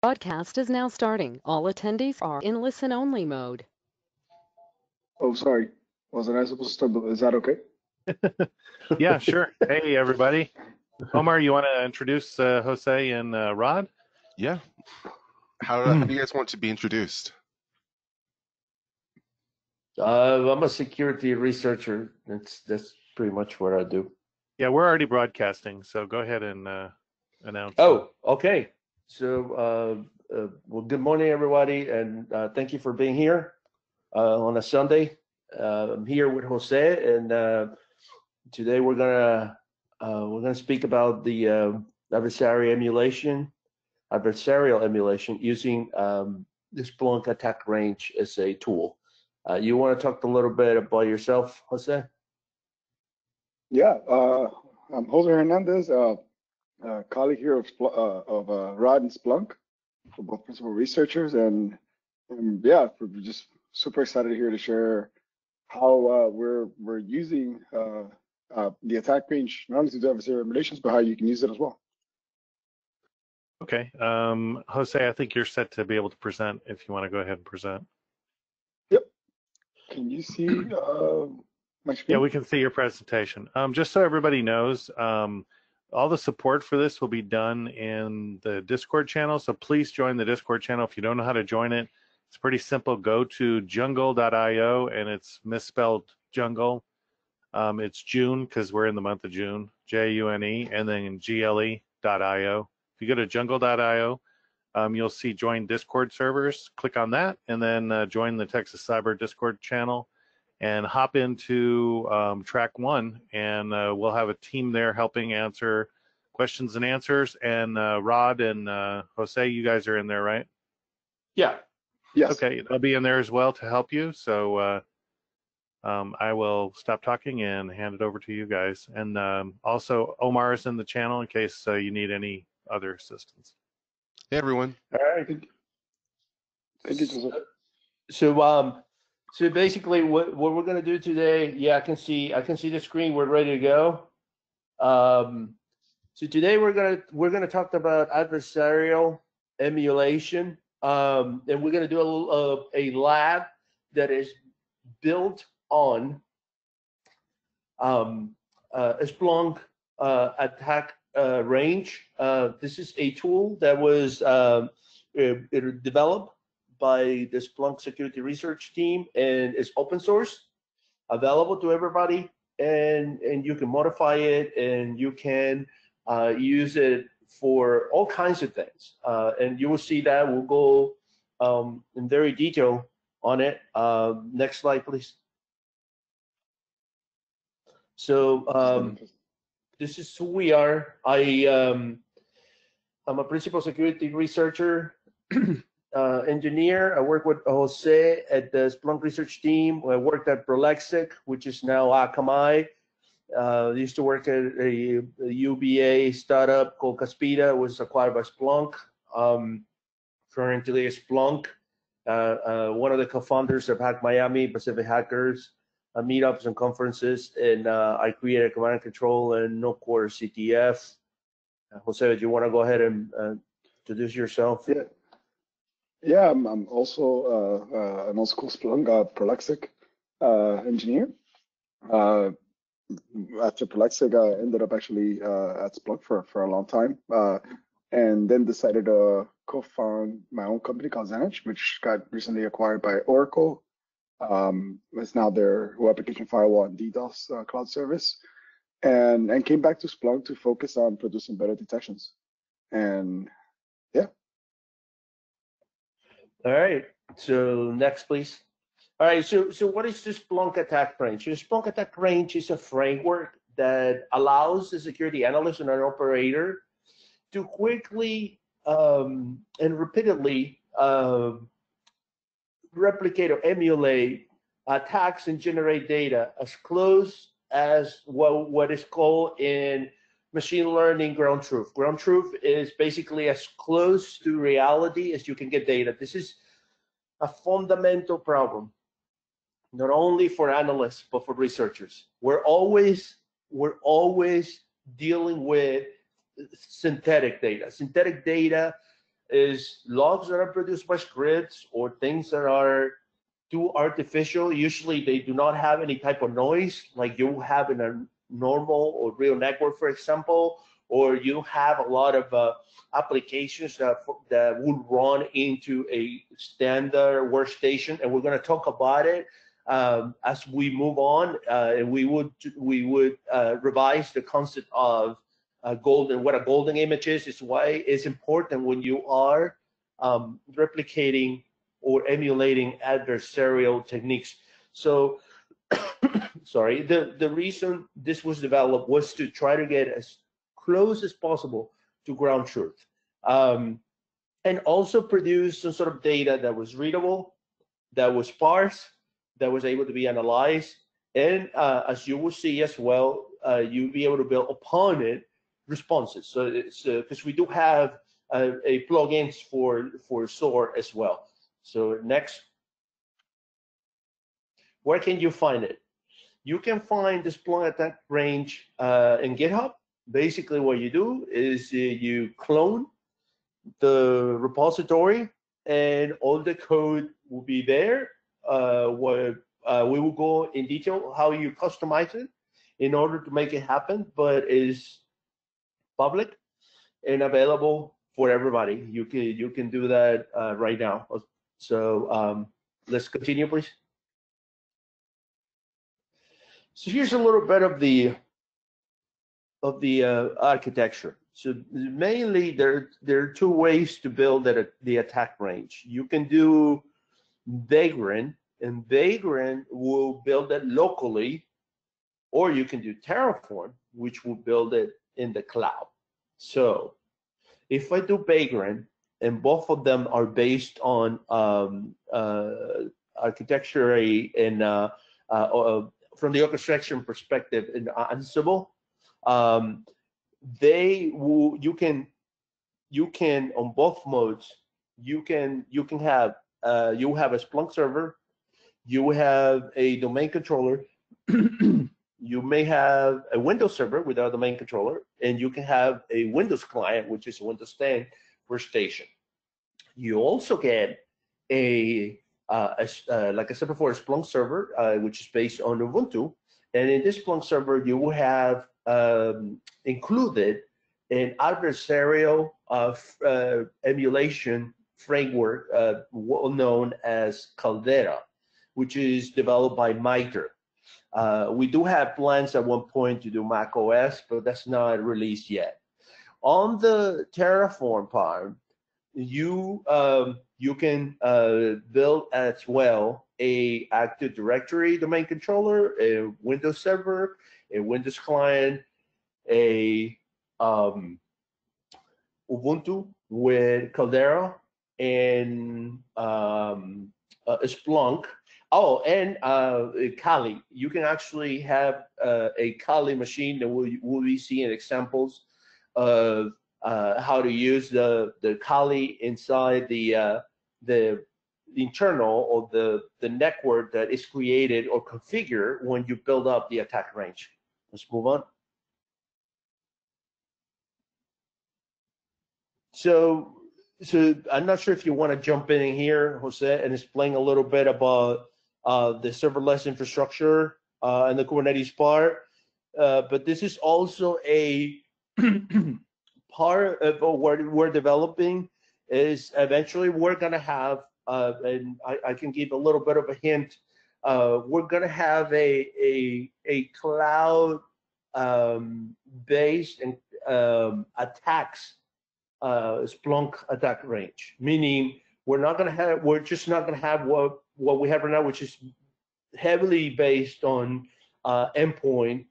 Broadcast is now starting. All attendees are in listen-only mode. Oh, sorry. Wasn't I supposed to start? Is that okay? Yeah, sure. Hey, everybody. Omar, you want to introduce Jose and Rod? Yeah. How do you guys want to be introduced? I'm a security researcher. That's pretty much what I do. Yeah, we're already broadcasting, so go ahead and announce. Oh, okay. So, well, good morning, everybody, and thank you for being here on a Sunday. I'm here with Jose, and today we're gonna speak about the adversarial emulation using the Splunk attack range as a tool. You want to talk a little bit about yourself, Jose? Yeah, I'm Jose Hernandez, colleague here of Rod and Splunk. We're both principal researchers, and yeah, we're just super excited here to share how we're using the attack range not only to do adversarial emulations, but how you can use it as well. Okay. Jose, I think you're set to be able to present if you want to go ahead and present. Yep. Can you see my screen? Yeah, we can see your presentation. Just so everybody knows, all the support for this will be done in the Discord channel, so please join the Discord channel. If you don't know how to join it, it's pretty simple. Go to jungle.io, and it's misspelled jungle. It's June because we're in the month of June, June, and then gle.io. If you go to jungle.io, you'll see join Discord servers. Click on that, and then join the Texas Cyber Discord channel and hop into track 1, and we'll have a team there helping answer questions and answers. And Rod and Jose, you guys are in there, right? Yeah. Yes. Okay, I'll be in there as well to help you. So I will stop talking and hand it over to you guys. And also, Omar is in the channel in case you need any other assistance. Hey, everyone. All right. Thank you, Joseph. So basically, what we're gonna do today? Yeah, I can see the screen. We're ready to go. So today we're gonna talk about adversarial emulation, and we're gonna do a lab that is built on a Splunk attack range. This is a tool that was developed by the Splunk security research team, and it's open source, available to everybody, and you can modify it, and you can use it for all kinds of things. And you will see that. We'll go in very detail on it. Next slide, please. So this is who we are. I'm a principal security researcher, engineer. I work with Jose at the Splunk research team. I worked at Prolexic, which is now Akamai. Used to work at a UBA startup called Caspita, was acquired by Splunk. Currently Splunk, one of the co-founders of Hack Miami, Pacific Hackers, meetups and conferences, and I created command and control and no core CTF. Jose, do you want to go ahead and introduce yourself? Yeah. Yeah, I'm also an old school Splunk Prolexic engineer. After Prolexic, I ended up actually at Splunk for a long time, and then decided to co-found my own company called Xanage, which got recently acquired by Oracle. It's now their web application firewall and DDoS cloud service, and came back to Splunk to focus on producing better detections. And yeah. All right, so next, please. All right, so what is the Splunk attack range? The Splunk attack range is a framework that allows the security analyst and an operator to quickly and repeatedly replicate or emulate attacks and generate data as close as what is called in machine learning ground truth. Ground truth is basically as close to reality as you can get data. This is a fundamental problem, not only for analysts, but for researchers. We're always dealing with synthetic data. Synthetic data is logs that are produced by scripts or things that are too artificial. Usually they do not have any type of noise like you have in a normal or real network, for example, or you have a lot of applications that would run into a standard workstation, and we're going to talk about it as we move on, and we would revise the concept of golden, what a golden image is why it's important when you are replicating or emulating adversarial techniques. So, sorry, the reason this was developed was to try to get as close as possible to ground truth, and also produce some sort of data that was readable, that was sparse, that was able to be analyzed, and as you will see as well, you'll be able to build upon it responses. So it's because we do have a plugins for SOAR as well. So next, where can you find it? You can find the Splunk attack range in GitHub. Basically, what you do is you clone the repository, and all the code will be there. Where we will go in detail how you customize it in order to make it happen, but is public and available for everybody. You can do that right now. So let's continue, please. So here's a little bit of the architecture. So mainly there are two ways to build the attack range. You can do Vagrant, and Vagrant will build it locally, or you can do Terraform, which will build it in the cloud. So if I do Vagrant, and both of them are based on architecture and from the orchestration perspective in Ansible, you can on both modes, you have a Splunk server, you have a domain controller, you may have a Windows server without a domain controller, and you can have a Windows client, which is a Windows 10 workstation. You also get like I said before, a Splunk server, which is based on Ubuntu, and in this Splunk server, you will have included an adversarial emulation framework, well known as Caldera, which is developed by Mitre. We do have plans at one point to do Mac OS, but that's not released yet. On the Terraform part, you can build as well a Active Directory domain controller, a Windows server, a Windows client, a Ubuntu with Caldera, and Splunk. Oh, and Kali. You can actually have a Kali machine that we'll be seeing examples of how to use the Kali inside the internal or the network that is created or configured when you build up the attack range. Let's move on. So I'm not sure if you want to jump in here, Jose, and explain a little bit about the serverless infrastructure and the Kubernetes part. But this is also a part of what we're developing. Is eventually we're going to have, and I can give a little bit of a hint. We're going to have a cloud based and attacks Splunk attack range, meaning we're just not going to have what we have right now, which is heavily based on endpoint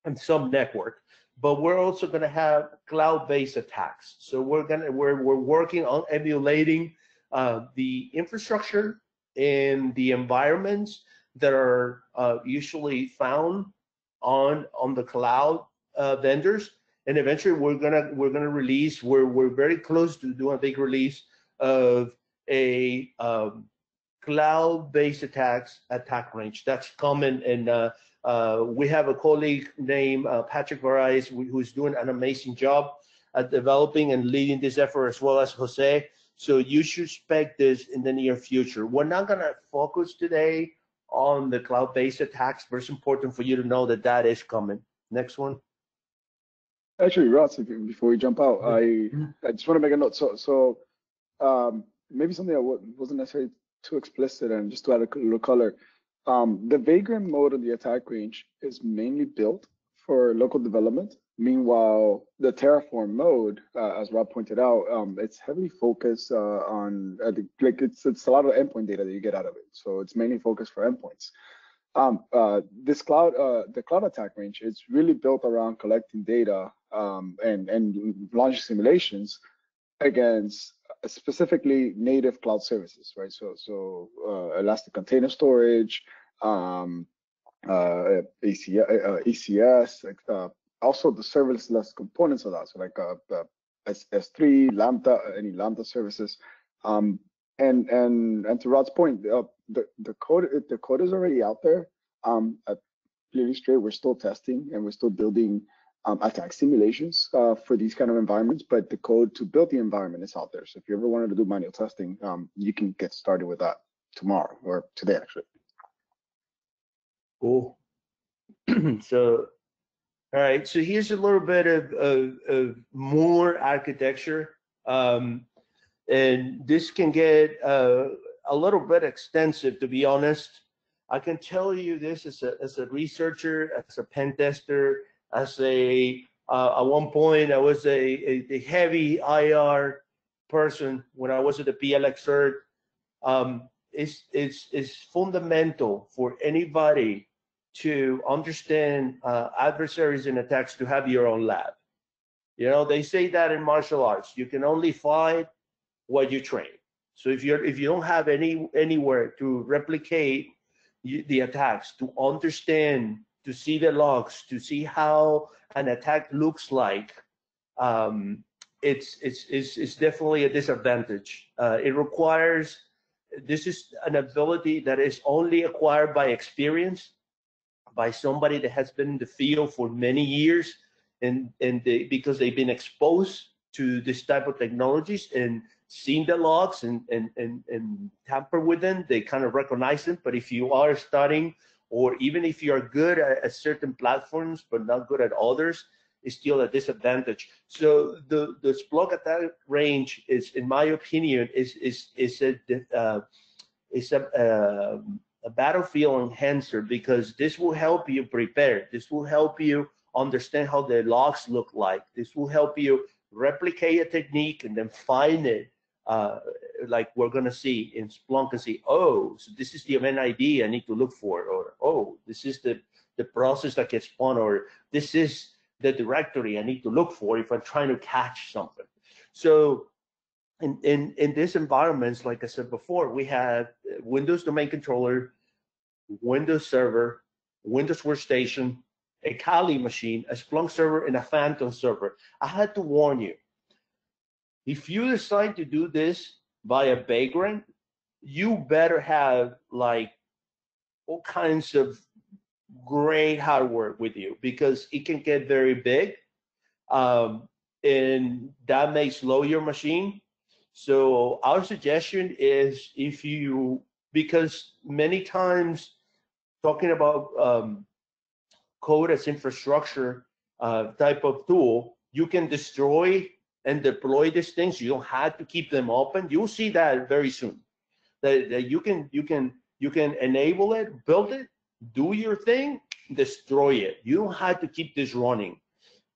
and some network, but we're also going to have cloud-based attacks. So we're working on emulating the infrastructure and the environments that are usually found on the cloud vendors. And eventually we're gonna release. We're very close to doing a big release of a cloud-based attack range that's common. And we have a colleague named Patrick Varais who's doing an amazing job. developing and leading this effort, as well as Jose. So you should expect this in the near future. We're not going to focus today on the cloud-based attacks, but it's important for you to know that that is coming. Next one. Actually, Ross, before we jump out, I just want to make a note. So maybe something that wasn't necessarily too explicit, and just to add a little color. The vagrant mode of the attack range is mainly built for local development. Meanwhile, the Terraform mode, as Rob pointed out, it's heavily focused on like it's a lot of endpoint data that you get out of it. So it's mainly focused for endpoints. The cloud attack range is really built around collecting data and launching simulations against specifically native cloud services, right? So Elastic Container Storage, ECS, also the serverless components of that, so like S3, Lambda, any Lambda services, and to Rod's point, the code is already out there. At Clearly Straight, we're still testing and we're still building attack simulations for these kind of environments, but the code to build the environment is out there. So if you ever wanted to do manual testing, you can get started with that tomorrow or today, actually. Cool. So, all right. So here's a little bit of more architecture, and this can get a little bit extensive, to be honest. I can tell you this as a researcher, as a pen tester, as a at one point I was a heavy IR person when I was at the PLX CERT. It's fundamental for anybody to understand adversaries and attacks to have your own lab. You know, they say that in martial arts, you can only fight what you train. So if you don't have anywhere to replicate the attacks, to understand, to see the logs, to see how an attack looks like, it's definitely a disadvantage. It requires, this is an ability that is only acquired by experience, by somebody that has been in the field for many years, and because they've been exposed to this type of technologies and seen the logs and tamper with them, they kind of recognize them. But if you are starting, or even if you are good at certain platforms but not good at others, it's still a disadvantage. So the Splunk attack range is, in my opinion, is a battlefield enhancer, because this will help you prepare. This will help you understand how the logs look like. This will help you replicate a technique and then find it, like we're going to see in Splunk, and see, oh, so this is the event ID I need to look for, or oh, this is the process that gets spun, or this is the directory I need to look for if I'm trying to catch something. So in these environments, like I said before, we have Windows domain controller, Windows server, Windows workstation, a Kali machine, a Splunk server, and a Phantom server. I had to warn you, if you decide to do this via Vagrant, you better have like all kinds of great hardware with you, because it can get very big, and that may slow your machine. So our suggestion is, if you, because many times talking about code as infrastructure type of tool, you can destroy and deploy these things. You don't have to keep them open. You'll see that very soon. That you can enable it, build it, do your thing, destroy it. You don't have to keep this running.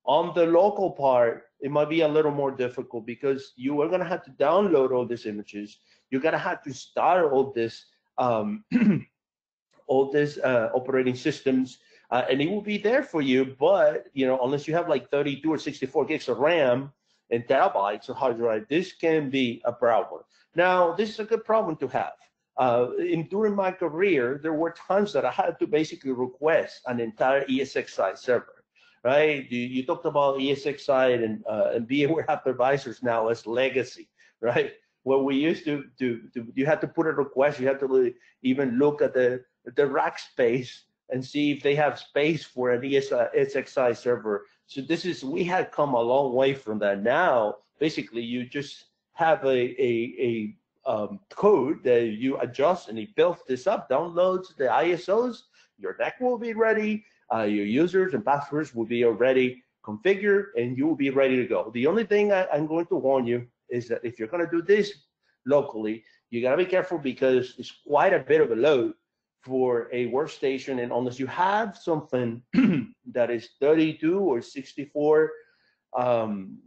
On the local part, it might be a little more difficult, because you are going to have to download all these images. You're going to have to start all this operating systems, and it will be there for you. But unless you have like 32 or 64 gigs of RAM and terabytes of hard drive, this can be a problem. Now, this is a good problem to have. During my career, there were times that I had to basically request an entire ESXi server. Right? You talked about ESXi and VMware hypervisors now as legacy, right? What we used to you had to put a request. You had to even look at the rack space and see if they have space for an ESXi server. So we had come a long way from that. Now, basically, you just have a code that you adjust, and it builds this up, downloads the ISOs. Your NAC will be ready. Your users and passwords will be already configured, and you will be ready to go. The only thing I'm going to warn you is that if you're going to do this locally, you got to be careful because it's quite a bit of a load for a workstation, and unless you have something that is 32 or 64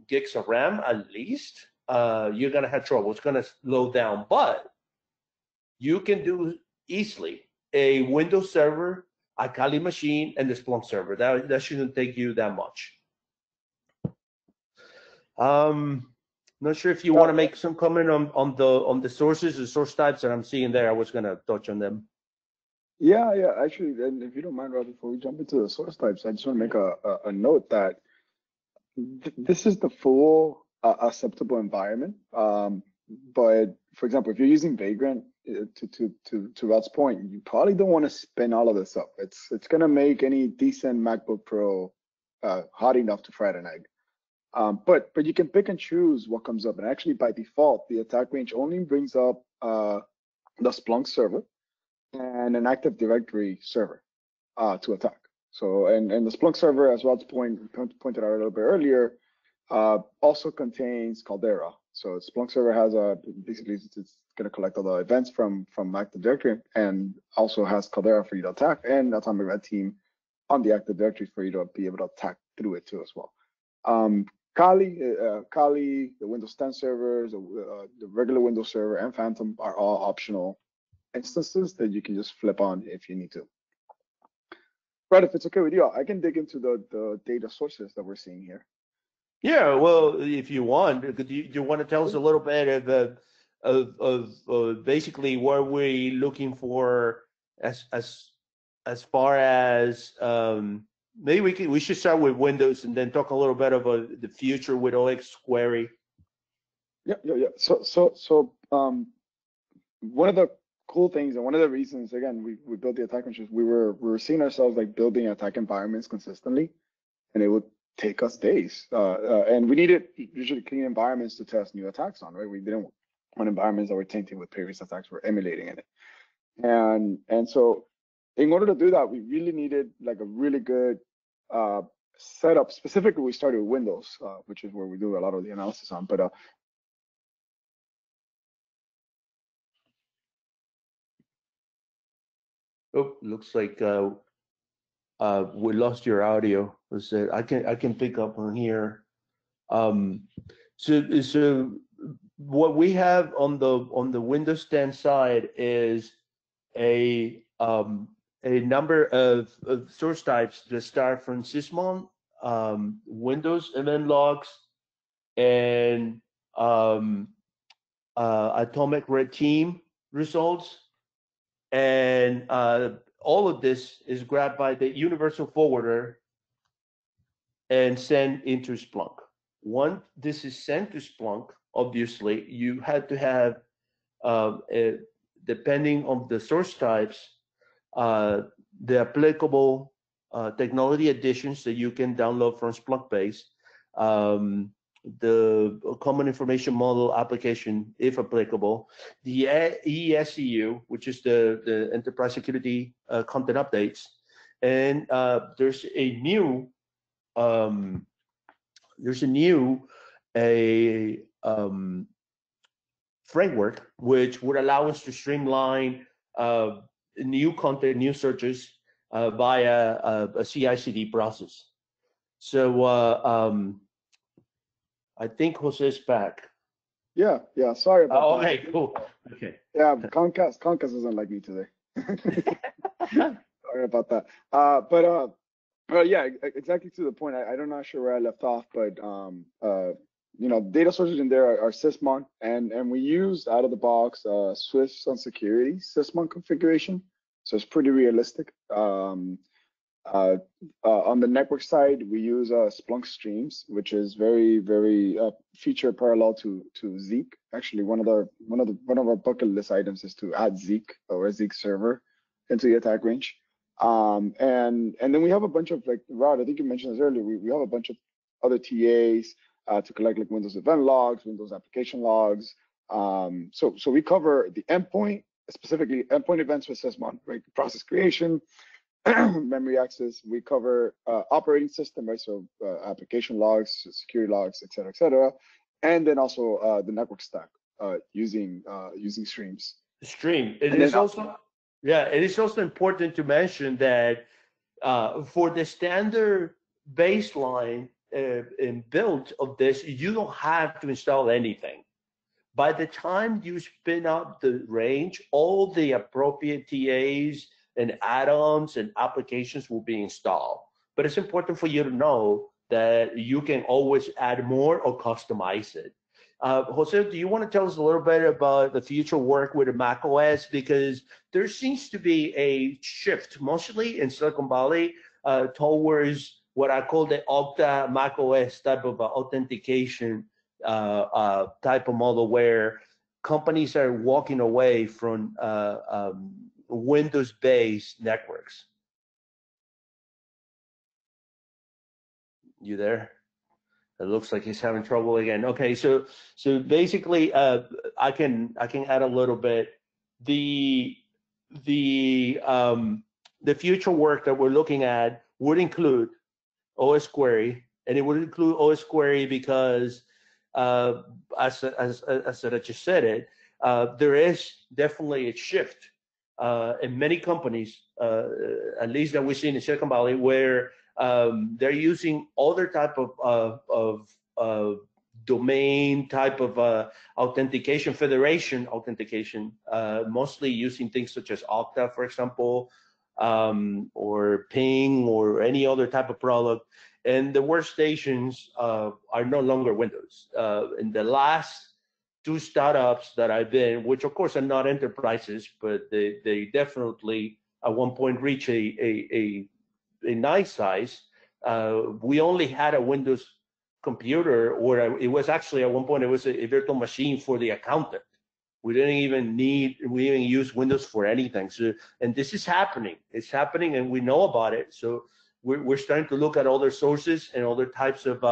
gigs of RAM at least, you're gonna have trouble. It's gonna slow down, but you can do easily a Windows server, a Kali machine, and the Splunk server. That shouldn't take you that much. Not sure if you want to make some comment on the sources, the source types that I'm seeing there. I was gonna touch on them. Yeah, actually, and if you don't mind, Rob, before we jump into the source types, I just want to make a note that this is the full acceptable environment. But for example, if you're using Vagrant, to Rod's point, you probably don't want to spin all of this up. It's gonna make any decent MacBook Pro hot enough to fry an egg. But you can pick and choose what comes up, and actually by default, the attack range only brings up the Splunk server and an Active Directory server to attack. So, and the Splunk server, as Rod's pointed out a little bit earlier, also contains Caldera. So Splunk server has basically it's going to collect all the events from Active Directory, and also has Caldera for you to attack, and Atomic Red Team on the Active Directory for you to be able to attack through it too as well. Kali, the Windows 10 servers, the regular Windows server, and Phantom are all optional instances that you can just flip on if you need to. Right, if it's okay with you, I can dig into the data sources that we're seeing here. Yeah, well, if you want, do you want to tell us a little bit of basically what we're looking for as far as maybe we should start with Windows and then talk a little bit about the future with OX Query. Yeah. So one of the cool things and one of the reasons, again, we built the attack ranges, we were seeing ourselves like building attack environments consistently, and it would take us days. And we needed usually clean environments to test new attacks on, right? We didn't want environments that were tainted with previous attacks we're emulating in it. And so in order to do that, we really needed like a really good setup. Specifically, we started with Windows, which is where we do a lot of the analysis on. But oh, looks like we lost your audio. I can pick up on here. So what we have on the Windows 10 side is a number of source types that start from Sysmon, Windows event logs, and Atomic Red Team results, and all of this is grabbed by the universal forwarder and sent into Splunk. Once this is sent to Splunk, obviously you had to have, depending on the source types, the applicable technology additions that you can download from Splunk base, the Common Information Model application, if applicable, the ESEU, which is the Enterprise Security Content Updates, and there's a new framework which would allow us to streamline new content, new searches via a CI/CD process. So I think Jose's back. yeah. Sorry about that. Okay, cool. Okay. Yeah, Comcast doesn't like me today. Sorry about that. But yeah, exactly to the point. I'm not sure where I left off, but data sources in there are Sysmon, and we use out of the box Swift on security Sysmon configuration, so it's pretty realistic. On the network side, we use Splunk Streams, which is very, very feature parallel to Zeek. Actually, one of our bucket list items is to add Zeek or a Zeek server into the attack range. And then we have a bunch of, like, Rod, I think you mentioned this earlier, we have a bunch of other TAs to collect like Windows event logs, Windows application logs. So we cover the endpoint, specifically endpoint events with SysMon, right? Process creation, memory access. We cover operating system, right? So application logs, security logs, et cetera. And then also the network stack using streams. Stream. It is also, yeah, it is also important to mention that for the standard baseline and build of this, you don't have to install anything. By the time you spin up the range, all the appropriate TAs and add-ons and applications will be installed. But it's important for you to know that you can always add more or customize it. Jose, do you want to tell us a little bit about the future work with macOS? Because there seems to be a shift, mostly in Silicon Valley, towards what I call the Okta macOS type of authentication type of model, where companies are walking away from Windows-based networks. You there? It looks like he's having trouble again. Okay, so basically, I can add a little bit. The future work that we're looking at would include OS Query, and it would include OS Query because, as I just said it, there is definitely a shift in many companies, at least that we've seen in Silicon Valley, where they're using other type of domain type of authentication, federation authentication, mostly using things such as Okta, for example, or Ping, or any other type of product. And the workstations are no longer Windows. In the last two startups that I've been, which of course are not enterprises, but they definitely at one point reach a nice size. We only had a Windows computer, or it was actually at one point it was a virtual machine for the accountant. We didn't even use Windows for anything. So, and this is happening. It's happening, and we know about it. So we're starting to look at other sources and other types of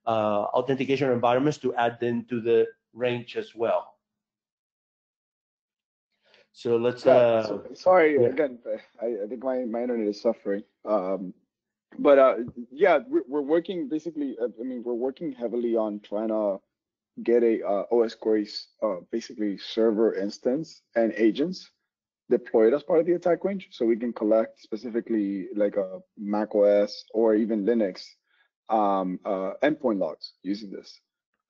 authentication environments to add them to the range as well. So let's. Sorry yeah. again. I think my internet is suffering. But yeah, we're working basically. I mean, we're working heavily on trying to get a OS Query basically server instance and agents deployed as part of the attack range, so we can collect specifically like a Mac OS or even Linux endpoint logs using this.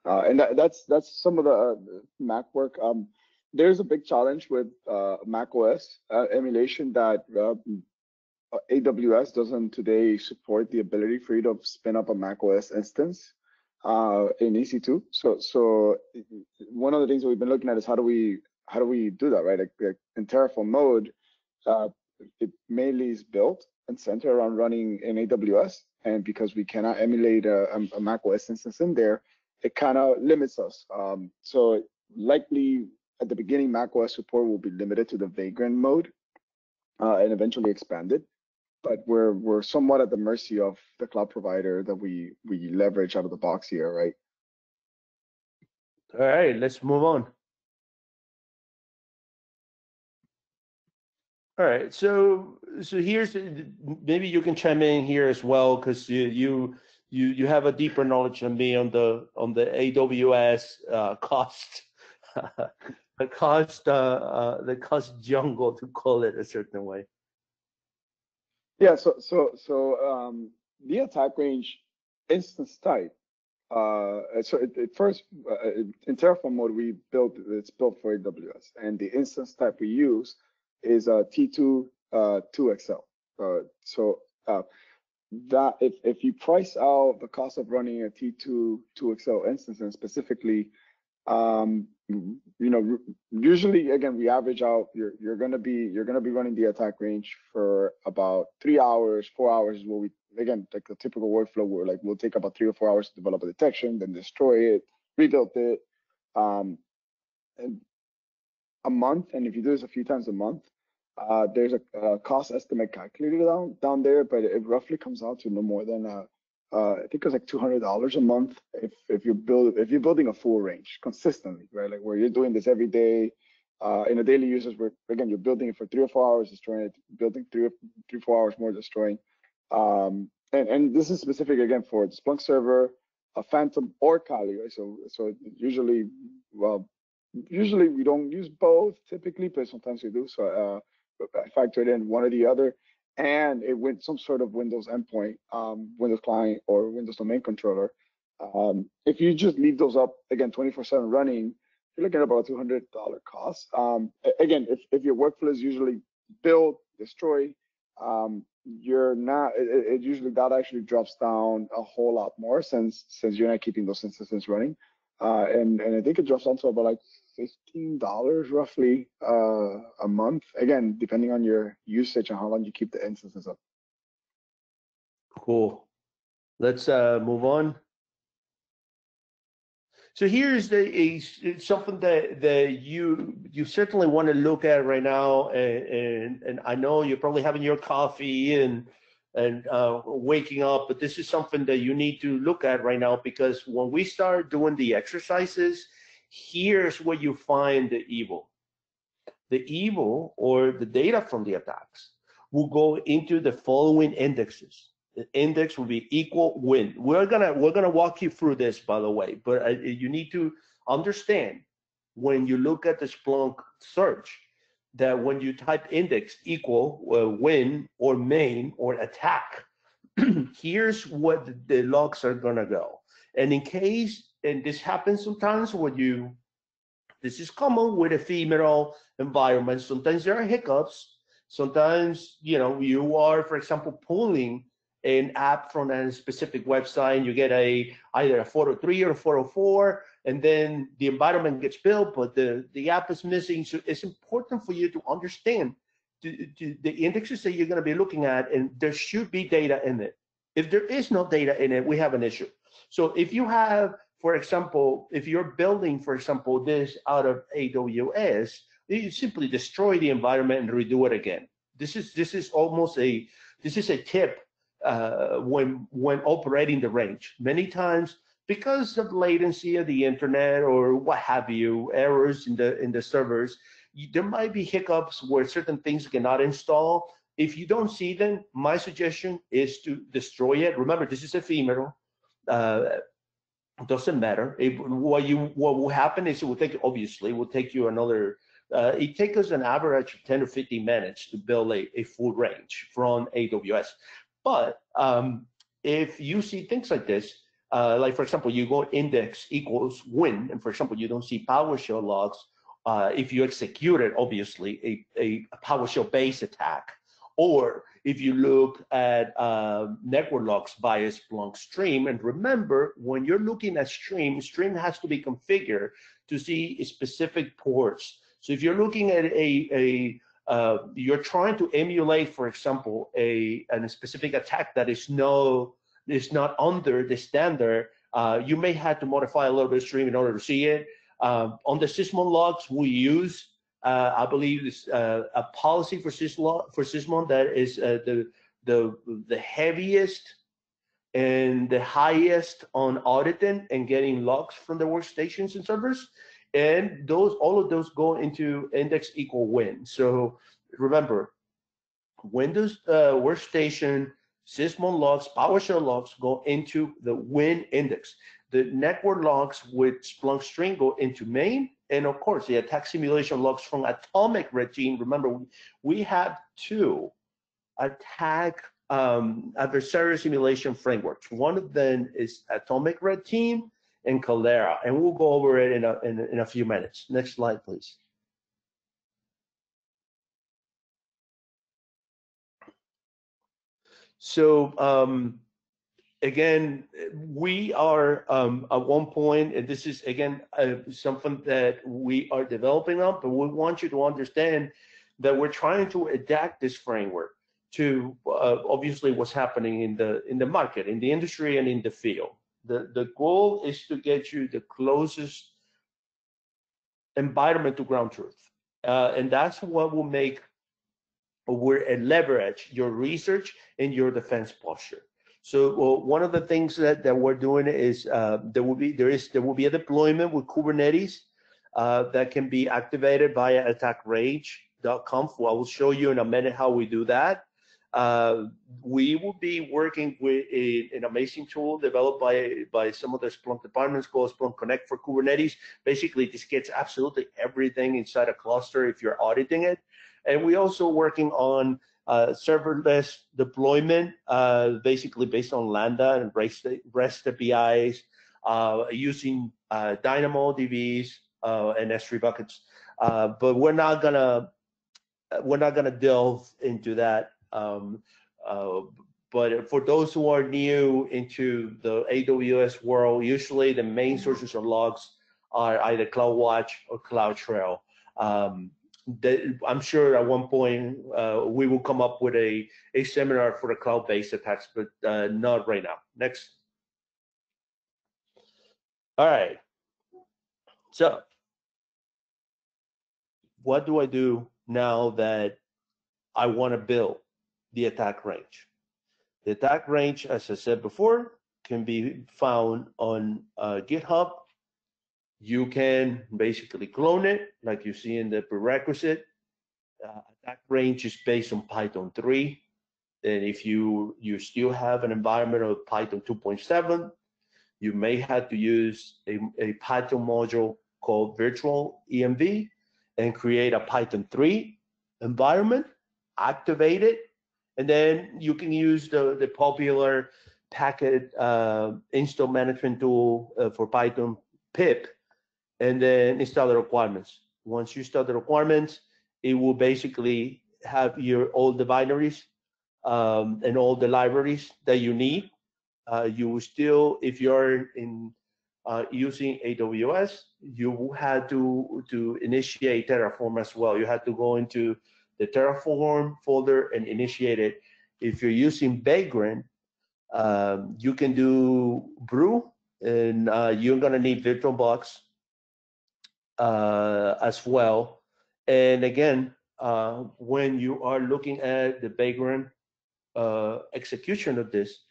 And that's some of the Mac work. There's a big challenge with Mac OS emulation that AWS doesn't today support the ability for you to spin up a Mac OS instance in EC2. So one of the things that we've been looking at is how do we do that, right? Like in Terraform mode, it mainly is built and centered around running in AWS, and because we cannot emulate a Mac OS instance in there, it kind of limits us. So likely at the beginning, Mac OS support will be limited to the Vagrant mode and eventually expanded. But we're somewhat at the mercy of the cloud provider that we leverage out of the box here, right? All right, let's move on. All right, so here's, maybe you can chime in here as well, because you have a deeper knowledge than me on the AWS cost, the cost jungle, to call it a certain way. Yeah, so the attack range instance type. So first in Terraform mode it's built for AWS, and the instance type we use is T2 2XL. So that if you price out the cost of running a T2 2XL instance, and specifically, usually again we average out you're gonna be running the attack range for about 3 hours, 4 hours is what we, again, like the typical workflow where like we'll take about 3 or 4 hours to develop a detection, then destroy it, rebuild it, and a month. And if you do this a few times a month, There's a cost estimate calculated down there, but it roughly comes out to no more than I think it's like $200 a month if you're building a full range consistently, right? Like where you're doing this every day, in a daily usage where again you're building it for 3 or 4 hours, destroying it, building 4 hours more, destroying. And this is specific again for the Splunk server, a Phantom or Kali, right? So usually, well, usually we don't use both typically, but sometimes we do. So I factored in one or the other, and it went some sort of Windows endpoint, Windows client or Windows domain controller. If you just leave those up again 24/7 running, you're looking at about a $200 cost. Again, if your workflow is usually build, destroy, you're not. It usually that actually drops down a whole lot more since you're not keeping those instances running, and I think it drops down to about like $15 roughly a month. Again, depending on your usage and how long you keep the instances up. Cool. Let's move on. So here's something that you certainly want to look at right now, and I know you're probably having your coffee and waking up, but this is something that you need to look at right now, because when we start doing the exercises, here's where you find the evil. The evil, or the data from the attacks, will go into the following indexes. The index will be equal win. We're gonna walk you through this, by the way, but you need to understand when you look at the Splunk search that when you type index equal win or main or attack, here's what the logs are gonna go. And in case, and this happens sometimes when this is common with ephemeral environments. Sometimes there are hiccups. Sometimes, you are, for example, pulling an app from a specific website, and you get either a 403 or a 404, and then the environment gets built, but the app is missing. So it's important for you to understand the indexes that you're going to be looking at, and there should be data in it. If there is no data in it, we have an issue. So if you have, for example, if you're building, for example, this out of AWS, you simply destroy the environment and redo it again. This is almost a tip when operating the range. Many times, because of latency of the internet or what have you, errors in the servers, there might be hiccups where certain things cannot install. If you don't see them, my suggestion is to destroy it. Remember, this is ephemeral. Doesn't matter. What will happen is it will take you another. It takes us an average of 10 to 15 minutes to build a full range from AWS. But if you see things like this, like for example, you go index equals win, and for example, you don't see PowerShell logs. If you execute it, obviously a PowerShell based attack, or if you look at network logs via Splunk Stream, and remember, when you're looking at Stream has to be configured to see specific ports. So if you're looking at you're trying to emulate, for example, a specific attack that is not under the standard, you may have to modify a little bit of Stream in order to see it. On the Sysmon logs, we use, I believe, it's a policy for Sysmon that is the heaviest and the highest on auditing and getting logs from the workstations and servers. And all of those go into index equal win. So remember, Windows workstation, Sysmon logs, PowerShell logs go into the win index. The network logs with Splunk Stream go into main, and of course the attack simulation logs from Atomic Red Team. Remember, we have two attack adversary simulation frameworks. One of them is Atomic Red Team and Caldera, and we'll go over it in a few minutes. Next slide, please. So again, we are at one point, and this is again something that we are developing on, but we want you to understand that we're trying to adapt this framework to obviously what's happening in the market, in the industry, and in the field. The goal is to get you the closest environment to ground truth, and that's what will make leverage your research and your defense posture. So one of the things that we're doing is there will be a deployment with Kubernetes that can be activated via attackrange.conf. I will show you in a minute how we do that. We will be working with an amazing tool developed by some of the Splunk departments called Splunk Connect for Kubernetes. Basically, this gets absolutely everything inside a cluster if you're auditing it. And we're also working on serverless deployment, basically based on Lambda and REST APIs, using DynamoDBs and S3 buckets. But we're not gonna delve into that. But for those who are new into the AWS world, usually the main sources of logs are either CloudWatch or CloudTrail. I'm sure at one point we will come up with a seminar for the cloud-based attacks, but not right now. Next. All right. So what do I do now that I want to build the attack range? The attack range, as I said before, can be found on GitHub. You can basically clone it, like you see in the prerequisite. Attack range is based on Python 3. And if you still have an environment of Python 2.7, you may have to use a Python module called virtual env and create a Python 3 environment, activate it, and then you can use the popular packet install management tool for Python, pip, and then install the requirements. Once you install the requirements, it will basically have all the binaries and all the libraries that you need. You will still, if you're using AWS, you will have to initiate Terraform as well. You have to go into the Terraform folder and initiate it. If you're using Vagrant, you can do brew, and you're gonna need VirtualBox as well. And again, when you are looking at the Vagrant execution of this,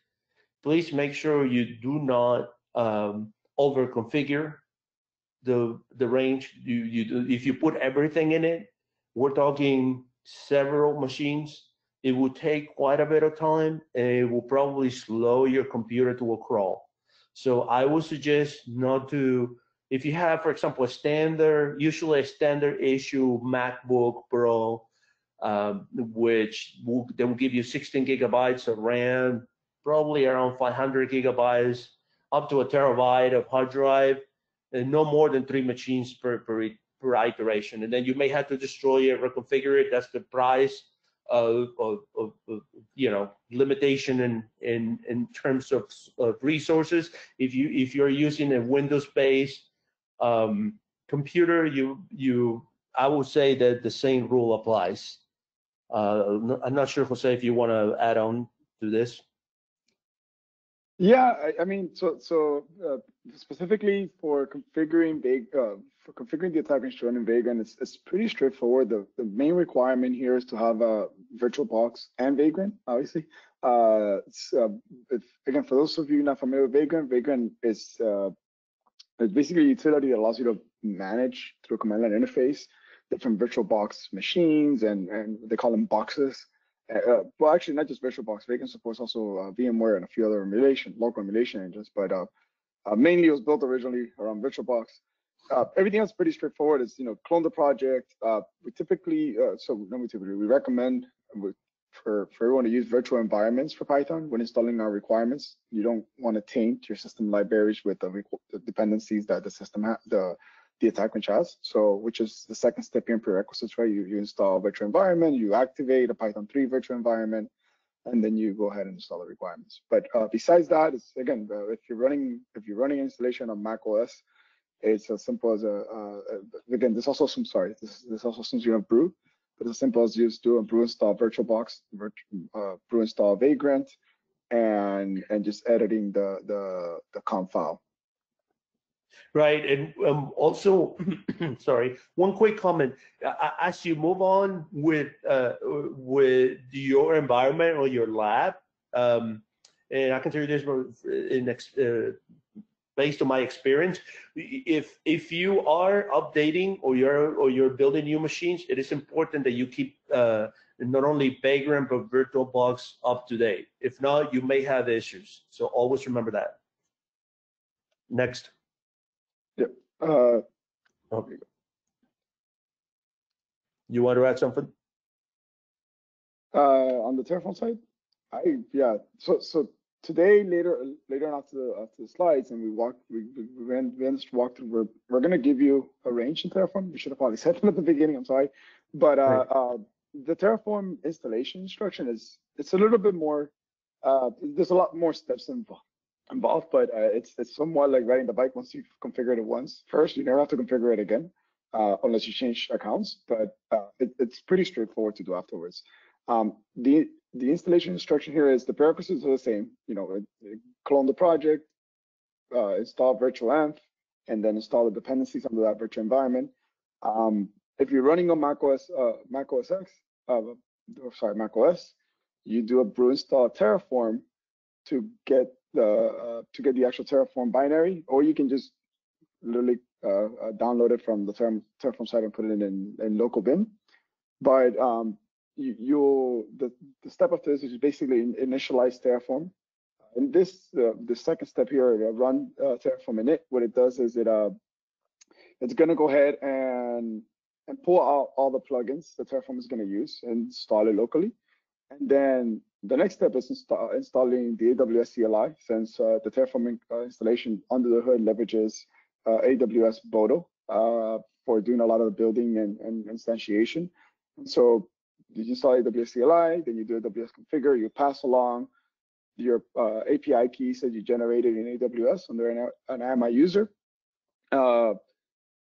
please make sure you do not over configure the range. If you put everything in it, we're talking several machines. It will take quite a bit of time, and it will probably slow your computer to a crawl. So I would suggest not to. If you have, for example, usually a standard issue MacBook Pro, which they will give you 16 gigabytes of RAM, probably around 500 gigabytes, up to a terabyte of hard drive, and no more than 3 machines per iteration. And then you may have to destroy it, reconfigure it. That's the price of limitation in terms of resources. If you're using a Windows-based computer, I would say that the same rule applies. I'm not sure, Jose, if you want to add on to this. Yeah, I mean, so specifically for configuring the attack range to run in Vagrant, it's pretty straightforward. The main requirement here is to have a VirtualBox and Vagrant, obviously. Again, for those of you not familiar with Vagrant, Vagrant is it's basically a utility that allows you to manage through a command line interface different VirtualBox machines, and they call them boxes. Well, actually, not just VirtualBox. Vagrant supports also VMware and a few other local emulation engines, but mainly it was built originally around VirtualBox. Everything else is pretty straightforward. It's, clone the project. We recommend for everyone to use virtual environments for Python when installing our requirements. You don't want to taint your system libraries with the dependencies that the system the attack range has. So, which is the second step in prerequisites, right? You install a virtual environment, you activate a Python 3 virtual environment, and then you go ahead and install the requirements. But besides that, it's again, if you're running installation on Mac OS, it's as simple as again, this also assumes you have brew, but as simple as just do a brew install VirtualBox, brew install Vagrant, and just editing the conf file. Right, and also, sorry, one quick comment. As you move on with your environment or your lab, and I can tell you this based on my experience, if you are updating or you're building new machines, it is important that you keep not only Vagrant but VirtualBox up to date. If not, you may have issues. So always remember that. Next. Yep. Okay. You want to add something? On the Terraform side, yeah. So today later on after the slides, and we walk through. We're gonna give you a range in Terraform. We should have probably said it at the beginning. I'm sorry, but the Terraform installation instruction it's a little bit more. There's a lot more steps involved, but it's somewhat like riding the bike. Once you've configured it once, first you never have to configure it again, unless you change accounts. But it's pretty straightforward to do afterwards. The installation instruction here is the prerequisites are the same. You know, clone the project, install virtual env, and then install the dependencies under that virtual environment. If you're running on Mac OS X, you do a brew install Terraform to get the actual Terraform binary, or you can just literally download it from the Terraform site and put it in local bin. But the step after this is basically initialize Terraform. And this the second step here, run Terraform init. What it does is it's going to go ahead and pull out all the plugins that Terraform is going to use and install it locally. And then the next step is installing the AWS CLI, since the Terraform installation under the hood leverages AWS Boto for doing a lot of the building and instantiation. And so you install AWS CLI, then you do AWS configure, you pass along your API keys that you generated in AWS under an AMI user.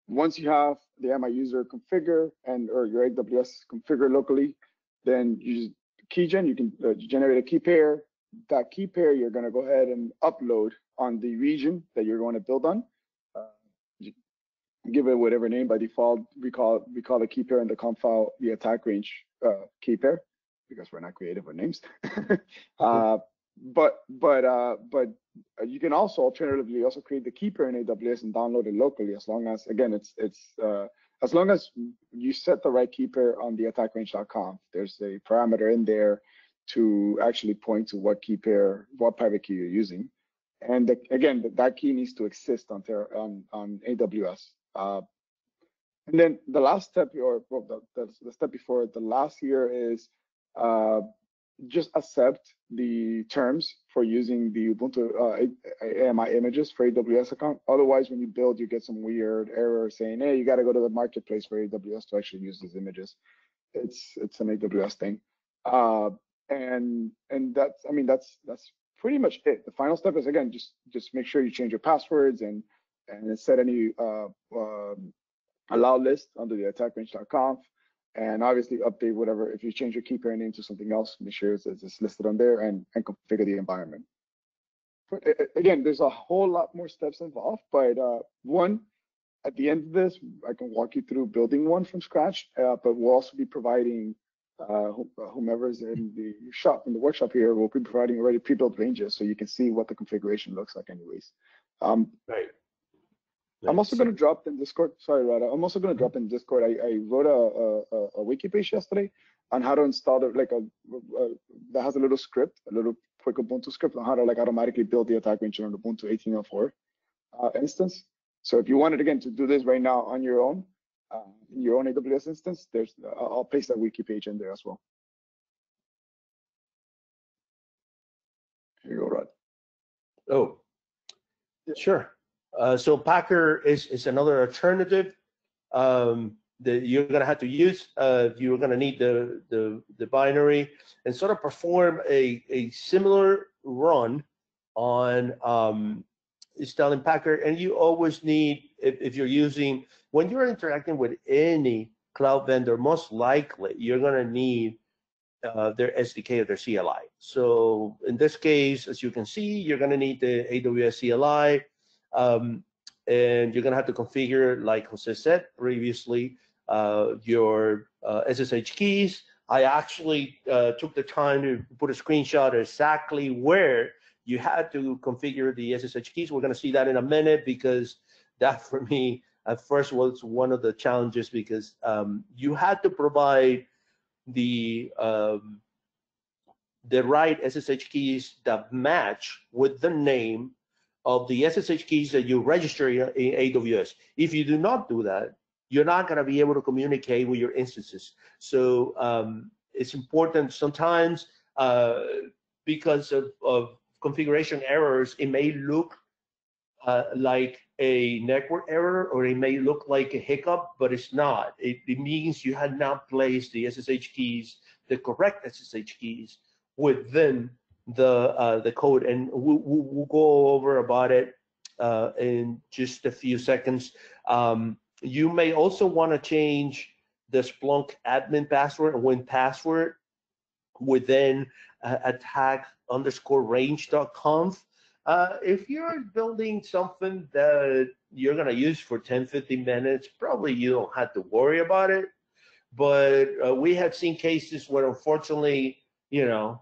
Once you have the AMI user configure or your AWS configure locally, then you use keygen. You can generate a key pair. That key pair you're going to go ahead and upload on the region that you're going to build on. Give it whatever name. By default, we call the key pair in the conf file the attack range key pair, because we're not creative with names. But you can also alternatively also create the key pair in AWS and download it locally, as long as, again, as long as you set the right key pair on the attackrange.conf. There's a parameter in there to actually point to what key pair, what private key you're using. And again, that key needs to exist on AWS. And then the last step, the step before the last here is just accept the terms for using the Ubuntu AMI images for AWS account. Otherwise, when you build, you get some weird error saying, hey, you got to go to the marketplace for AWS to actually use these images. It's an AWS thing. And that's pretty much it. The final step is, again, just make sure you change your passwords and set any allow list under the attackrange.conf, and obviously update whatever. If you change your key pair name to something else, make sure it's listed on there, and configure the environment. But again, there's a whole lot more steps involved, but one, at the end of this, I can walk you through building one from scratch, but we'll also be providing whomever's in the workshop here, will be providing already pre-built ranges, so you can see what the configuration looks like anyways. Right. I'm also going to drop in Discord. Sorry, Rada. I'm also going to drop in Discord. I wrote a wiki page yesterday on how to install it, that has a little script, a little quick Ubuntu script on how to automatically build the attack range on the Ubuntu 18.04 instance. So if you wanted, again, to do this right now on your own, in your own AWS instance, I'll paste that wiki page in there as well. Here you go, Rod. Oh, yeah. Sure. So Packer is another alternative that you're going to have to use. You're going to need the binary and sort of perform a similar run on installing Packer. And you always need, if you're using, when you're interacting with any cloud vendor, most likely you're going to need their SDK or their CLI. So in this case, as you can see, you're going to need the AWS CLI. and you're gonna have to configure, like Jose said previously, your SSH keys. I actually took the time to put a screenshot exactly where you had to configure the SSH keys. We're gonna see that in a minute, because that for me at first was one of the challenges, because you had to provide the right SSH keys that match with the name of the SSH keys that you register in AWS. If you do not do that, you're not going to be able to communicate with your instances. So it's important sometimes, because of configuration errors, it may look like a network error, or it may look like a hiccup, but it's not. It means you had not placed the SSH keys, the correct SSH keys, within the code, and we'll go over about it in just a few seconds. You may also want to change the Splunk admin password and win password within attack_range.conf. If you're building something that you're going to use for 10-15 minutes, probably you don't have to worry about it. But we have seen cases where, unfortunately, there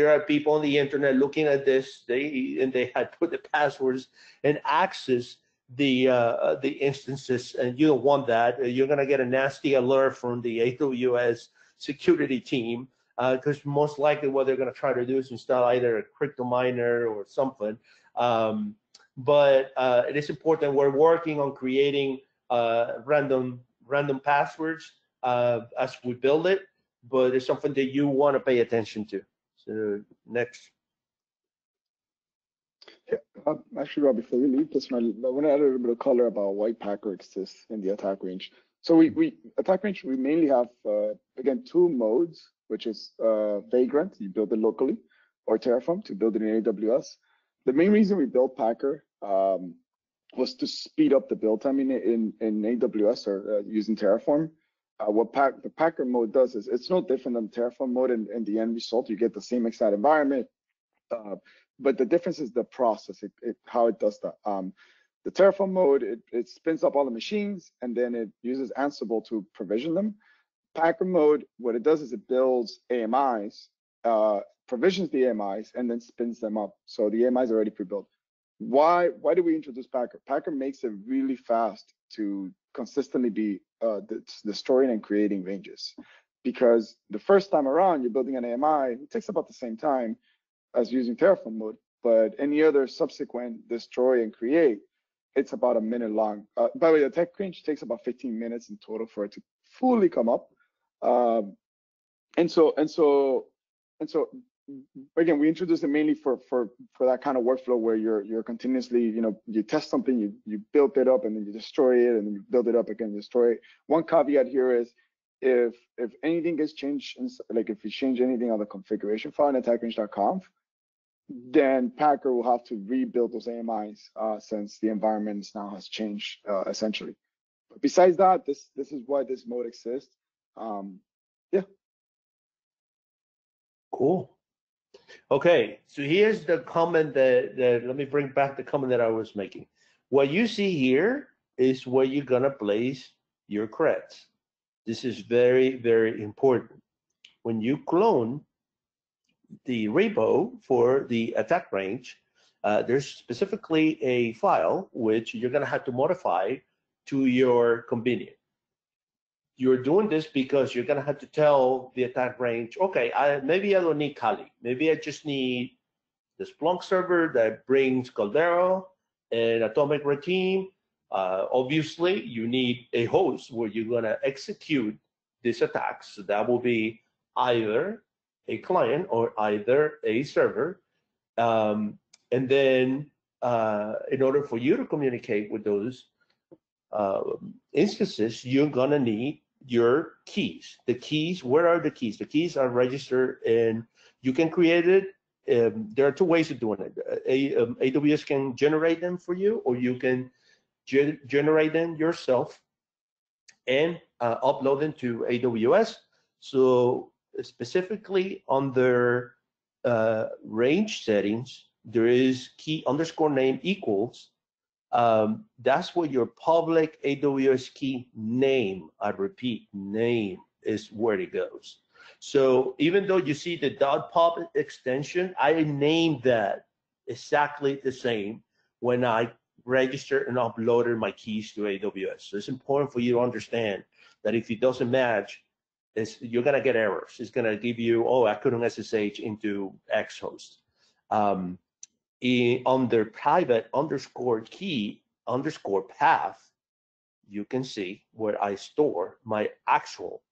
are people on the internet looking at this, they had put the passwords and access the instances, and you don't want that. You're going to get a nasty alert from the AWS security team, because most likely what they're going to try to do is install either a crypto miner or something. But it is important. We're working on creating random passwords as we build it, but it's something that you want to pay attention to. So next. Yeah, actually, Rob, before we leave this one, I want to add a little bit of color about why Packer exists in the attack range. So attack range, we mainly have, again, two modes, which is Vagrant, you build it locally, or Terraform to build it in AWS. The main reason we built Packer was to speed up the build time in AWS or using Terraform. What the Packer mode does is it's no different than Terraform mode. In the end result, you get the same exact environment, but the difference is the process, how it does that. The Terraform mode, it spins up all the machines, and then it uses Ansible to provision them. Packer mode, what it does is it builds AMIs, provisions the AMIs, and then spins them up. So the AMIs are already pre-built. Why do we introduce Packer? Packer makes it really fast to consistently be destroying and creating ranges. Because the first time around, you're building an AMI, it takes about the same time as using Terraform mode, but any other subsequent destroy and create, it's about a minute long. By the way, the attack range takes about 15 minutes in total for it to fully come up. And so again, we introduced it mainly for that kind of workflow where you're continuously, you test something, you build it up, and then you destroy it, and then you build it up again, destroy it. One caveat here is if anything gets changed, like if you change anything on the configuration file in attackrange.conf, then Packer will have to rebuild those AMIs since the environment now has changed essentially. But besides that, this is why this mode exists. Yeah. Cool. Okay, so here's the comment that let me bring back the comment that I was making. What you see here is where you're gonna place your creds. This is very, very important. When you clone the repo for the attack range, there's specifically a file which you're gonna have to modify to your convenience. You're doing this because you're gonna have to tell the attack range, okay, maybe I don't need Kali. Maybe I just need the Splunk server that brings Caldera and Atomic Red Team. Obviously, you need a host where you're gonna execute these attacks. So that will be either a client or either a server. And then in order for you to communicate with those instances, you're gonna need your keys. The keys, where are the keys? The keys are registered, and you can create it. There are two ways of doing it. AWS can generate them for you, or you can generate them yourself and upload them to AWS. So specifically under range settings, there is key_name equals that's where your public AWS key name, I repeat, name is where it goes. So even though you see the .pub extension, I named that exactly the same when I registered and uploaded my keys to AWS. So it's important for you to understand that if it doesn't match, you're gonna get errors. It's gonna give you, oh, I couldn't SSH into X host. Under private underscore key underscore path, you can see where I store my actual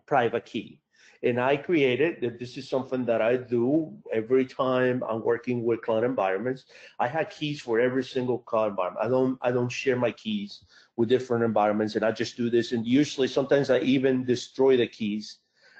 private key. And I created that. This is something that I do every time I'm working with cloud environments. I have keys for every single cloud environment. I don't share my keys with different environments, and I just do this. And usually, sometimes I even destroy the keys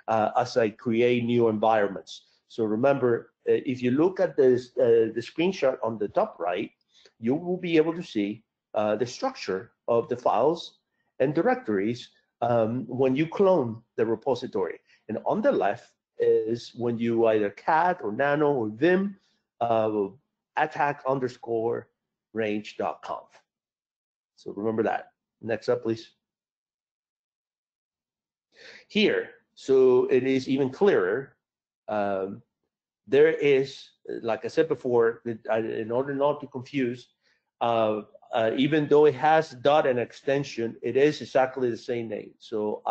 as I create new environments. So remember, if you look at this, the screenshot on the top right, you will be able to see the structure of the files and directories when you clone the repository. And on the left is when you either cat or nano or vim attack_range.conf. So remember that. Next up, please. Here, so it is even clearer. There is, like I said before, in order not to confuse, even though it has dot and extension, it is exactly the same name. So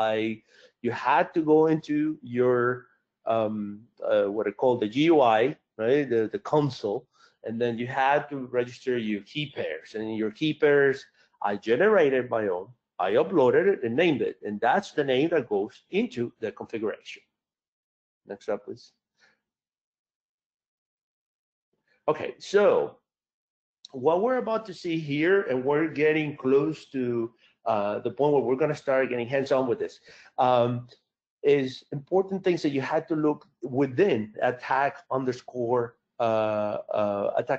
you had to go into your what I call the GUI, right, the console, and then you had to register your key pairs. And in your key pairs, I generated my own. I uploaded it and named it, and that's the name that goes into the configuration. Next up, please. Okay, so what we're about to see here, and we're getting close to the point where we're going to start getting hands-on with this, is important things that you had to look within attack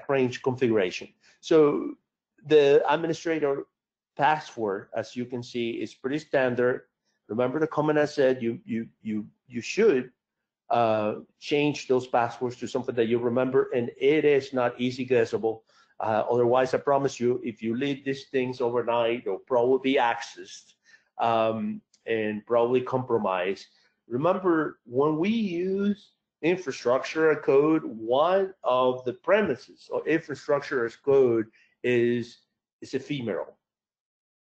range configuration. So the administrator password, as you can see, is pretty standard. Remember the comment I said, you should change those passwords to something that you remember, and it is not easy guessable. Otherwise, I promise you, if you leave these things overnight, they'll probably be accessed and probably compromised. Remember, when we use infrastructure as code, one of the premises of infrastructure as code is ephemeral.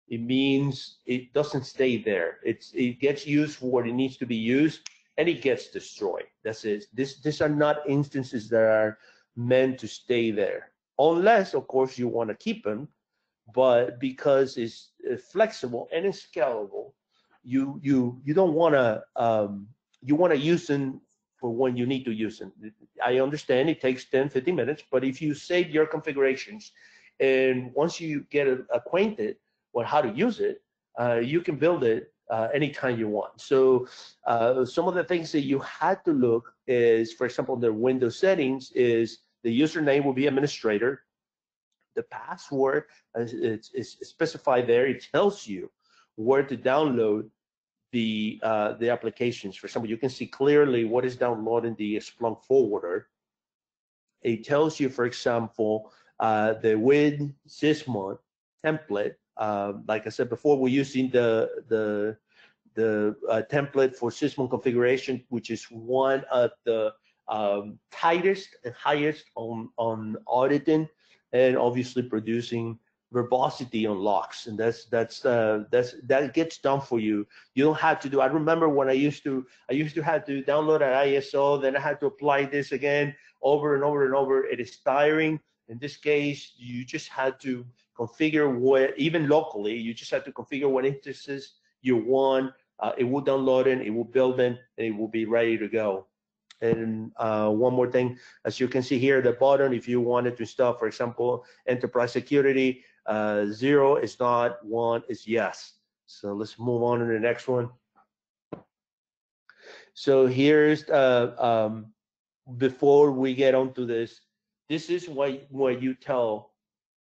It means it doesn't stay there. It gets used for what it needs to be used, and it gets destroyed. That's it. These are not instances that are meant to stay there, unless, of course, you want to keep them. But because it's flexible and it's scalable, you don't want to you want to use them for when you need to use them. I understand it takes 10-15 minutes, but if you save your configurations, and once you get acquainted with how to use it, you can build it anytime you want. So some of the things that you had to look is, for example, the Windows settings is the username will be administrator. The password is specified there. It tells you where to download the applications. For example, you can see clearly what is downloading the Splunk forwarder. It tells you, for example, the win sysmon template. Like I said before, we're using the template for sysmon configuration, which is one of the tightest and highest on auditing, and obviously producing verbosity on locks, and that gets done for you. You don't have to do. I remember when I used to have to download an ISO, then I had to apply this again over and over and over. It is tiring. In this case, you just had to configure what, even locally, you just have to configure what instances you want. It will download it, it will build it, and it will be ready to go. And one more thing, as you can see here at the bottom, if you wanted to install, for example, enterprise security, 0 is not, 1 is yes. So let's move on to the next one. So here's, before we get onto this is where you tell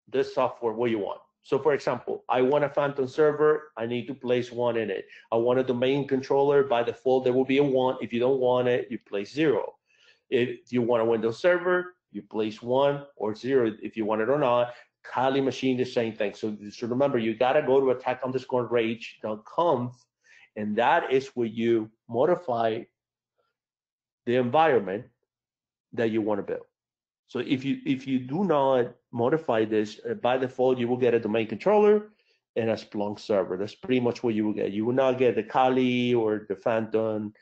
this software what you want. So for example, I want a Phantom server, I need to place 1 in it. I want a domain controller, by default there will be a 1. If you don't want it, you place 0. If you want a Windows server, you place 1 or 0 if you want it or not. Kali machine, the same thing. So remember, you got to go to attack_range.conf, and that is where you modify the environment that you want to build. So if you do not modify this, by default, you will get a domain controller and a Splunk server. That's pretty much what you will get. You will not get the Kali or the Phantom.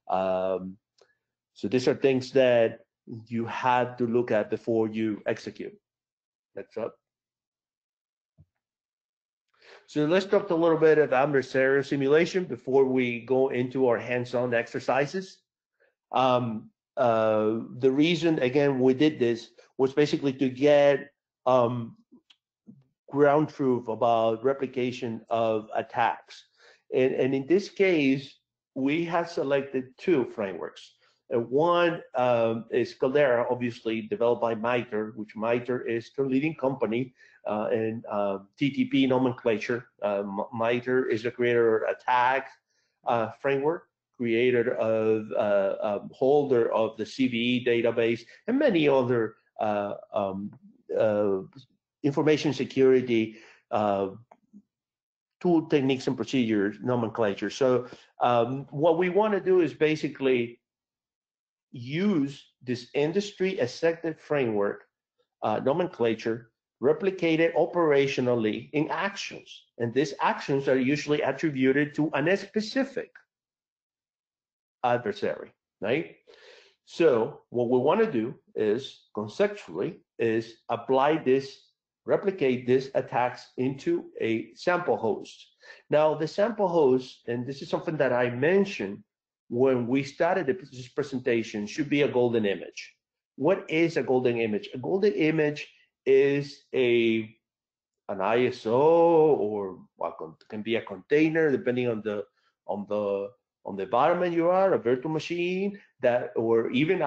So these are things that you have to look at before you execute. Next up. So let's talk a little bit of adversarial simulation before we go into our hands-on exercises. The reason, again, we did this was basically to get ground truth about replication of attacks. And in this case, we have selected two frameworks. One is Caldera, obviously developed by Mitre, which Mitre is the leading company in TTP nomenclature. Mitre is the creator of attack framework, creator of holder of the CVE database, and many other information security tool techniques and procedures nomenclature. So what we want to do is basically use this industry accepted framework nomenclature, replicate it operationally in actions. And these actions are usually attributed to a specific adversary, right? So what we want to do is conceptually is apply this, replicate these attacks into a sample host. Now the sample host, and this is something that I mentioned when we started this presentation, should be a golden image. What is a golden image? A golden image is an ISO, or can be a container depending on the environment you are, a virtual machine, that, or even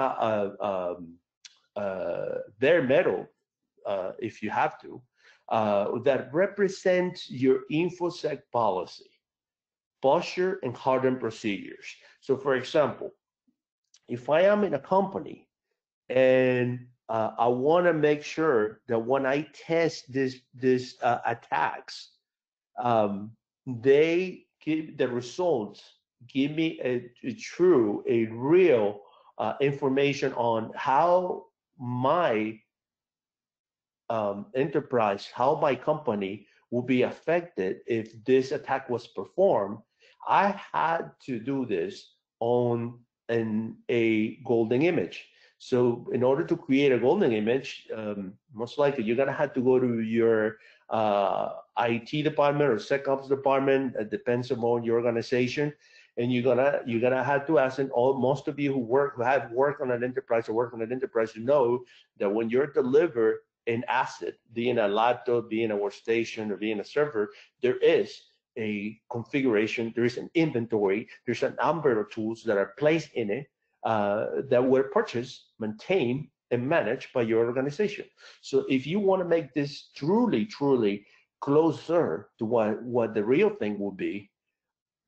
bare metal, if you have to, that represents your InfoSec policy, posture, and hardened procedures. So for example, if I am in a company and I want to make sure that when I test this attacks, they give the results, give me a real information on how my enterprise, how my company will be affected if this attack was performed. I had to do this on a golden image. So in order to create a golden image, most likely you're gonna have to go to your IT department or SecOps department. It depends upon your organization, and you're gonna have to ask. And most of you who have worked on an enterprise or work on an enterprise, you know that when you're delivered an asset, being a laptop, being a workstation, or being a server, there is a configuration, there is an inventory, there's a number of tools that are placed in it that were purchased, maintained, and managed by your organization. So if you want to make this truly closer to what the real thing will be,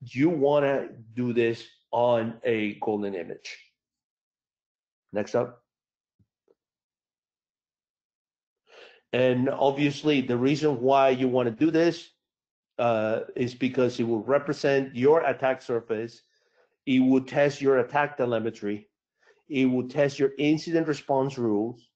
you want to do this on a golden image. Next up. And obviously the reason why you want to do this is because it will represent your attack surface. It will test your attack telemetry. It will test your incident response rules.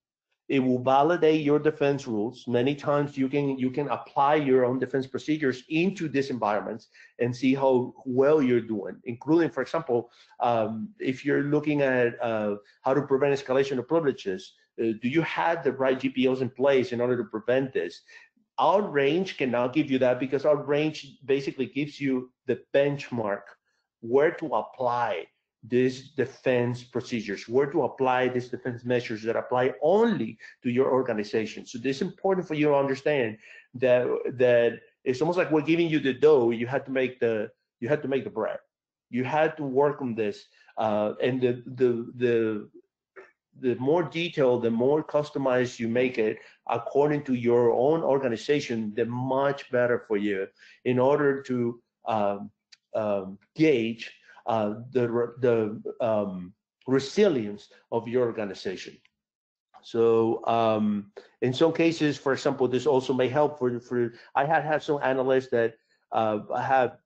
It will validate your defense rules. Many times you can apply your own defense procedures into these environments and see how well you're doing, including, for example, if you're looking at how to prevent escalation of privileges, do you have the right GPOs in place in order to prevent this? Our range cannot give you that, because our range basically gives you the benchmark where to apply these defense procedures, where to apply these defense measures that apply only to your organization. So this is important for you to understand that it's almost like we're giving you the dough. You had to make the bread. You had to work on this, and the more detailed, the more customized you make it according to your own organization, the much better for you, in order to gauge the resilience of your organization. So in some cases, for example, this also may help for I had some analysts that have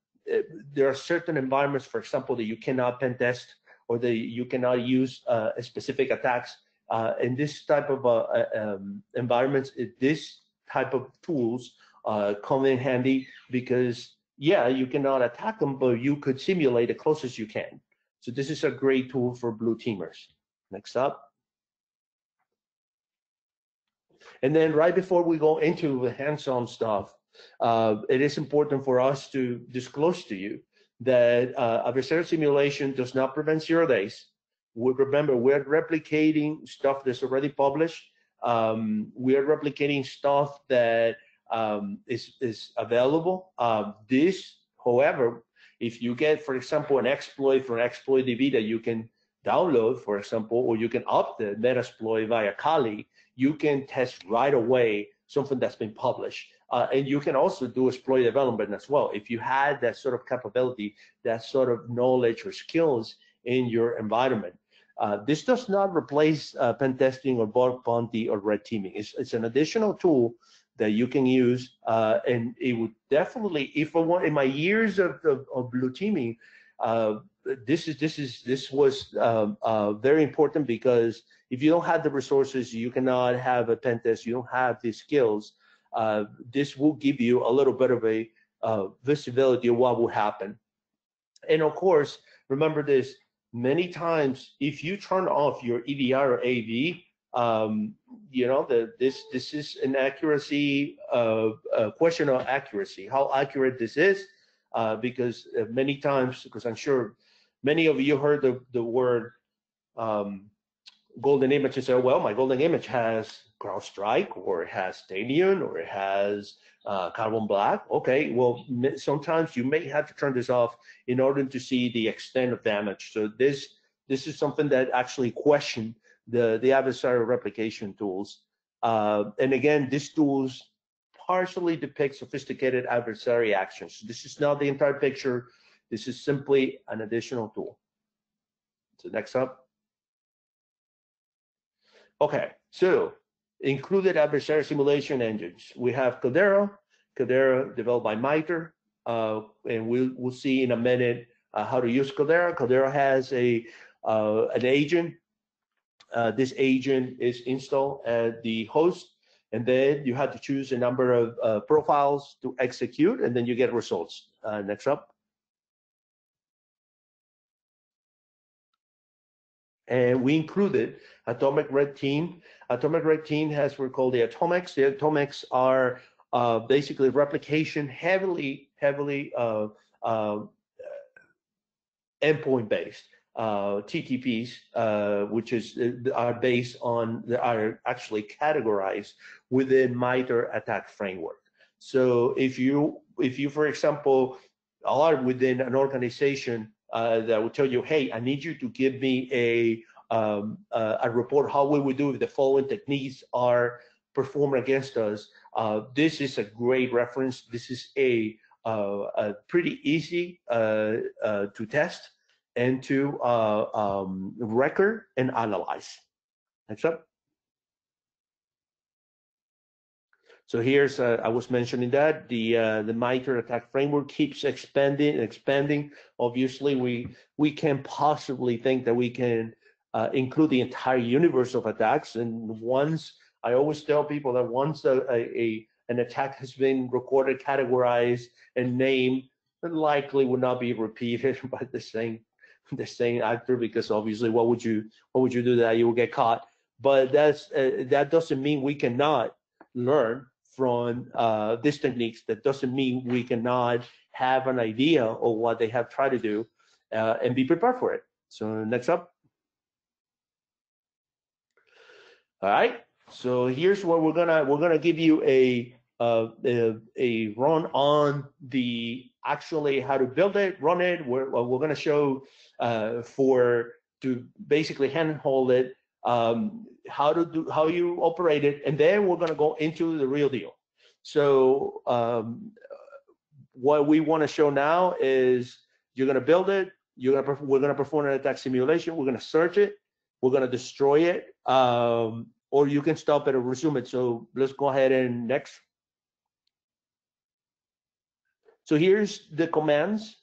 there are certain environments, for example, that you cannot pen test or that you cannot use specific attacks. In this type of environments, this type of tools come in handy because, yeah, you cannot attack them, but you could simulate as close as you can. So this is a great tool for blue teamers. Next up. And then right before we go into the hands-on stuff, it is important for us to disclose to you that adversarial simulation does not prevent 0 days. Remember, we're replicating stuff that's already published. We are replicating stuff that is available. This, however, if you get, for example, an exploit from ExploitDB that you can download, for example, or you can opt the Metasploit via Kali, you can test right away something that's been published. And you can also do exploit development as well. If you had that sort of capability, that sort of knowledge or skills in your environment. This does not replace pen testing or bug bounty or red teaming. It's an additional tool that you can use, and it would definitely, if I want, in my years of blue teaming, this was very important, because if you don't have the resources, you cannot have a pen test, you don't have the skills, this will give you a little bit of a visibility of what will happen. And of course, remember this, many times, if you turn off your EDR or AV, you know, this is an accuracy, a question of accuracy, how accurate this is, because many times, because I'm sure many of you heard the word golden image and say, well, my golden image has CrowdStrike, or it has Stadium, or it has Carbon Black. Okay, well, sometimes you may have to turn this off in order to see the extent of damage. So this is something that actually question the adversarial replication tools. And again, these tools partially depict sophisticated adversary actions. This is not the entire picture. This is simply an additional tool. So next up. Okay, so included adversary simulation engines. We have Caldera developed by Mitre, and we'll see in a minute how to use Caldera. Caldera has an agent. This agent is installed at the host, and then you have to choose a number of profiles to execute, and then you get results. Next up. And we included Atomic Red Team. Atomic Red Team has what we call the Atomics. The Atomics are basically replication, heavily endpoint based TTPs, which are based on, are actually categorized within Mitre attack framework. So if you, for example, are within an organization that will tell you, hey, I need you to give me a report how we would do if the following techniques are performed against us. This is a great reference. This is a pretty easy to test and to record and analyze. Next up. So here's, I was mentioning that the Mitre attack framework keeps expanding and expanding. Obviously, we can possibly think that we can include the entire universe of attacks. And once, I always tell people that once an attack has been recorded, categorized, and named, it likely will not be repeated by the same actor, because obviously, what would you do that? You will get caught. But that doesn't mean we cannot learn from these techniques. That doesn't mean we cannot have an idea of what they have tried to do and be prepared for it. So next up. All right. So here's what we're gonna give you a run on the actually how to build it, run it. We're gonna show to basically handhold it, how you operate it, and then we're going to go into the real deal. So what we want to show now is you're going to build it, we're going to perform an attack simulation, we're going to search it, we're going to destroy it, or you can stop it or resume it. So let's go ahead and next. So here's the commands.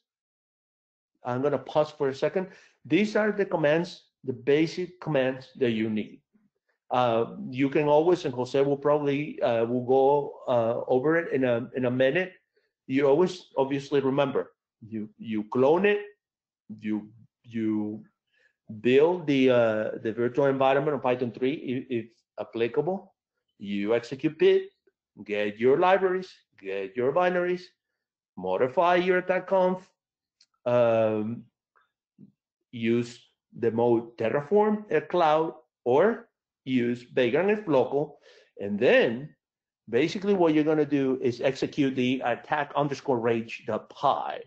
I'm going to pause for a second. These are the commands, the basic commands that you need. You can always, and Jose will probably will go over it in a minute. You always obviously remember you clone it, you build the virtual environment on Python 3 if applicable. You execute pip, get your libraries, get your binaries, modify your attack conf, use the mode Terraform at cloud, or use Vagrant if local, and then basically what you're going to do is execute the attack_range.py,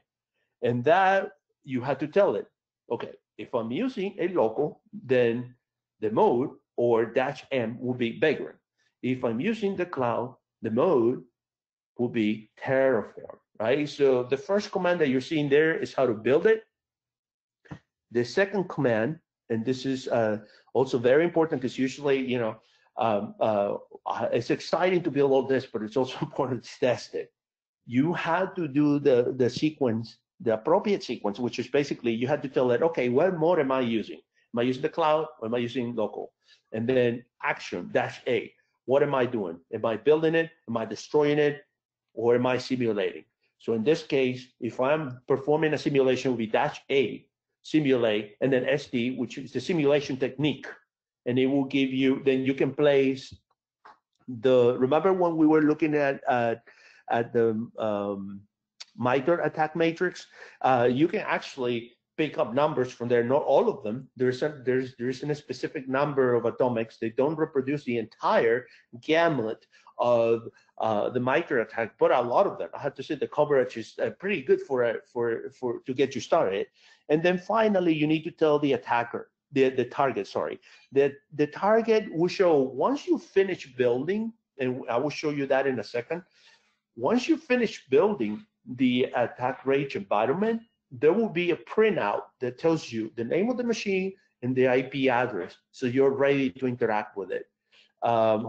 and that you have to tell it, okay, if I'm using a local, then the mode or -m will be Vagrant. If I'm using the cloud, the mode will be Terraform, right? So the first command that you're seeing there is how to build it. The second command, and this is also very important because usually, you know, it's exciting to build all this, but it's also important to test it. You had to do the sequence, the appropriate sequence, which is basically you had to tell it, okay, what mode am I using? Am I using the cloud or am I using local? And then action -A. What am I doing? Am I building it? Am I destroying it? Or am I simulating? So in this case, if I'm performing a simulation, it would be -A, simulate, and then SD, which is the simulation technique. And it will give you, then you can place the, remember when we were looking at the Mitre attack matrix, you can actually pick up numbers from there, not all of them. There isn't a specific number of atomics. They don't reproduce the entire gamut of the Mitre attack, but a lot of them. I have to say the coverage is pretty good for to get you started. And then finally, you need to tell the attacker, the target, sorry, that the target will show once you finish building, and I will show you that in a second. Once you finish building the attack range environment, there will be a printout that tells you the name of the machine and the IP address, so you're ready to interact with it.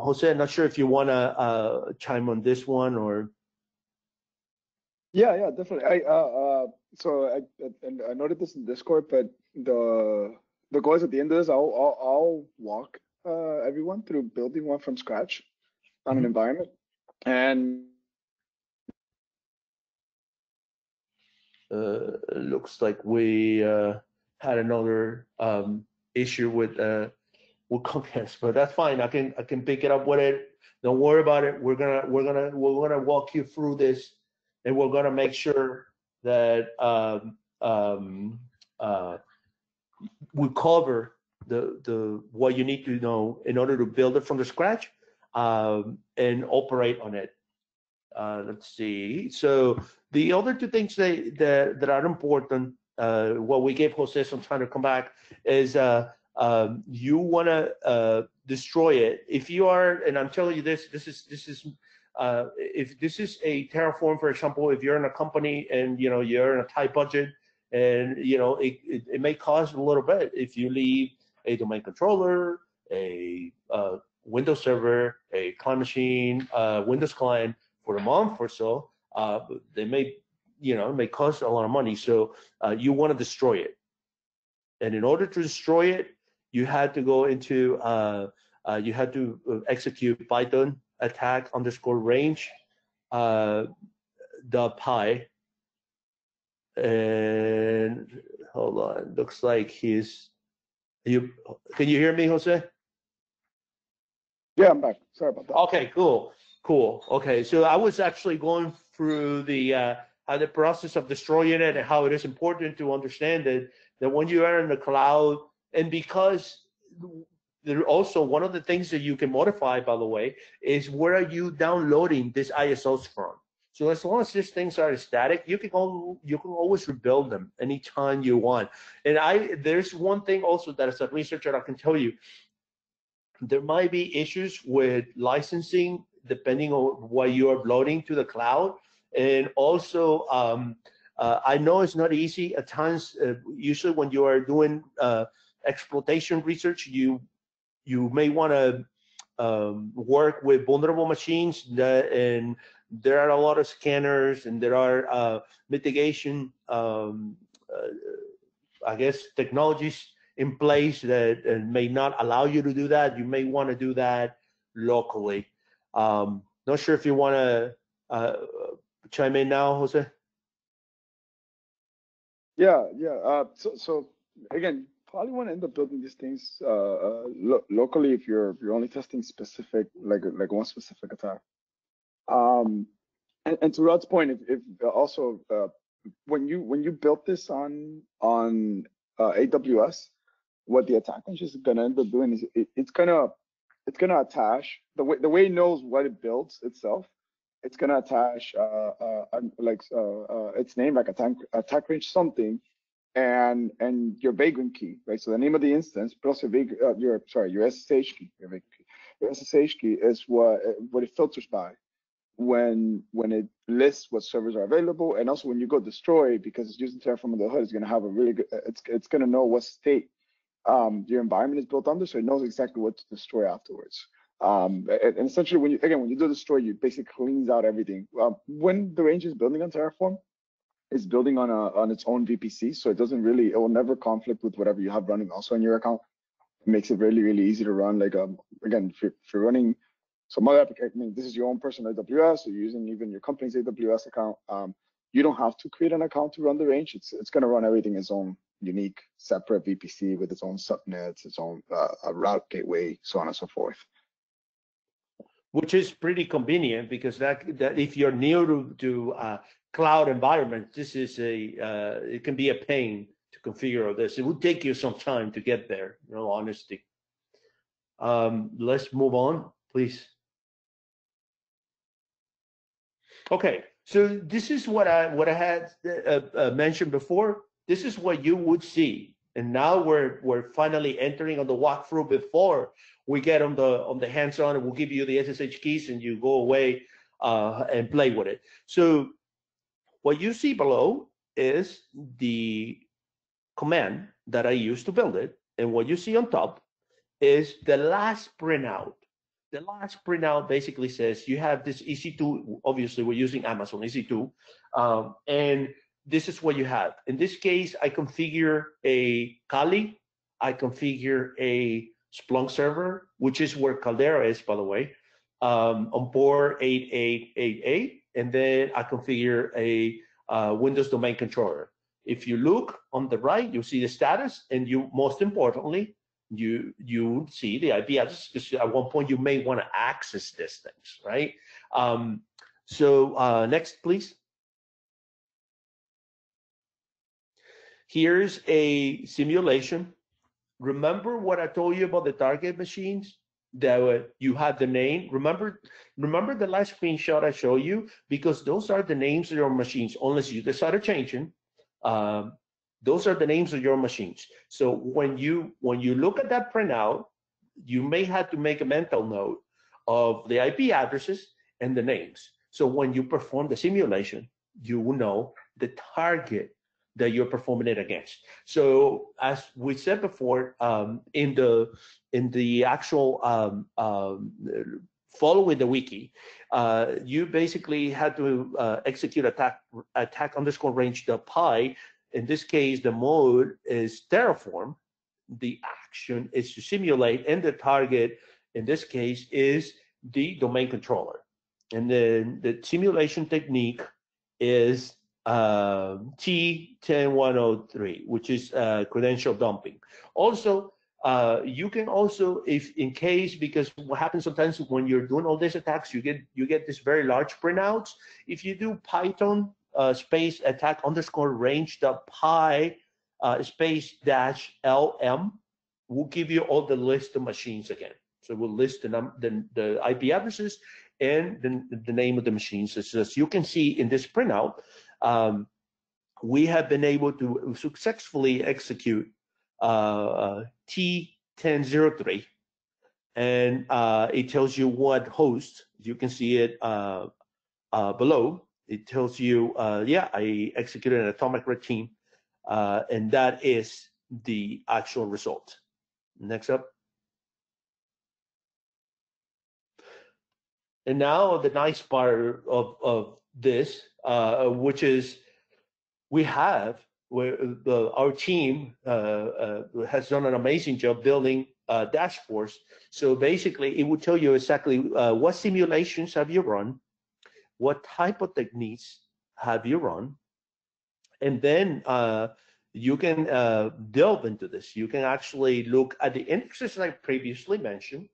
Jose, I'm not sure if you want to chime on this one or. Yeah, definitely. So I noted this in Discord, but the goal is at the end of this, I'll walk everyone through building one from scratch on an environment, and looks like we had another issue with Comcast, but that's fine. I can pick it up with it. Don't worry about it. We're gonna walk you through this, and we're gonna make sure that we cover the what you need to know in order to build it from the scratch and operate on it. Let's see. So the other two things that are important, what we gave Jose some time to come back, is you want to destroy it. If you are, and I'm telling you this is if this is a Terraform, for example, if you're in a company and you know you're in a tight budget, and you know it may cost a little bit if you leave a domain controller, a Windows server, a client machine, Windows client for a month or so. They may, you know, it may cost a lot of money. So you want to destroy it, and in order to destroy it, you had to go into you had to execute Python attack_range .py. And hold on, looks like he's. Can you hear me, Jose? yeah, I'm back. Sorry about that. Okay, cool. Okay, so I was actually going through the process of destroying it and how it is important to understand that when you are in the cloud, and because there also one of the things that you can modify, by the way, is where are you downloading these ISOs from. So as long as these things are static, you can always rebuild them anytime you want. And there's one thing also that as a researcher I can tell you, there might be issues with licensing depending on what you are loading to the cloud. And also, I know it's not easy at times. Usually when you are doing exploitation research, you may want to work with vulnerable machines, and there are a lot of scanners, and there are mitigation, I guess, technologies in place that may not allow you to do that. You may want to do that locally. Not sure if you want to chime in now, Jose. Yeah. So again, probably want to end up building these things locally if you're only testing specific, like one specific attack. And to Rod's point, if also when you built this on AWS, what the attack engine is gonna end up doing is it's gonna attach the way it knows what it builds itself. It's gonna attach its name, like attack range something, and your vagrant key, right? So the name of the instance plus your SSH key, your SSH key is what it filters by when it lists what servers are available, and also when you go destroy, because it's using Terraform in the hood, it's going to have a really good, it's going to know what state your environment is built under, so it knows exactly what to destroy afterwards. And essentially, when you do destroy, you basically cleans out everything. When the range is building on Terraform, it's building on its own VPC, so it will never conflict with whatever you have running also on your account. It makes it really, really easy to run. Like again, if you're running some other application, I mean, this is your own personal AWS, or you're using even your company's AWS account. You don't have to create an account to run the range. It's going to run everything in its own unique, separate VPC with its own subnets, its own route gateway, so on and so forth. Which is pretty convenient, because that if you're new to cloud environments, this is it can be a pain to configure all this. It would take you some time to get there, in all honesty. Let's move on, please. Okay, so this is what I had mentioned before. This is what you would see, and now we're finally entering on the walkthrough before we get on the hands-on, and we'll give you the SSH keys, and you go away and play with it. So what you see below is the command that I used to build it, and what you see on top is the last printout. The last printout basically says you have this EC2. Obviously, we're using Amazon EC2, and this is what you have. In this case, I configure a Kali, I configure a Splunk server, which is where Caldera is, by the way, on port 8888, and then I configure a Windows domain controller. If you look on the right, you'll see the status, and most importantly, you see the IP address, because at one point you may want to access these things, right? So next, please. Here's a simulation. Remember what I told you about the target machines? That you had the name. Remember the last screenshot I showed you? Because those are the names of your machines, unless you decide to change them. Those are the names of your machines. So when you look at that printout, you may have to make a mental note of the IP addresses and the names. So when you perform the simulation, you will know the target that you're performing it against. So as we said before, in the actual following the wiki, you basically had to execute attack_range.py. In this case, the mode is Terraform. The action is to simulate, and the target in this case is the domain controller. And then the simulation technique is T10103, which is credential dumping. Also, you can also, if in case, because what happens sometimes when you're doing all these attacks, you get these very large printouts. If you do Python space attack_range.py space-LM, will give you all the list of machines again. So we'll list the IP addresses and the name of the machines. So as you can see in this printout, we have been able to successfully execute T1003, and it tells you what host. You can see it below. It tells you, yeah, I executed an atomic red team, and that is the actual result. Next up. And now the nice part of this, which is we have, our team has done an amazing job building dashboards. So basically, it will tell you exactly what simulations have you run, what type of techniques have you run, and then you can delve into this. You can actually look at the indexes I previously mentioned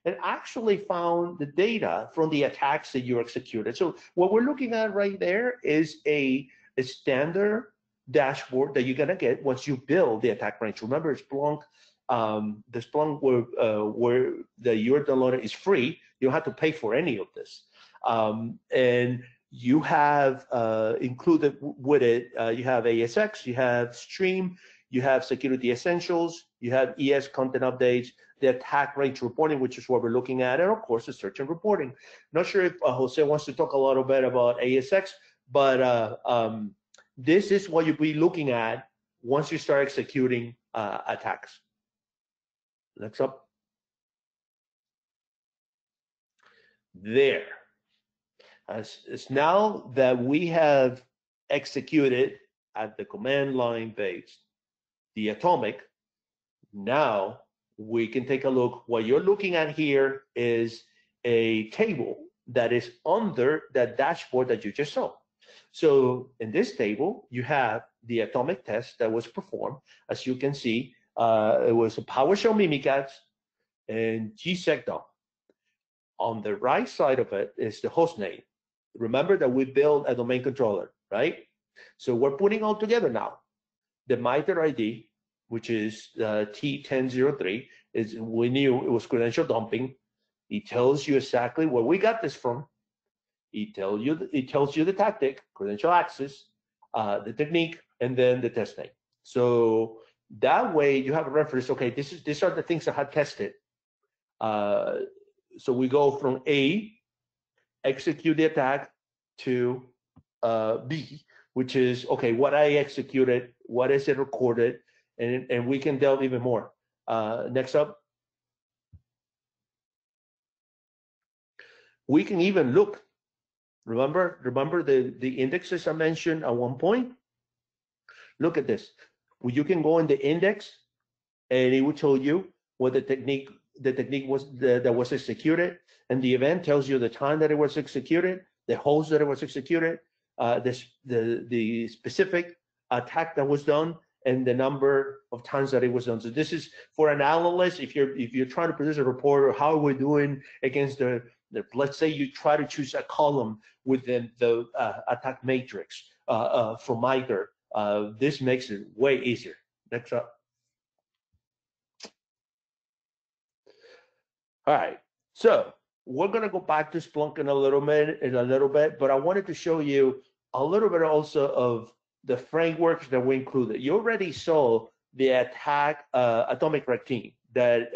and actually found the data from the attacks that you executed. So what we're looking at right there is a standard dashboard that you're gonna get once you build the attack range. Remember, Splunk, the Splunk where the you're downloading is free. You don't have to pay for any of this. And you have included with it, you have ASX, you have Stream, you have Security Essentials, you have ES content updates, the attack range reporting, which is what we're looking at, and of course the search and reporting. Not sure if Jose wants to talk a little bit about ASX, but this is what you'll be looking at once you start executing attacks. Next up. There. It's now that we have executed at the command line base the atomic, now we can take a look. What you're looking at here is a table that is under that dashboard that you just saw. So in this table, you have the atomic test that was performed. As you can see, it was a PowerShell Mimikatz and GSecDom. On the right side of it is the host name. Remember that we built a domain controller, right? So we're putting all together now. The Mitre ID, which is T1003, is we knew it was credential dumping. It tells you exactly where we got this from. It tells you the tactic, credential access, the technique, and then the test name. So that way you have a reference. Okay, these are the things I had tested. So we go from A, execute the attack, to B, which is, okay, what I executed, what is it recorded, and we can delve even more. Next up. We can even look. Remember the indexes I mentioned at one point? Look at this. You can go in the index, and it will tell you what the technique was that was executed, and the event tells you the time that it was executed, the host that it was executed, the specific attack that was done, and the number of times that it was done. So this is for an analyst. If you're trying to produce a report, or how are we doing against the let's say you try to choose a column within the attack matrix from Mitre. This makes it way easier. Next up. All right, so we're going to go back to Splunk in a little bit, but I wanted to show you a little bit also of the frameworks that we included. You already saw the attack atomic red team that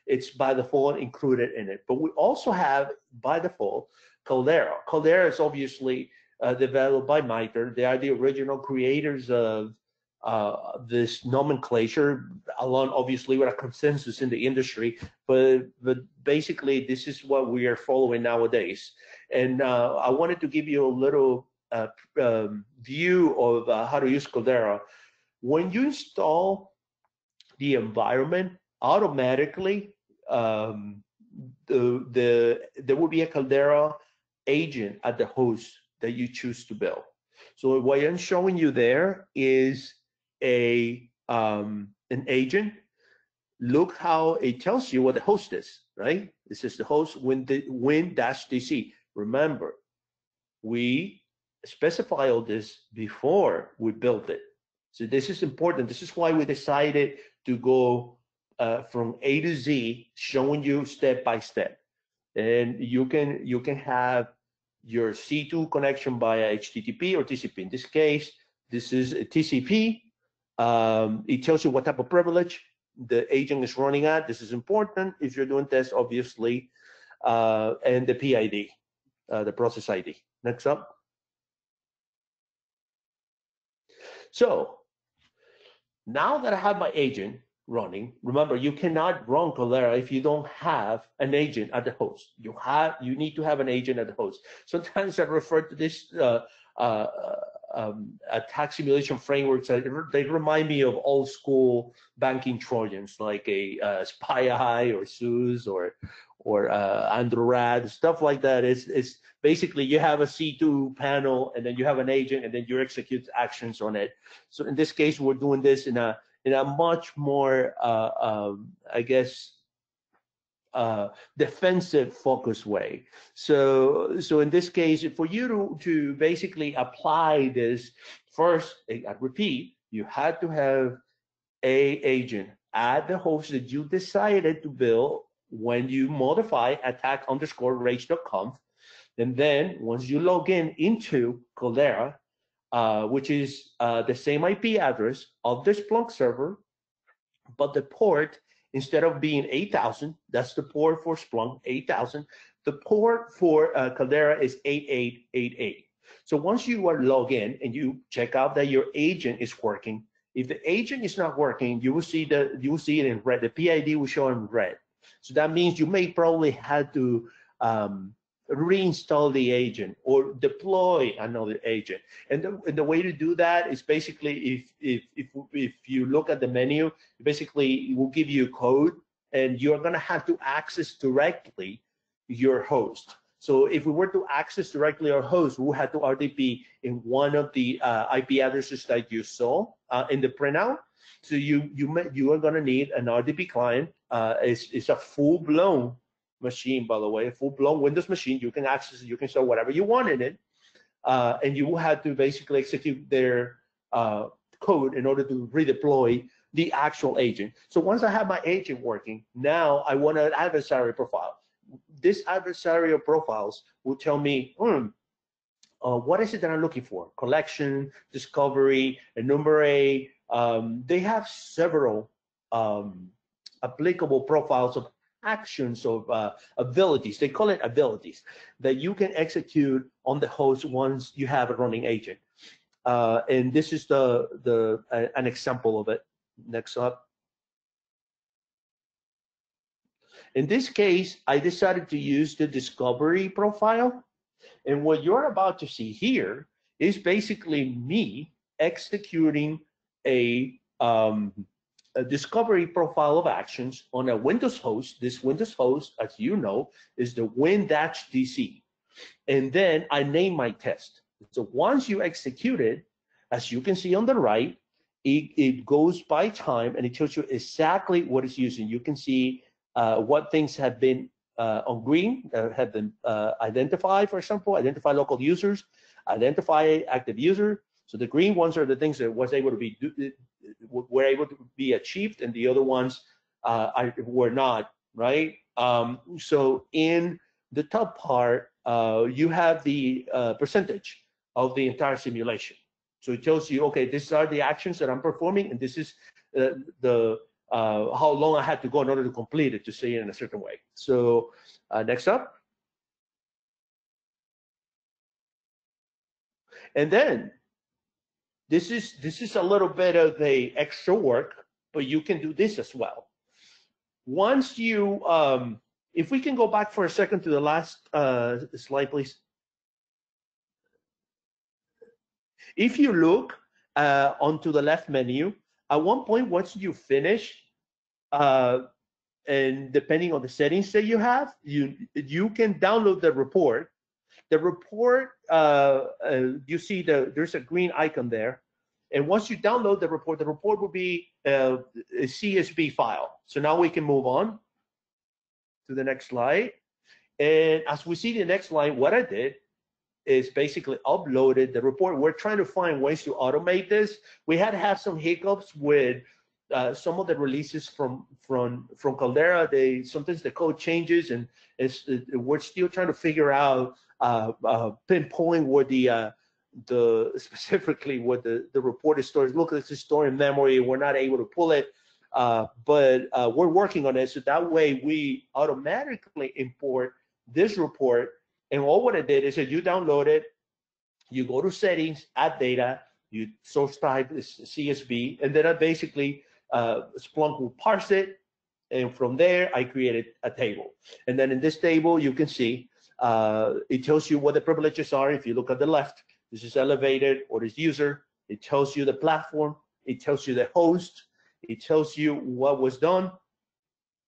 it's by default included in it, but we also have by default Caldera. Caldera is obviously developed by Mitre. They are the original creators of this nomenclature, along obviously with a consensus in the industry, but basically this is what we are following nowadays. And I wanted to give you a little view of how to use Caldera. When you install the environment, automatically there will be a Caldera agent at the host that you choose to build. So what I'm showing you there is an agent. Look how it tells you what the host is, right? This is the host win-DC. Remember, we specify all this before we built it. So this is important. This is why we decided to go from A to Z, showing you step by step. And you can have your C2 connection via HTTP or TCP. In this case, this is a TCP. It tells you what type of privilege the agent is running at. This is important if you're doing tests, obviously, and the PID, the process ID. Next up. So now that I have my agent, running. Remember, you cannot run Caldera if you don't have an agent at the host. You need to have an agent at the host. Sometimes I refer to this attack simulation frameworks. They remind me of old school banking Trojans, like a SpyEye or SUSE or Androrad, stuff like that. It's basically you have a C2 panel, and then you have an agent, and then you execute actions on it. So in this case, we're doing this in a much more, I guess, defensive focused way. So in this case, for you to basically apply this, first, I repeat, you had to have a agent at the host that you decided to build when you modify attack_rage.conf. And then once you log in into Caldera, which is the same IP address of the Splunk server, but the port, instead of being 8,000, that's the port for Splunk, 8,000. The port for Caldera is 8888. So once you are logged in and you check out that your agent is working, if the agent is not working, you will see it in red. The PID will show in red. So that means you may probably have to reinstall the agent or deploy another agent. And the way to do that is basically if you look at the menu, basically it will give you a code, and you're going to have to access directly your host. So if we were to access directly our host, we had to RDP in one of the IP addresses that you saw in the printout. So you are going to need an RDP client. It's a full-blown machine, by the way, a full-blown Windows machine. You can access it, you can show whatever you want in it, and you will have to basically execute their code in order to redeploy the actual agent. So once I have my agent working, now I want an adversary profile. This adversarial profiles will tell me, what is it that I'm looking for? Collection, discovery, enumerate. They have several applicable profiles of actions of abilities. They call it abilities that you can execute on the host once you have a running agent. And this is an example of it. Next up. In this case, I decided to use the discovery profile. And what you're about to see here is basically me executing a discovery profile of actions on a Windows host. This Windows host, as you know, is the win-DC. And then I name my test. So once you execute it, as you can see on the right, it goes by time and it tells you exactly what it's using. You can see what things have been on green, have been identified, for example, identify local users, identify active user. So the green ones are the things that were able to be achieved, and the other ones were not, right? So in the top part, you have the percentage of the entire simulation. So it tells you, okay, these are the actions that I'm performing, and this is how long I had to go in order to complete it, to say it in a certain way. So next up. And then this is a little bit of the extra work, but you can do this as well. Once you, if we can go back for a second to the last slide, please. If you look onto the left menu, at one point, once you finish, and depending on the settings that you have, you can download the report. The report, you see there's a green icon there. And once you download the report will be a CSV file. So now we can move on to the next slide. And as we see the next line, what I did is basically uploaded the report. We're trying to find ways to automate this. We had to have some hiccups with some of the releases from Caldera. Sometimes the code changes, and we're still trying to figure out pinpoint where the specifically what the report is stored. Look, it's stored in memory. We're not able to pull it, but we're working on it. So that way we automatically import this report. And all what I did is that you download it, you go to settings, add data, you source type is CSV, and then I basically Splunk will parse it, and from there I created a table. And then in this table you can see it tells you what the privileges are. If you look at the left, this is elevated or this user. It tells you the platform. It tells you the host. It tells you what was done.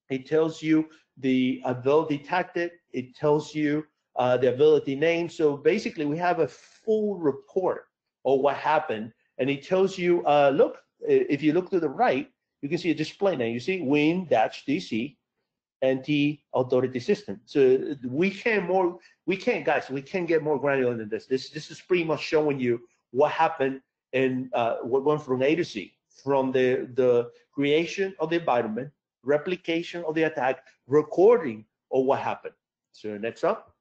It tells you the ability detected. It tells you the ability name. So basically, we have a full report of what happened, and it tells you, look, if you look to the right, you can see a display name. You see Win-DC NT authority system. So we can't get more granular than this. This is pretty much showing you what happened and what went from A to Z, from the creation of the environment, replication of the attack, recording of what happened. So next up.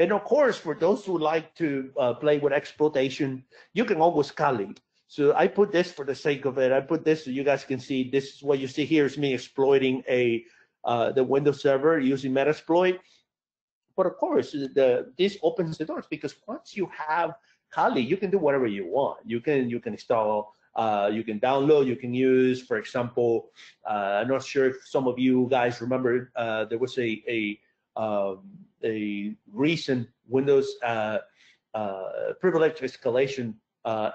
And of course, for those who like to play with exploitation, you can always Kali. So I put this for the sake of it. I put this so you guys can see. This is what you see here is me exploiting the Windows server using Metasploit. But of course, this opens the doors, because once you have Kali, you can do whatever you want. You can install, you can download, you can use. For example, I'm not sure if some of you guys remember, there was a recent Windows privilege escalation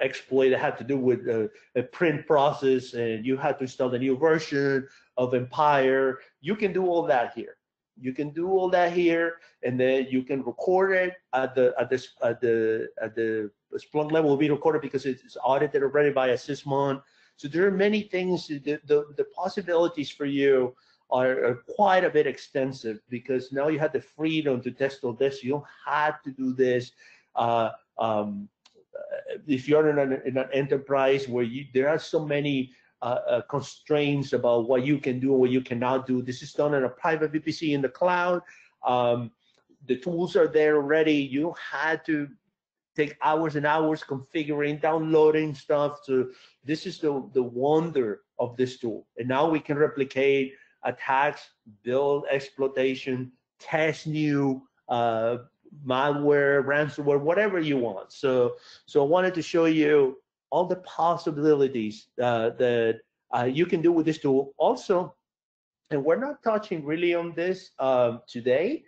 exploit that had to do with a print process, and you had to install the new version of Empire. You can do all that here. You can do all that here, and then you can record it at the Splunk level. Will be recorded because it's audited already by a sysmon. So there are many things. The possibilities for you are quite a bit extensive, because now you have the freedom to test all this. You don't have to do this. If you're in an enterprise where there are so many constraints about what you can do and what you cannot do, this is done on a private VPC in the cloud. The tools are there already. You don't have to take hours and hours configuring, downloading stuff. So this is the wonder of this tool. And now we can replicate attacks, build exploitation, test new malware, ransomware, whatever you want. So I wanted to show you all the possibilities that you can do with this tool. Also, and we're not touching really on this today,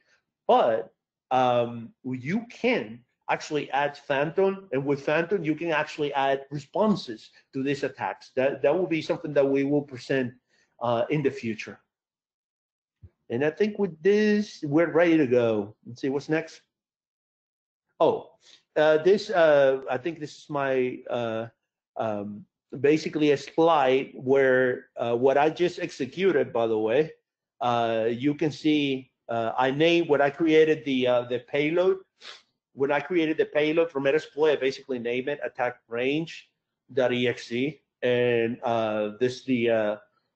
but you can actually add Phantom, and with Phantom you can actually add responses to these attacks. That will be something that we will present in the future. And I think with this, we're ready to go. Let's see what's next. Oh, this I think this is my basically a slide where what I just executed. By the way, you can see I named when I created the payload. When I created the payload from Metasploit, I basically named it attack range.exe, and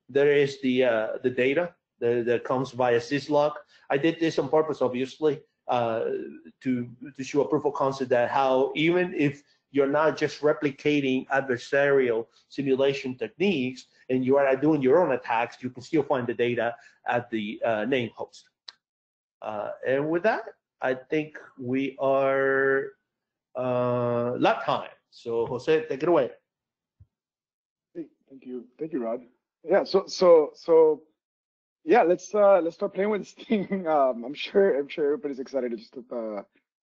there is the data that comes via syslog. I did this on purpose, obviously, to show a proof of concept that how even if you're not just replicating adversarial simulation techniques and you are doing your own attacks, you can still find the data at the name host. And with that, I think we are lap time. So Jose, take it away. Thank you, Rod. Yeah. So yeah, let's start playing with this thing. I'm sure everybody's excited to just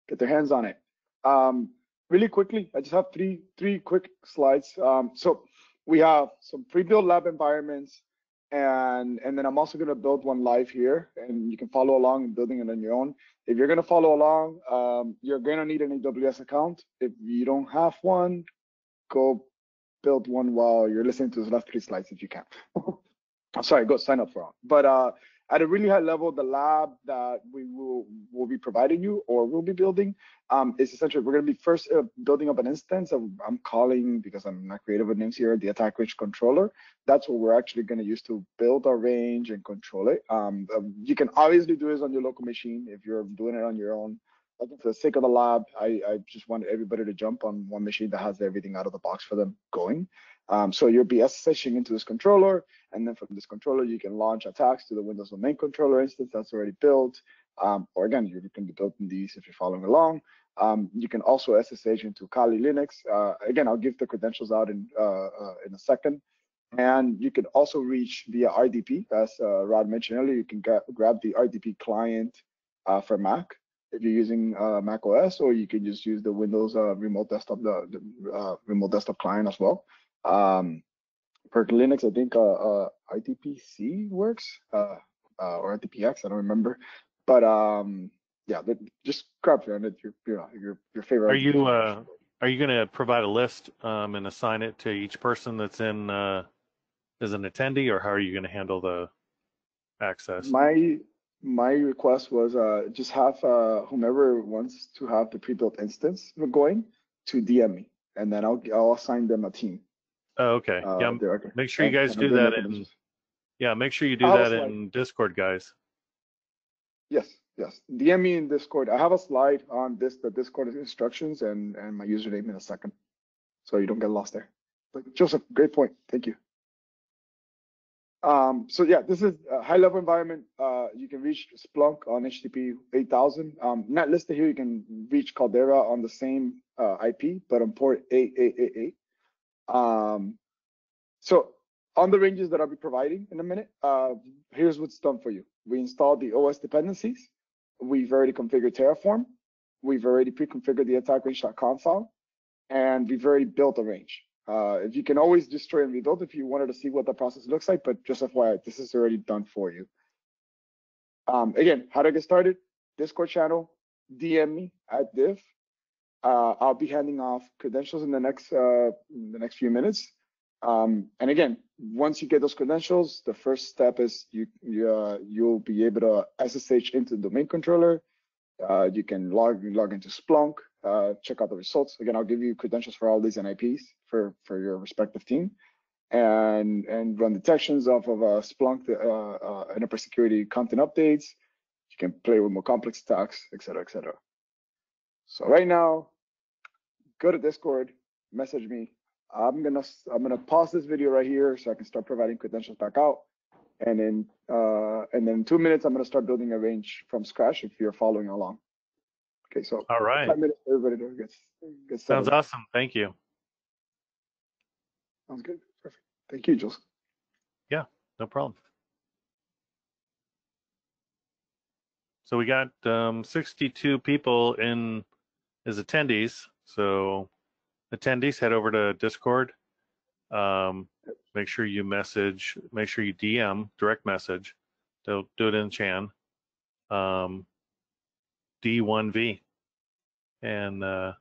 get their hands on it. Really quickly, I just have three quick slides. So we have some pre-built lab environments, and then I'm also gonna build one live here, and you can follow along building it on your own. If you're gonna follow along, you're gonna need an AWS account. If you don't have one, go build one while you're listening to the last 3 slides if you can. Sorry, go sign up for it. But at a really high level, the lab that we will be providing you or will be building is essentially, we're going to be first building up an instance of, I'm calling, because I'm not creative with names here, the attack range controller. That's what we're actually going to use to build our range and control it. You can obviously do this on your local machine if you're doing it on your own. I think for the sake of the lab, I just wanted everybody to jump on one machine that has everything out of the box for them going. So you'll be SSHing into this controller, and then from this controller, you can launch attacks to the Windows domain controller instance that's already built. Or again, you can be building these if you're following along. You can also SSH into Kali Linux. Again, I'll give the credentials out in a second. And you can also reach via RDP, as Rod mentioned earlier. You can grab the RDP client for Mac if you're using Mac OS, or you can just use the Windows remote desktop, the remote desktop client as well. For Linux, I think ITPC works or ITPX. I don't remember, but yeah, just grab it. Your favorite. Are you going to provide a list and assign it to each person that's in as an attendee, or how are you going to handle the access? My request was just have whomever wants to have the pre-built instance going to DM me, and then I'll assign them a team. Oh, okay. Yeah, make sure you guys do that in. Yeah, make sure you do that in Discord, guys. Yes. DM me in Discord. I have a slide on the Discord instructions and my username in a second, so you don't get lost there. But Joseph, great point. Thank you. So yeah, this is a high-level environment. You can reach Splunk on HTTP 8000. Not listed here. You can reach Caldera on the same IP, but on port 8888. So on the ranges that I'll be providing in a minute, here's what's done for you. We installed the OS dependencies. We've already configured Terraform. We've already pre-configured the attack range.conf file, and we've already built a range. If you can always destroy and rebuild if you wanted to see what the process looks like, but just FYI, this is already done for you. Again, how to get started? Discord channel, DM me at div. I'll be handing off credentials in the next few minutes. And again, once you get those credentials, the first step is you'll be able to SSH into the domain controller. You can log into Splunk, check out the results. Again, I'll give you credentials for all these NIPs for your respective team, and run detections off of Splunk, enterprise security content updates. You can play with more complex attacks, et cetera, et cetera. So right now, go to Discord, message me. I'm gonna pause this video right here so I can start providing credentials back out, and then in 2 minutes I'm gonna start building a range from scratch if you're following along. Okay, so all right, 5 minutes for everybody to get started. Sounds awesome. Thank you. Sounds good. Perfect. Thank you, Joseph. Yeah, no problem. So we got 62 people in as attendees. So attendees, head over to Discord. Make sure you DM, direct message. They'll do it in Chan. D1V. And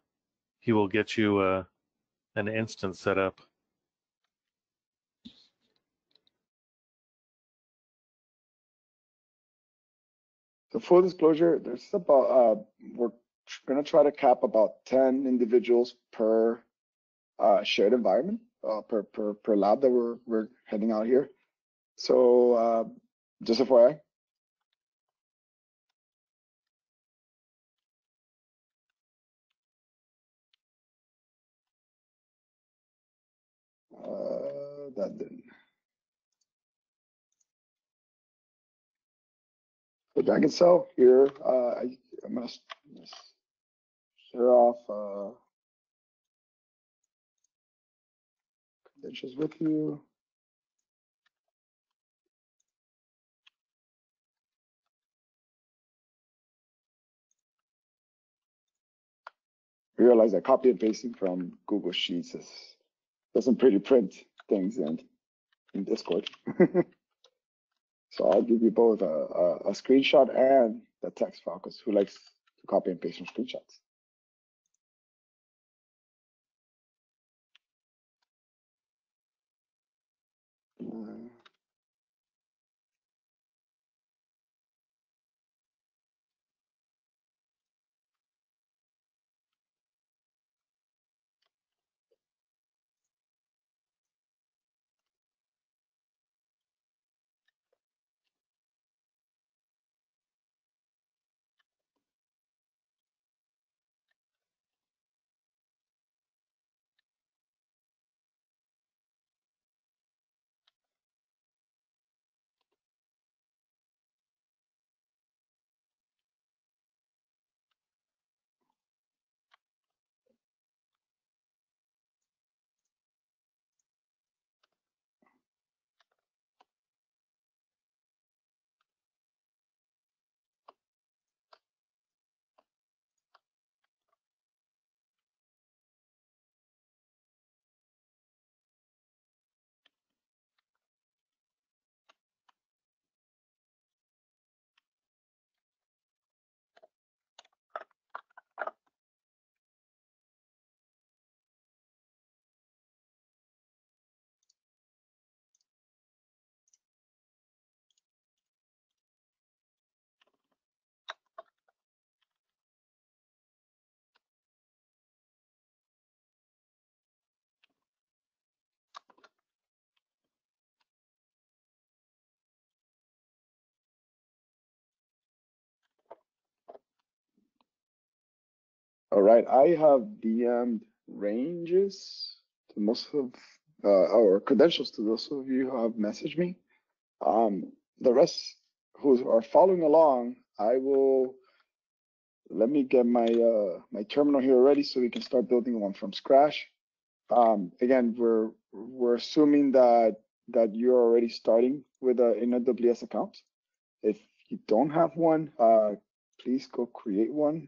he will get you an instance set up. So full disclosure, there's about we're gonna try to cap about 10 individuals per shared environment, per lab that we're heading out here. So just FYI. That didn't. So Dragon Cell here. I'm gonna share off credentials with you. I realize that copy and pasting from Google Sheets doesn't pretty print things in Discord. So I'll give you both a screenshot and the text file, because who likes to copy and paste from screenshots? All right, I have DM'd ranges to most of our credentials to those of you who have messaged me. The rest who are following along, I will let me get my my terminal here ready so we can start building one from scratch. Again, we're assuming that you're already starting with an AWS account. If you don't have one, please go create one.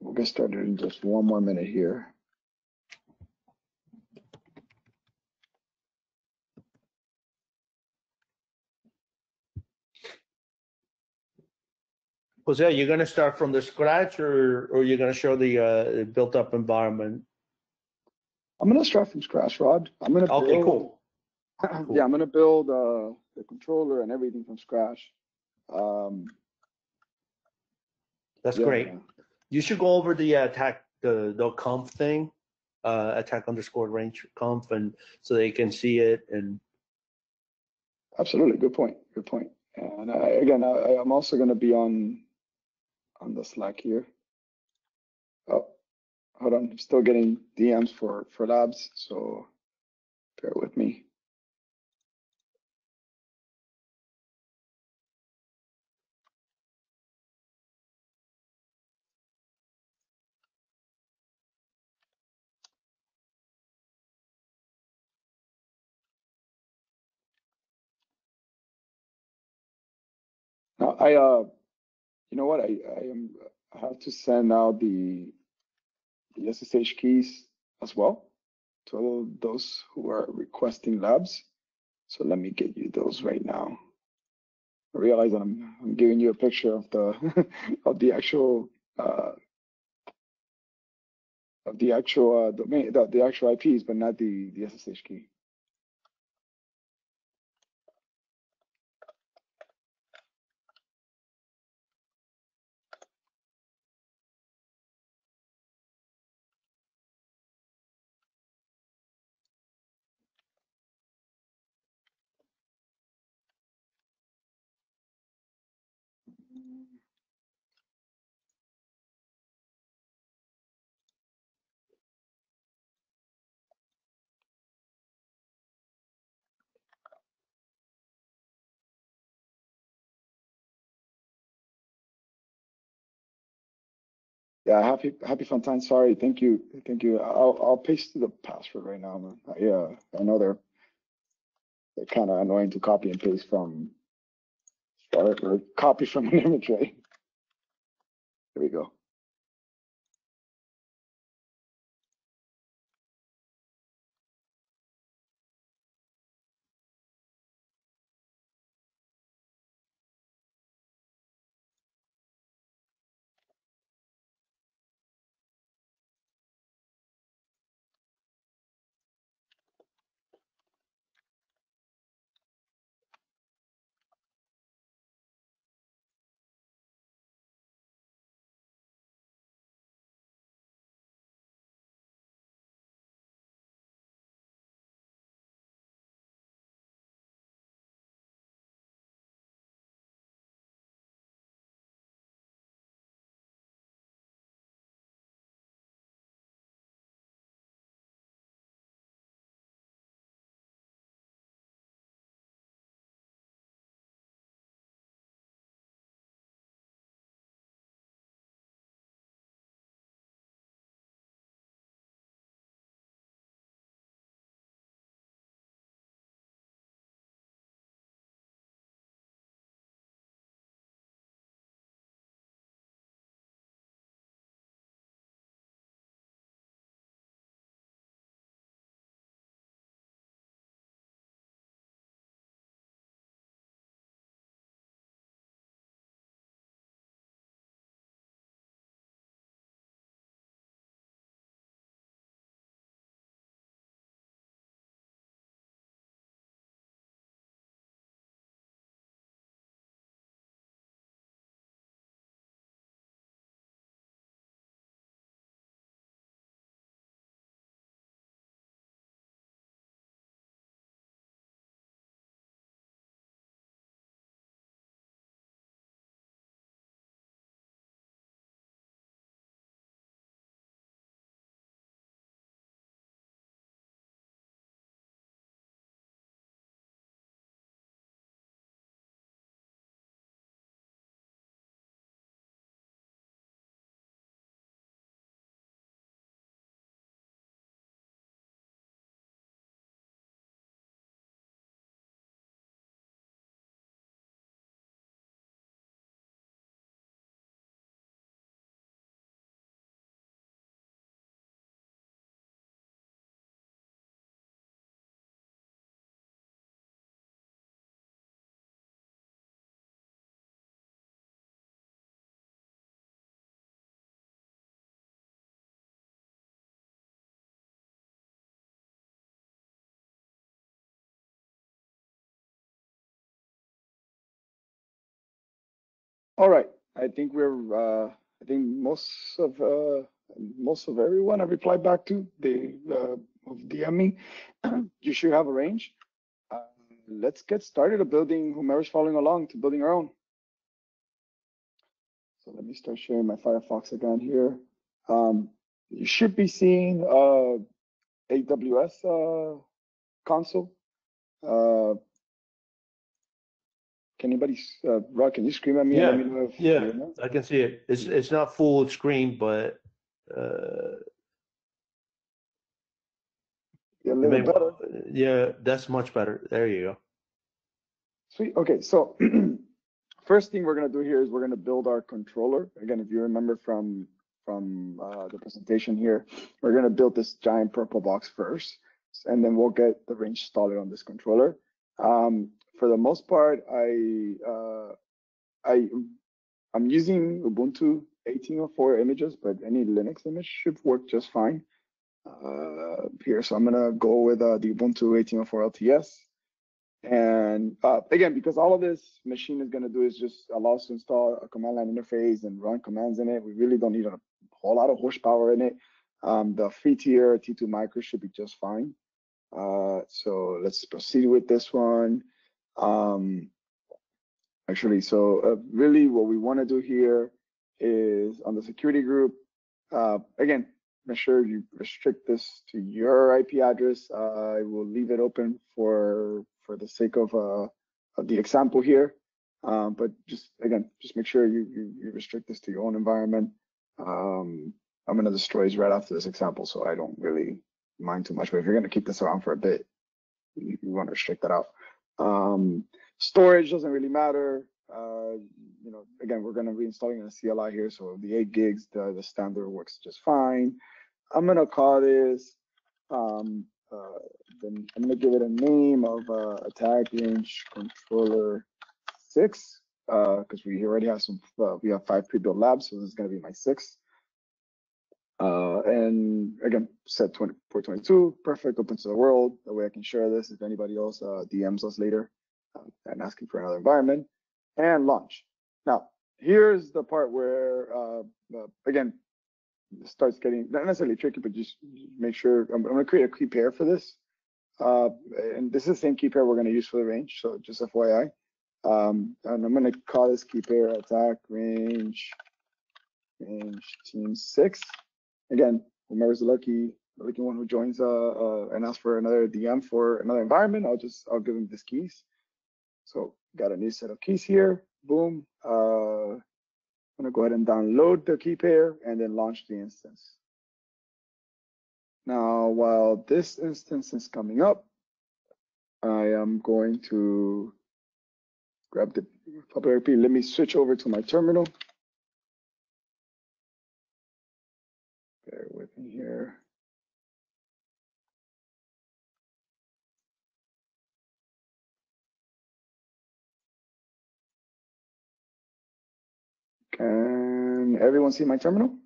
We'll get started in just one more minute here. Jose, you're going to start from the scratch, or you're going to show the built-up environment? I'm going to start from scratch, Rod. I'm going to Okay, build, cool. Yeah, I'm going to build the controller and everything from scratch. That's yeah. great. You should go over the attack, the conf thing, attack_range conf, and so they can see it. And Absolutely, good point. Good point. And again, I'm also going to be on the Slack here. Oh, hold on. I'm still getting DMs for labs, so bear with me. Now, you know what? I have to send out the SSH keys as well to all those who are requesting labs. So let me get you those right now. I realize that I'm giving you a picture of the of the actual domain, the actual IPs, but not the SSH key. Yeah, happy Fontaine. Sorry, thank you. I'll paste the password right now, man. Yeah, I know they're kind of annoying to copy and paste from or copy from an image, right? There we go. All right, I think we're. I think most of everyone I replied back to the DM me. You should have a range. Let's get started of building. Whomever's following along to building our own. So let me start sharing my Firefox again here. You should be seeing AWS console. Can anybody, Rod, can you scream at me and let me know if you're in there? I can see it. It's not full screen, but Yeah, a little better. Yeah, that's much better. There you go. Sweet. Okay, so first thing we're gonna do here is we're gonna build our controller. Again, if you remember from the presentation here, we're gonna build this giant purple box first, and then we'll get the range started on this controller. For the most part, I'm using Ubuntu 18.04 images, but any Linux image should work just fine. Here, so I'm gonna go with the Ubuntu 18.04 LTS. And again, because all of this machine is gonna do is just allow us to install a command line interface and run commands in it. We really don't need a whole lot of horsepower in it. The free tier T2 Mitre should be just fine. So let's proceed with this one. Actually, so really what we want to do here is on the security group, again, make sure you restrict this to your IP address. I will leave it open for the sake of the example here. But just make sure you restrict this to your own environment. I'm going to destroy it right after this example, so I don't really mind too much. But if you're going to keep this around for a bit, you want to restrict that out. Storage doesn't really matter. Again, we're going to be installing a CLI here, so the 8 gigs, the standard works just fine. I'm going to call this, then I'm going to give it a name of attack range controller 6, because we already have we have 5 pre-built labs, so this is going to be my 6. And again, set 2422, perfect, open to the world. That way I can share this if anybody else DMs us later and asking for another environment, and launch. Now, here's the part where, again, it starts getting not necessarily tricky, but just make sure. I'm going to create a key pair for this. And this is the same key pair we're going to use for the range, so just FYI. And I'm going to call this key pair attack range team 6. Again, whomever's the lucky one who joins and asks for another DM for another environment, I'll give them these keys. So got a new set of keys here. Boom. I'm gonna go ahead and download the key pair and then launch the instance. Now, while this instance is coming up, I am going to grab the public IP. Let me switch over to my terminal. Bear with me here. Can everyone see my terminal?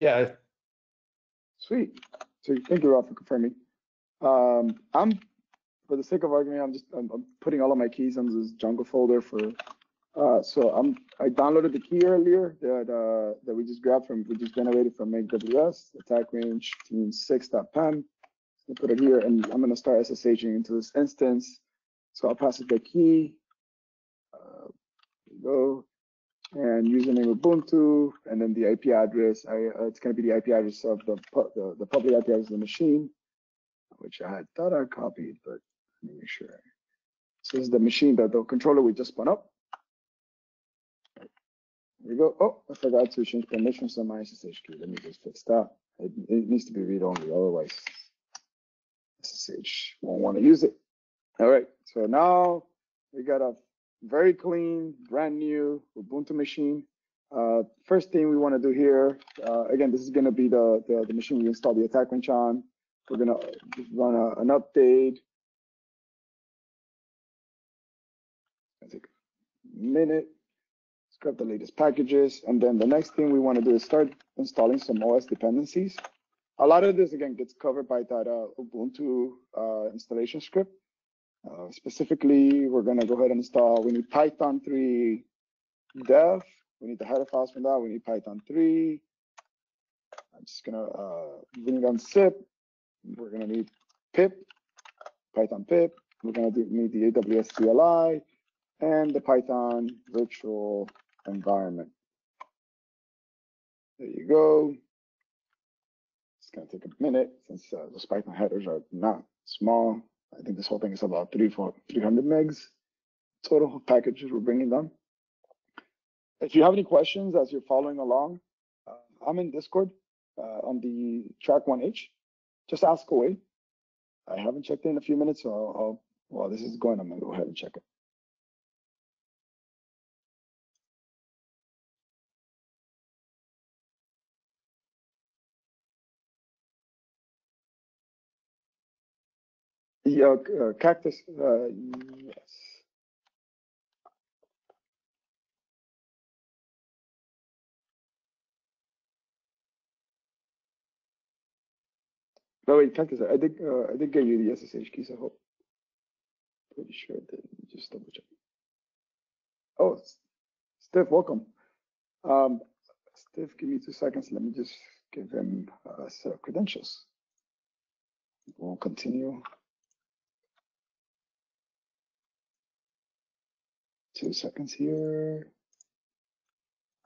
Yeah. Sweet. So thank you, Rob, for confirming. I'm, for the sake of argument, I'm putting all of my keys in this Jungle folder for. So I downloaded the key earlier that we just generated from AWS, attack range team 6.pem. I put it here, and I'm going to start SSHing into this instance. So I'll pass it the key. There we go. And username Ubuntu, and then the IP address. It's going to be the IP address of the public IP address of the machine, which I thought I copied, but let me make sure. So this is the machine, the controller we just spun up. There we go. Oh, I forgot to change permissions on my SSH key. Let me just fix that. It needs to be read-only, otherwise SSH won't want to use it. All right, so now we got a very clean, brand new Ubuntu machine. First thing we want to do here, again, this is going to be the machine we install the attack range on. We're going to run an update. It'll take a minute. Let's grab the latest packages. And then the next thing we want to do is start installing some OS dependencies. A lot of this, again, gets covered by that Ubuntu installation script. Specifically, we're going to go ahead and install, we need Python 3 dev. We need the header files for that. We need Python 3. I'm just going to bring it on zip. We're going to need pip, Python pip. We're going to need the AWS CLI and the Python virtual environment. There you go. It's going to take a minute since those Python headers are not small. I think this whole thing is about 300 megs total packages we're bringing down. If you have any questions as you're following along, I'm in Discord on the track 1H. Just ask away. I haven't checked in a few minutes, so while this is going, I'm going to go ahead and check it. Yeah, Cactus, yes. No, wait, Cactus, I did get you the SSH keys, I hope. Pretty sure I did. Just double check. Oh, Steph, welcome. Steph, give me 2 seconds. Let me just give him a set of credentials. We'll continue. 2 seconds here.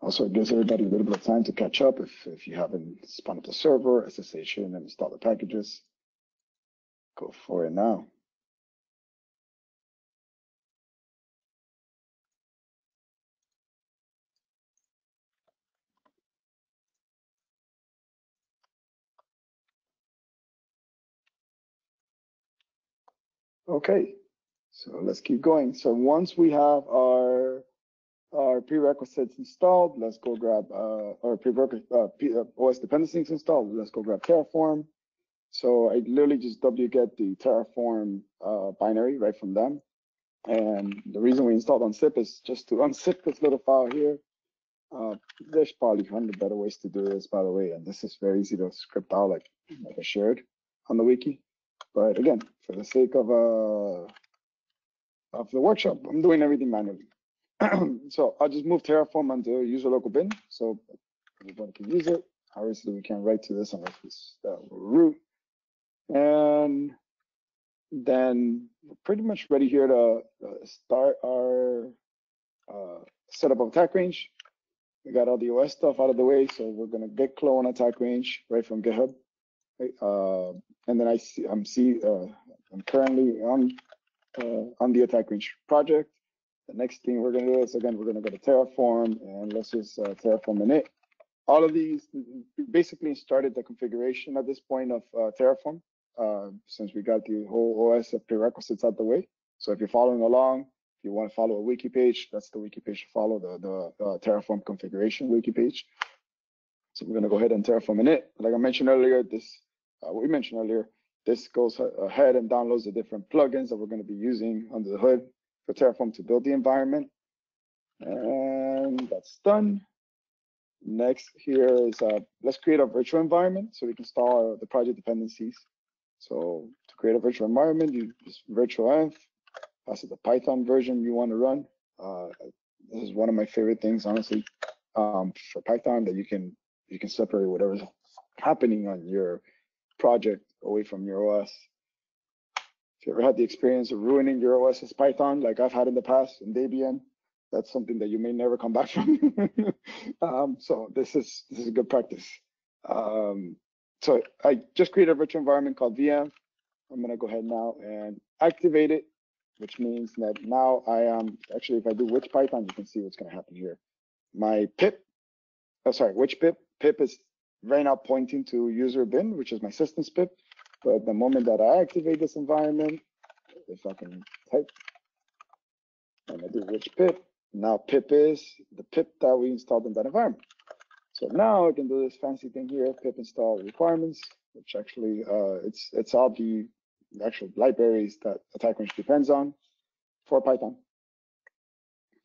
Also, it gives everybody a little bit of time to catch up if you haven't spun up the server, SSH in, and install the packages. Go for it now. Okay, so let's keep going. So once we have our prerequisites installed, let's go grab our OS dependencies installed. Let's go grab Terraform. So I literally just wget the Terraform binary right from them. And the reason we installed unzip is just to unzip this little file here. There's probably 100 better ways to do this, by the way, and this is very easy to script out like I shared on the wiki. But again, for the sake of the workshop, I'm doing everything manually. So I'll just move Terraform onto user local bin, so everybody can use it. Obviously, we can't write to this unless it's root. And then we're pretty much ready here to start our setup of attack range. We got all the OS stuff out of the way, so we're gonna git clone attack range right from GitHub. Right? And then I'm currently on the attack range project. The next thing we're gonna do is, again, we're gonna go to Terraform, and let's just Terraform init. All of these basically started the configuration at this point of Terraform, since we got the whole OS of prerequisites out the way. So if you're following along, if you want to follow a wiki page, that's the wiki page to follow, the Terraform configuration wiki page. So we're going to go ahead and Terraform init. Like I mentioned earlier, this goes ahead and downloads the different plugins that we're going to be using under the hood for Terraform to build the environment. And that's done. Next here is let's create a virtual environment so we can install the project dependencies. So to create a virtual environment, you just virtual env, pass it the Python version you want to run. This is one of my favorite things, honestly, for Python, that you can separate whatever's happening on your project away from your OS. If you ever had the experience of ruining your OS as Python, like I've had in the past in Debian, that's something that you may never come back from. So this is a good practice. So I just created a virtual environment called VM. I'm gonna go ahead now and activate it, which means that now I am, actually, if I do which Python, you can see what's gonna happen here. My pip, which pip is right now pointing to user bin, which is my systems pip. But the moment that I activate this environment, if I can type, and I do which pip, now pip is the pip that we installed in that environment. So now I can do this fancy thing here, pip install requirements, which actually it's all the actual libraries that attack range depends on for Python.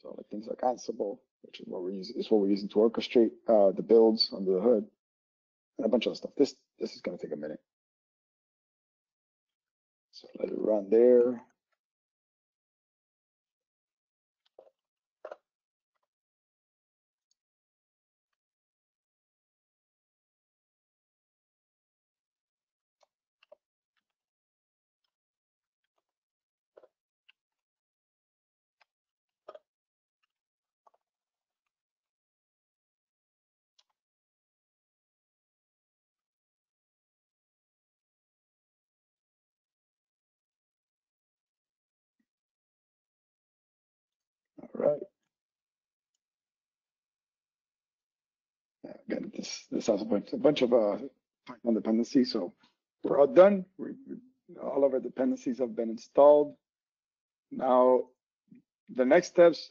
So like things like Ansible, which is what we're using to orchestrate the builds under the hood, and a bunch of stuff. This is going to take a minute. So let it run there. again, this has a bunch of Python dependencies. So we're all done. All of our dependencies have been installed. Now, the next steps,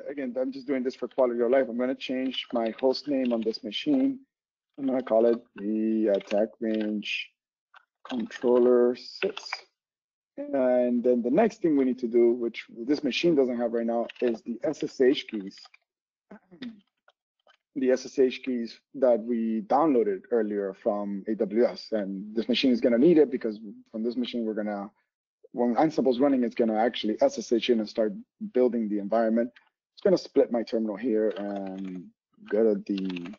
again, I'm just doing this for quality of life. I'm going to change my host name on this machine. I'm going to call it the attack range controller 6. And then the next thing we need to do, which this machine doesn't have right now, is the SSH keys. The SSH keys that we downloaded earlier from AWS. And this machine is going to need it because from this machine, we're going to, when Ansible's running, it's going to actually SSH in and start building the environment. It's going to split my terminal here and go to the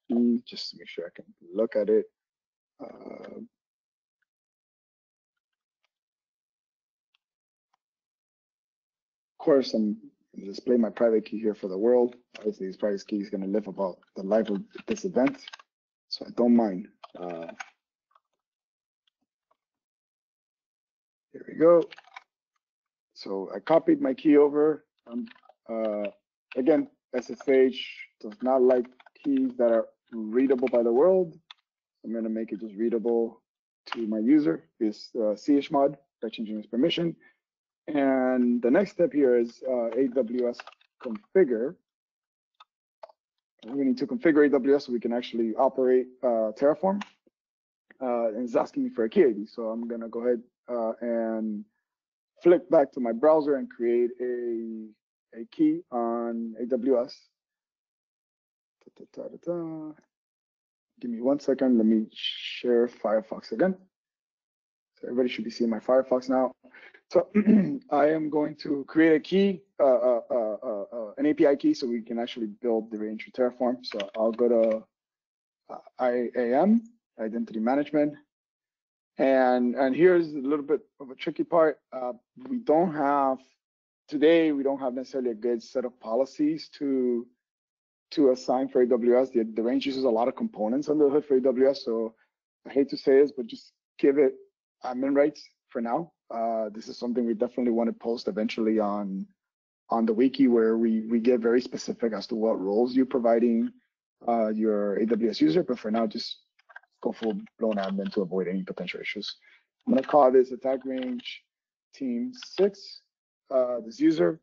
key just to make sure I can look at it. Of course, I'm going to display my private key here for the world. Obviously, this private key is going to live about the life of this event, so I don't mind. Here we go. So I copied my key over. Again, SSH does not like keys that are readable by the world. I'm going to make it just readable to my user. Is chmod by changing its permission. And the next step here is AWS configure. We need to configure AWS so we can actually operate Terraform. And it's asking me for a key ID. So I'm going to go ahead and flick back to my browser and create a key on AWS. Give me 1 second. Let me share Firefox again. So everybody should be seeing my Firefox now. So I am going to create a key, an API key, so we can actually build the range with Terraform. So I'll go to IAM, Identity Management. And here's a little bit of a tricky part. Today, we don't have necessarily a good set of policies to assign for AWS. The range uses a lot of components under the hood for AWS. So I hate to say this, but just give it admin rights for now. This is something we definitely want to post eventually on the wiki, where we get very specific as to what roles you're providing your AWS user. But for now, just go full blown admin to avoid any potential issues. I'm going to call this attack range team 6. This user,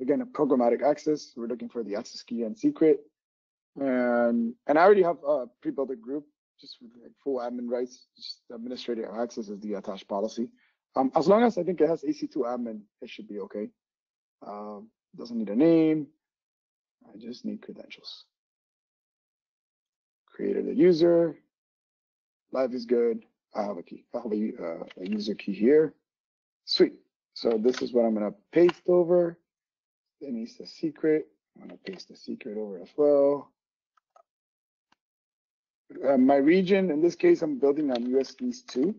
again, a programmatic access. We're looking for the access key and secret. And I already have pre-built a group just with like full admin rights. Just administrative access is the attached policy. As long as I think it has AC2 admin, it should be okay. Doesn't need a name. I just need credentials. Created a user. Live is good. I have a key. I have a user key here. Sweet. So this is what I'm going to paste over. It needs the secret. I'm going to paste the secret over as well. My region, in this case, I'm building on US East 2.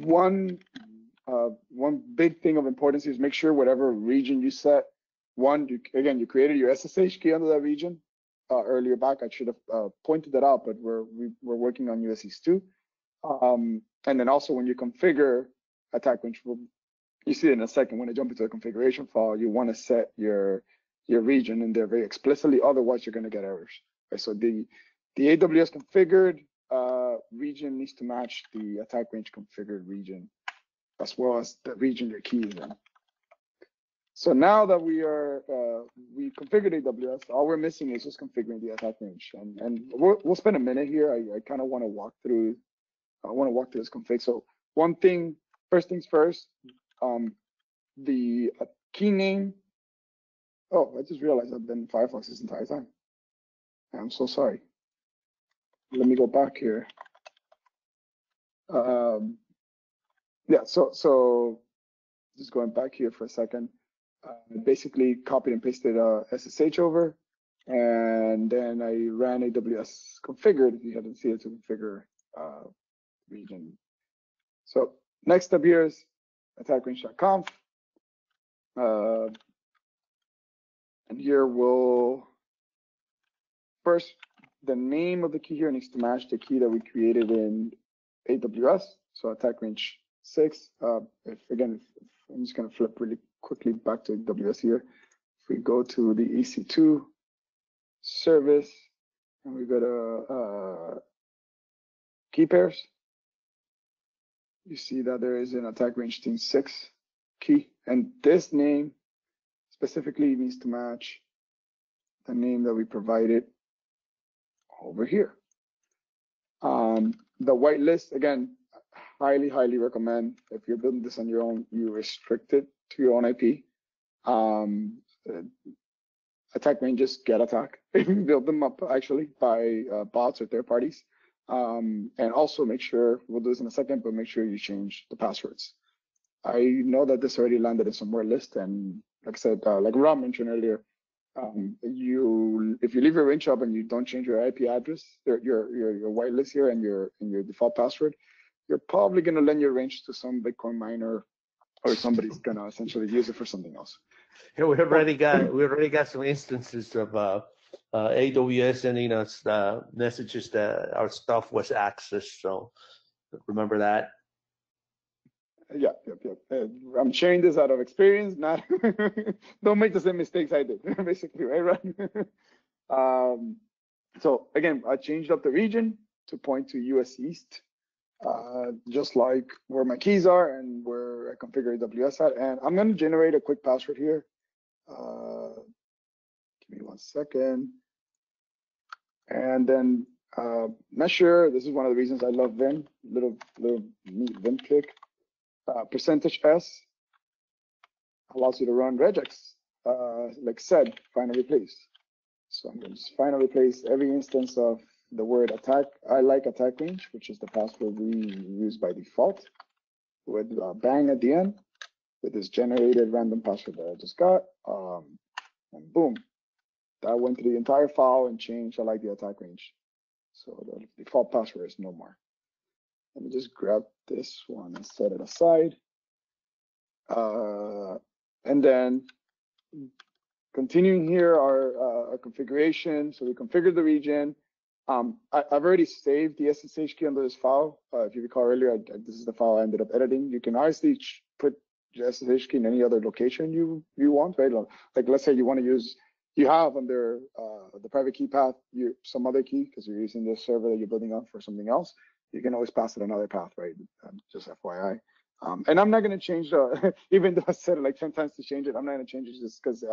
One big thing of importance is make sure whatever region you set, you created your SSH key under that region. Earlier back, I should have pointed that out, but we're working on US East 2. And then also when you configure attack range, you see it in a second. When I jump into the configuration file, you want to set your region in there very explicitly. Otherwise, you're going to get errors. Right? So the AWS configured region needs to match the attack range configured region, as well as the region your key is in. So now that we configured AWS, all we're missing is just configuring the attack range, and we'll spend a minute here. I kind of want to walk through. I want to walk through this config. So first things first. The key name. Oh, I just realized I've been in Firefox this entire time. I'm so sorry. Let me go back here. Yeah. So just going back here for a second. Basically copied and pasted SSH over, and then I ran AWS configured. If you hadn't seen it, to configure region. So next step here is attackrange.conf, and here we'll first, the name of the key here needs to match the key that we created in AWS. So attack range 6. If I'm just going to flip really quickly back to AWS here. If we go to the EC2 service, and we go to key pairs. You see that there is an attack range team 6 key, and this name specifically needs to match the name that we provided over here. The whitelist, again, highly recommend if you're building this on your own, you restrict it to your own IP. Attack ranges get attacked. Build them up actually by bots or third parties. And also make sure, we'll do this in a second, but make sure you change the passwords. I know that this already landed in some more list, and like I said, like Rob mentioned earlier, if you leave your range up and you don't change your IP address, your whitelist here and your default password, you're probably going to lend your range to some Bitcoin miner, or somebody's going to essentially use it for something else. Yeah, we already got some instances of AWS sending us messages that our stuff was accessed. So remember that. Yeah. I'm sharing this out of experience. Not don't make the same mistakes I did, basically, right? So again, I changed up the region to point to US East, just like where my keys are and where I configure AWS at. And I'm going to generate a quick password here. Give me 1 second. And then measure. This is one of the reasons I love Vim. Little neat Vim trick. Percentage S allows you to run regex, like said, find and replace. So I'm going to just find and replace every instance of the word attack. I like attack range, which is the password we use by default, with bang at the end, with this generated random password that I just got. And boom, that went through the entire file and changed. I like the attack range. So the default password is no more. Let me just grab this one and set it aside. And then continuing here, our configuration. So we configured the region. I've already saved the SSH key under this file. If you recall earlier, this is the file I ended up editing. You can obviously put the SSH key in any other location you want, right? Like let's say you want to use, you have under the private key path, some other key because you're using this server that you're building on for something else. You can always pass it another path, right? Just FYI. And I'm not going to change even though I said it like 10 times to change it, I'm not going to change it just because,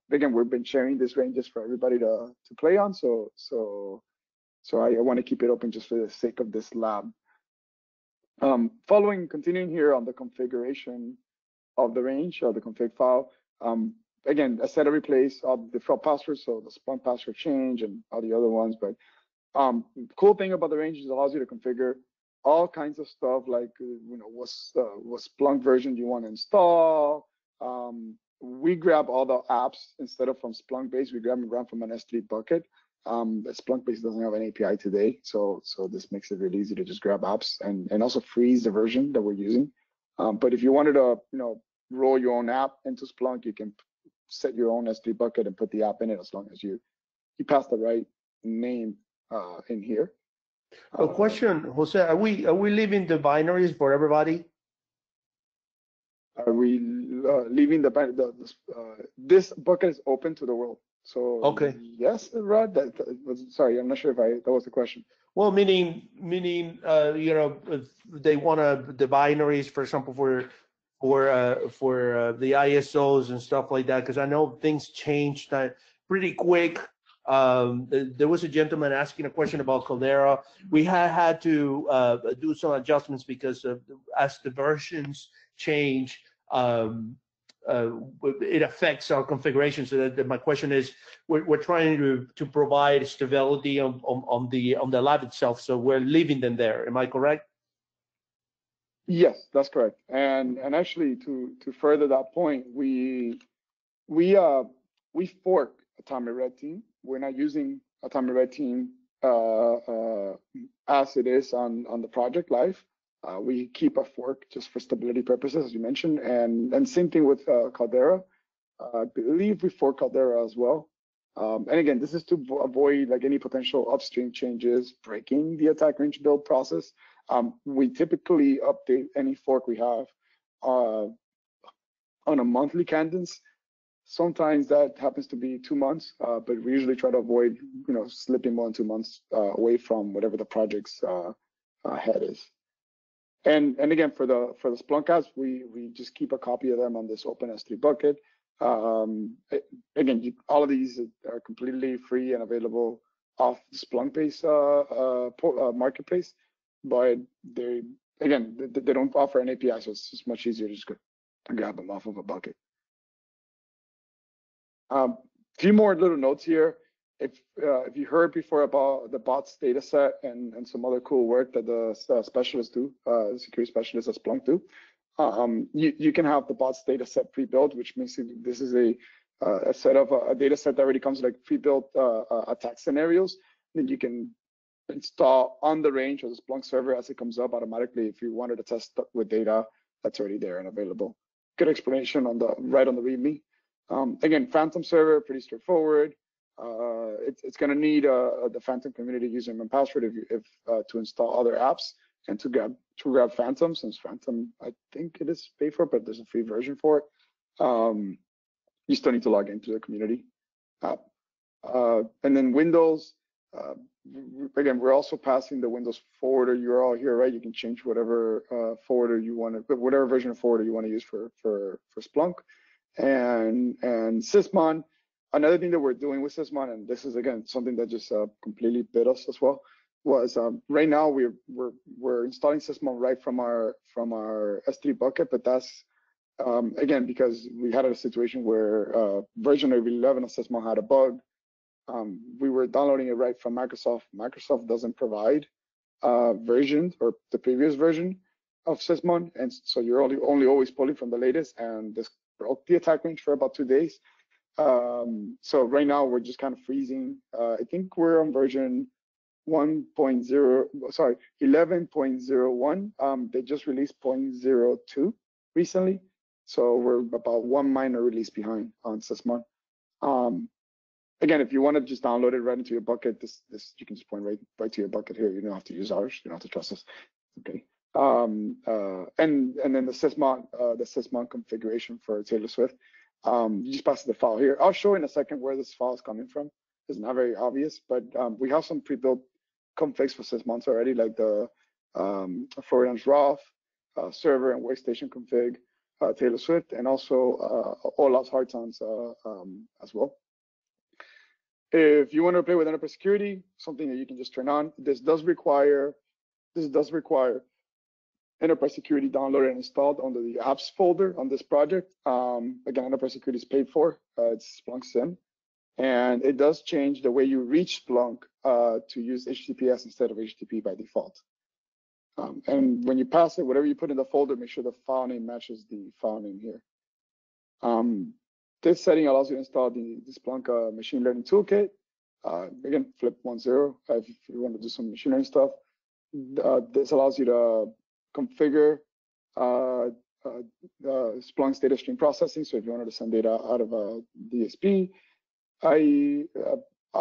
again, we've been sharing this ranges for everybody to play on. So I want to keep it open just for the sake of this lab. Continuing here on the configuration of the range or the config file. Again, I set a replace all the default passwords, so the Splunk password change and all the other ones, but cool thing about the range is it allows you to configure all kinds of stuff like what Splunk version you want to install. We grab all the apps instead of from Splunk base. We grab and run from an S3 bucket. Splunk base doesn't have an API today, so this makes it really easy to just grab apps and also freeze the version that we're using. But if you wanted to roll your own app into Splunk, you can set your own S3 bucket and put the app in it as long as you pass the right name in here. A question, Jose, are we leaving the binaries for everybody? Are we leaving this bucket is open to the world? So okay, yes, Rod. Sorry, I'm not sure if that was the question. Well, meaning if they want the binaries, for example, for the ISOs and stuff like that, because I know things changed pretty quick. There was a gentleman asking a question about Caldera. We had to do some adjustments because as the versions change, it affects our configuration. So that my question is, we're trying to provide stability on the lab itself. So we're leaving them there. Am I correct? Yes, that's correct. And actually, to further that point, we fork Atomic Red Team. We're not using Atomic Red Team as it is on the project live. We keep a fork just for stability purposes, as you mentioned, and same thing with Caldera. I believe we fork Caldera as well. And again, this is to avoid like any potential upstream changes, breaking the attack range build process. We typically update any fork we have on a monthly cadence. Sometimes that happens to be 2 months, but we usually try to avoid, slipping more than 2 months away from whatever the project's head is. And again, for the Splunk apps, we just keep a copy of them on this open S3 bucket. Again, all of these are completely free and available off the Splunk-based marketplace, but they don't offer an API, so it's just much easier to just grab them off of a bucket. Few more little notes here. If you heard before about the bots data set and some other cool work that the specialists do, security specialists at Splunk do, you can have the bots data set pre-built, which means this is a set of a data set that already comes with like pre-built attack scenarios. Then you can install on the range of the Splunk server as it comes up automatically if you wanted to test with data that's already there and available. Good explanation on the right on the README. Again, Phantom server, pretty straightforward. It's going to need the Phantom community username and password if to install other apps and to grab Phantom, since Phantom, I think it is paid for, but there's a free version for it. You still need to log into the community. And then Windows, again, we're also passing the Windows forwarder URL here, right? You can change whatever forwarder you want to, whatever version of forwarder you want to use for Splunk. And Sysmon, another thing that we're doing with Sysmon, and this is again something that just completely bit us as well, was right now we're installing Sysmon right from our S3 bucket, but that's again because we had a situation where version 11 of Sysmon had a bug. We were downloading it right from Microsoft. Microsoft doesn't provide versions or the previous version of Sysmon, and so you're only always pulling from the latest, and this broke the attack range for about 2 days. So right now we're just kind of freezing. I think we're on version 11.01. They just released 0.02 recently, so we're about one minor release behind on Sysmon. Again, if you want to just download it right into your bucket, this you can just point right to your bucket here. You don't have to use ours. You don't have to trust us. Okay. And then the Sysmon configuration for Taylor Swift. You just pass the file here. I'll show in a second where this file is coming from. It's not very obvious, but we have some pre-built configs for Sysmon already, like the Florian's Roth server and workstation config, Taylor Swift, and also Olaf's Hartons as well. If you want to play with enterprise security, something that you can just turn on. This does require enterprise security downloaded and installed under the apps folder on this project. Again, enterprise security is paid for. It's Splunk SIM, and it does change the way you reach Splunk to use HTTPS instead of HTTP by default. And when you pass it, whatever you put in the folder, make sure the file name matches the file name here. This setting allows you to install the Splunk machine learning toolkit. Again, flip 10 if you want to do some machine learning stuff. This allows you to configure Splunk's data stream processing. So if you wanted to send data out of a DSP, I'm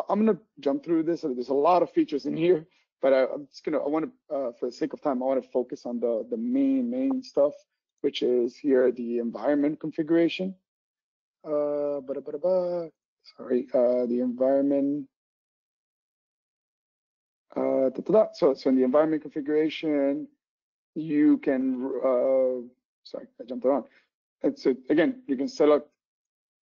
going to jump through this. There's a lot of features in here, but I want to, for the sake of time, I want to focus on the main stuff, which is here the environment configuration. Sorry, the environment. So in the environment configuration, you can, sorry, I jumped around. And so again, you can select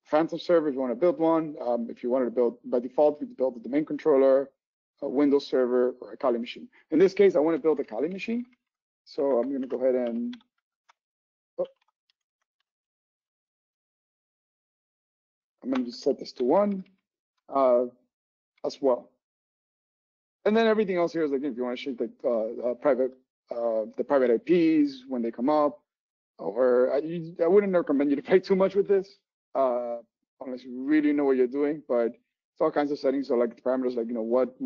Phantom server if you want to build one. If you wanted to build, by default, you build a domain controller, a Windows server, or a Kali machine. In this case, I want to build a Kali machine. So I'm going to go ahead and, I'm going to just set this to 1 as well. And then everything else here is like if you want to shape the private IPs when they come up, or I wouldn't recommend you to play too much with this unless you really know what you're doing. But it's all kinds of settings. So like the parameters, like what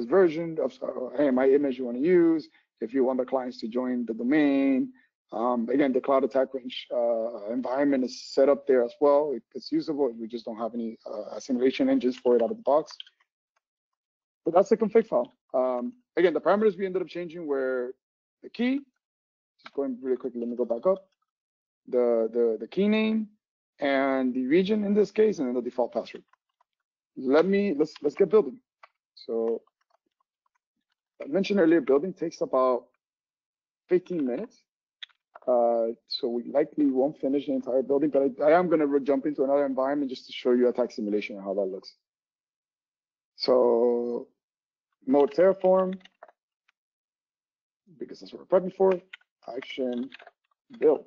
version of AMI image you want to use, if you want the clients to join the domain. Again, the cloud attack range environment is set up there as well. It's usable. We just don't have any simulation engines for it out of the box. But that's the config file. Again, the parameters we ended up changing were the key. Just going really quickly, let me go back up. The key name and the region in this case, and then the default password. Let's get building. So I mentioned earlier, building takes about 15 minutes. So we likely won't finish the entire building, but I am going to jump into another environment just to show you attack simulation and how that looks. So mode Terraform, because that's what we're prepping for, action build.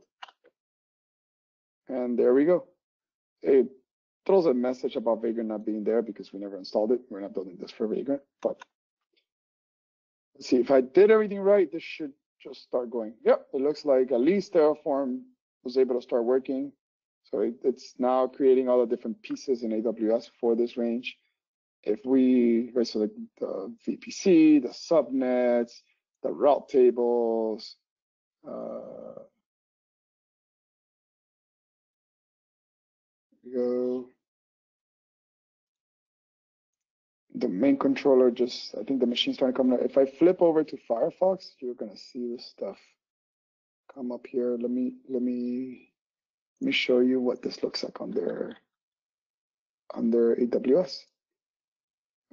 And there we go. It throws a message about Vagrant not being there because we never installed it. We're not building this for Vagrant, but let's see if I did everything right. This should just start going. Yep, it looks like at least Terraform was able to start working. So it's now creating all the different pieces in AWS for this range. If we select the VPC, the subnets, the route tables, go. The main controller just, I think the machine's starting to come. If I flip over to Firefox, you're gonna see this stuff come up here. Let me show you what this looks like under AWS.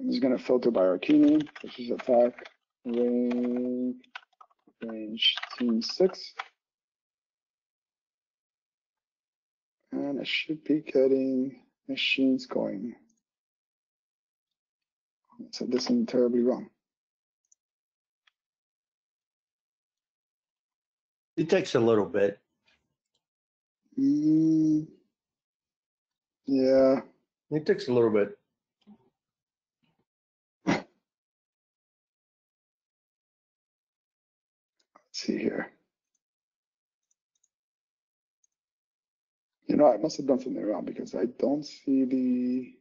I'm just gonna filter by our key name, which is attack range team 6. And I should be getting machines going. So this isn't terribly wrong. It takes a little bit. Yeah. It takes a little bit. Let's see here. You know, I must have done something wrong because I don't see the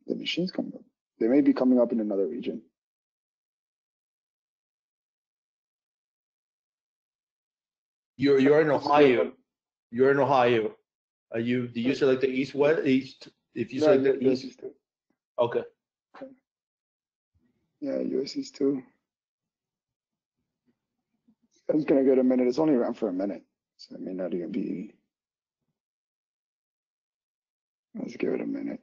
machines coming up. They may be coming up in another region. You're in Ohio. You're in Ohio. Do you select the east, west, east? If you select the east. Okay. Yeah, US East 2. It's gonna get a minute. It's only around for a minute, so it may not even be. Let's give it a minute.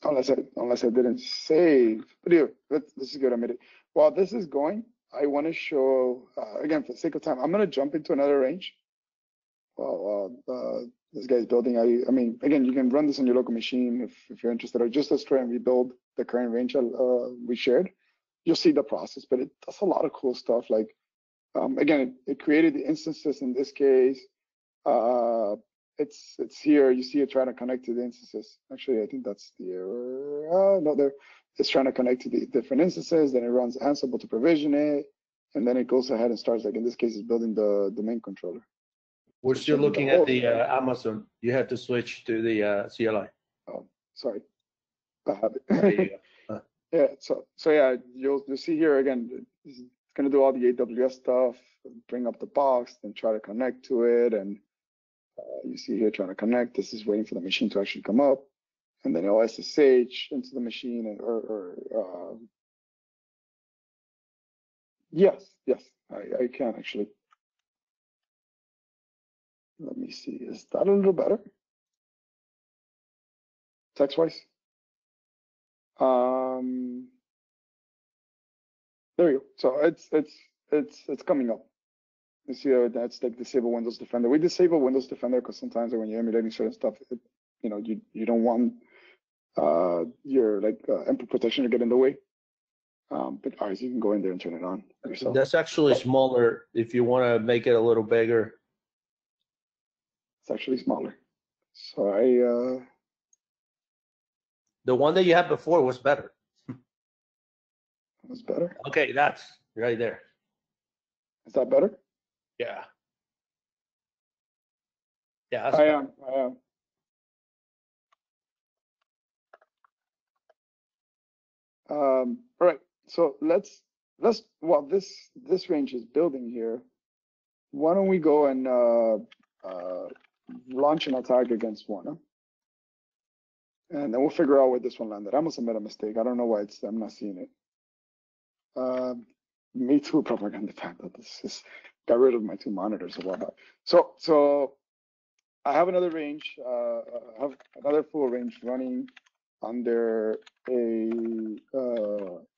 Unless I didn't save. But anyway, let's just give it a minute. While this is going, I want to show again for the sake of time. I'm gonna jump into another range. This guy's building. I mean, again, you can run this on your local machine if you're interested, or just let's try and rebuild the current range we shared. You'll see the process, but it does a lot of cool stuff. Like, again, it created the instances in this case. It's here. You see it trying to connect to the instances. Actually, I think that's the error. No, there. It's trying to connect to the different instances. Then it runs Ansible to provision it, and then it goes ahead and starts. Like in this case, it's building the domain controller. We're still looking at the Amazon. You have to switch to the CLI. Oh, sorry. I have it. Yeah. So yeah, you'll see here again. It's gonna do all the AWS stuff. Bring up the box, then try to connect to it, and you see here trying to connect. This is waiting for the machine to actually come up, and then it'll SSH into the machine, and yes, I can actually. Let me see. Is that a little better? Text-wise. There you go. So it's coming up. You see that's like disable Windows Defender. We disable Windows Defender because sometimes when you're emulating certain stuff, you don't want your input protection to get in the way. But ours, you can go in there and turn it on yourself. That's actually smaller if you want to make it a little bigger. It's actually smaller. So the one that you had before was better. was better. Okay, that's right there. Is that better? Yeah. Yeah. I am. All right. So let's while this range is building here, why don't we go and launch an attack against one, and then we'll figure out where this one landed. I must have made a mistake. I don't know why I'm not seeing it. Me too, propaganda time. This is got rid of my 2 monitors a while back. So I have another range. I have another full range running under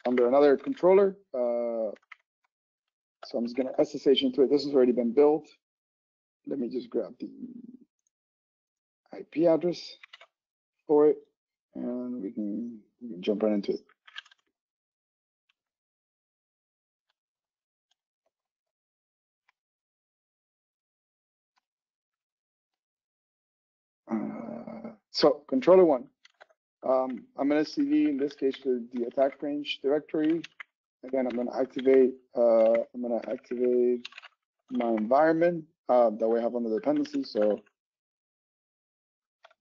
under another controller. So I'm just gonna SSH into it. This has already been built. Let me just grab the IP address for it, and we can jump right into it. So controller 1, I'm going to CD in this case the attack range directory. Again, I'm going to activate my environment that we have under dependency. So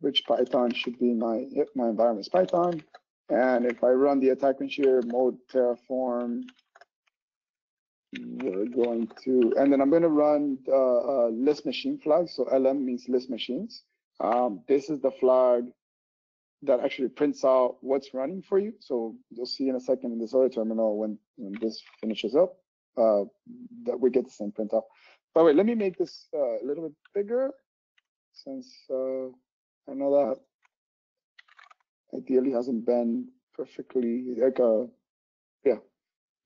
which Python should be my environment is Python. And if I run the attack range here, mode Terraform, we're going to, and then I'm going to run list machine flag. So LM means list machines. This is the flag that actually prints out what's running for you. So you'll see in a second in this other terminal when this finishes up, that we get the same printout. By the way, let me make this a little bit bigger, since I know that ideally hasn't been perfectly, like, yeah,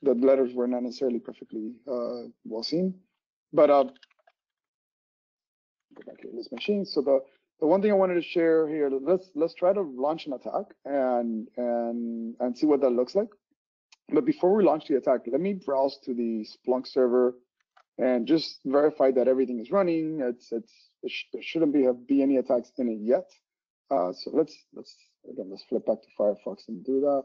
the letters were not necessarily perfectly well seen. But go back to this machine. So the one thing I wanted to share here, let's try to launch an attack and see what that looks like. But before we launch the attack, let me browse to the Splunk server and just verify that everything is running. There shouldn't be any attacks in it yet. So let's flip back to Firefox and do that.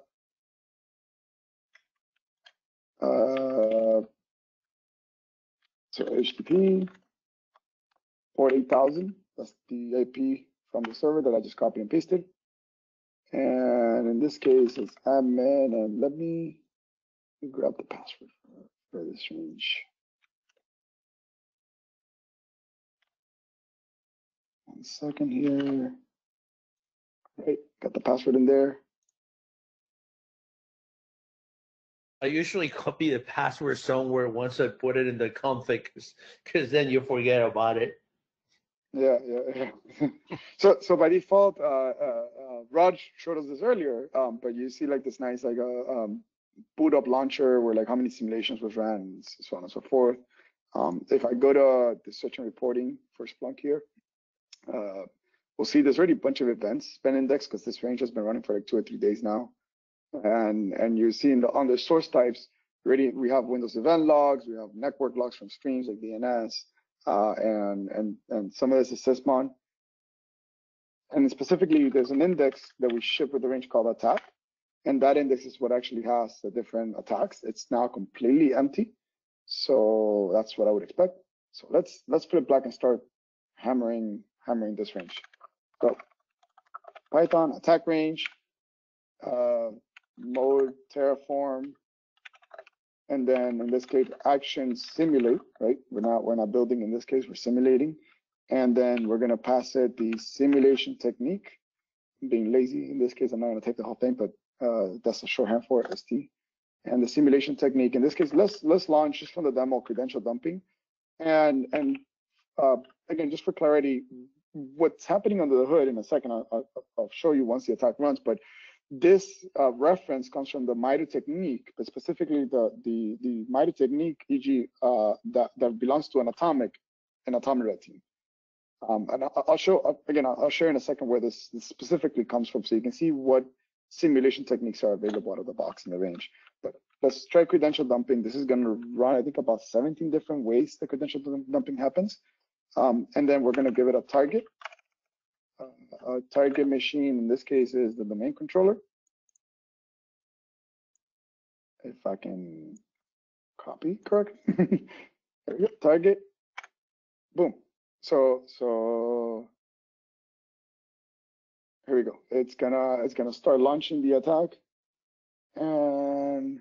So HTTP port 8000. That's the IP from the server that I just copied and pasted. And in this case, it's admin. And let me grab the password for this range. 1 second here. Right, got the password in there. I usually copy the password somewhere once I put it in the config, because then you forget about it. Yeah. So by default, Raj showed us this earlier, but you see like this nice boot up launcher where like how many simulations was ran, and so on and so forth. If I go to the search and reporting for Splunk here, we'll see there's already a bunch of events been indexed, because this range has been running for like 2 or 3 days now. And you're seeing on the source types, already we have Windows event logs, we have network logs from streams like DNS, and some of this is sysmon. And specifically, there's an index that we ship with the range called attack, and that index is what actually has the different attacks. It's now completely empty, so that's what I would expect. So let's flip back and start hammering this range. So Python attack range, mode Terraform, and then in this case action simulate. Right, we're not building in this case, we're simulating. And then we're going to pass it the simulation technique. I'm being lazy in this case, I'm not going to take the whole thing, but that's a shorthand for it, ST. And the simulation technique in this case, let's launch just from the demo credential dumping. And again, just for clarity, what's happening under the hood in a second, I'll show you once the attack runs. But this reference comes from the Mitre technique, but specifically the Mitre technique, e.g., that belongs to an atomic red team. And I'll show again. I'll share in a second where this specifically comes from, so you can see what simulation techniques are available out of the box in the range. But let's try credential dumping. This is going to run, I think, about 17 different ways that credential dumping happens. And then we're going to give it a target. A target machine in this case is the domain controller. If I can copy correct. There we go. Target. Boom. So here we go. It's gonna start launching the attack, and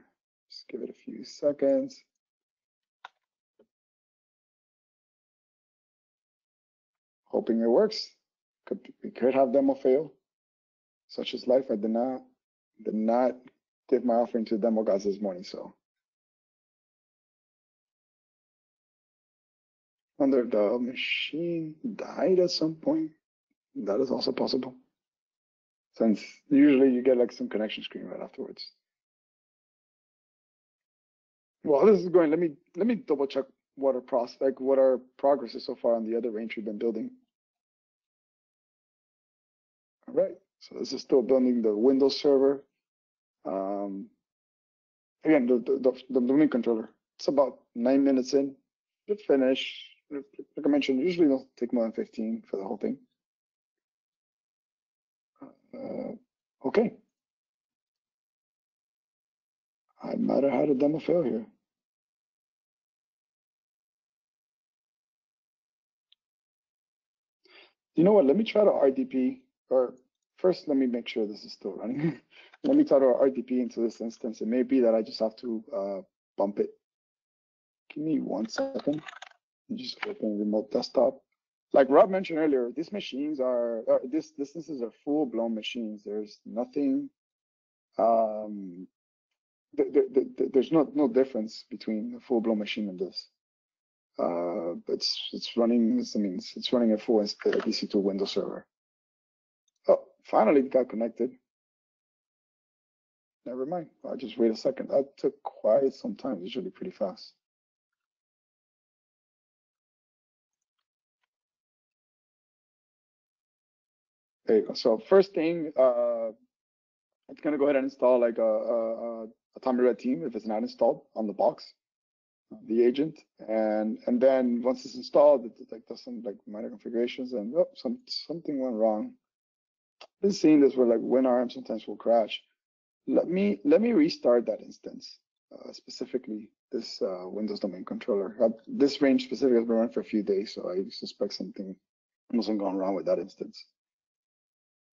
just give it a few seconds. Hoping it works. We could have demo fail. Such is life. I did not give my offering to demo gods this morning, so Under the machine died at some point. That is also possible. Since usually you get like some connection screen right afterwards. Well, this is going. Let me double check what our progress is so far on the other range we've been building. All right. So this is still building the Windows server. Again, the domain controller. It's about 9 minutes in. Should finish. Like I mentioned, usually it'll take more than 15 for the whole thing. Okay. I might have had a demo fail here. You know what? Let me try to RDP, or first let me make sure this is still running. Let me try to RDP into this instance. It may be that I just have to bump it. Give me 1 second. Just open remote desktop. Like Rob mentioned earlier, these machines these instances are full-blown machines. There's nothing. There's no difference between a full-blown machine and this. It's running. This means it's running a full EC2 Windows server. Oh, finally it got connected. Never mind. I'll just wait a second. That took quite some time. Usually pretty fast. There you go. So first thing, it's gonna go ahead and install like a Tommy Red team if it's not installed on the box, the agent, and then once it's installed, it like does some like minor configurations, and oh, something went wrong. Been seeing this where like WinRM sometimes will crash. Let me restart that instance, specifically this Windows domain controller. This range specifically has been running for a few days, so I suspect something wasn't going wrong with that instance.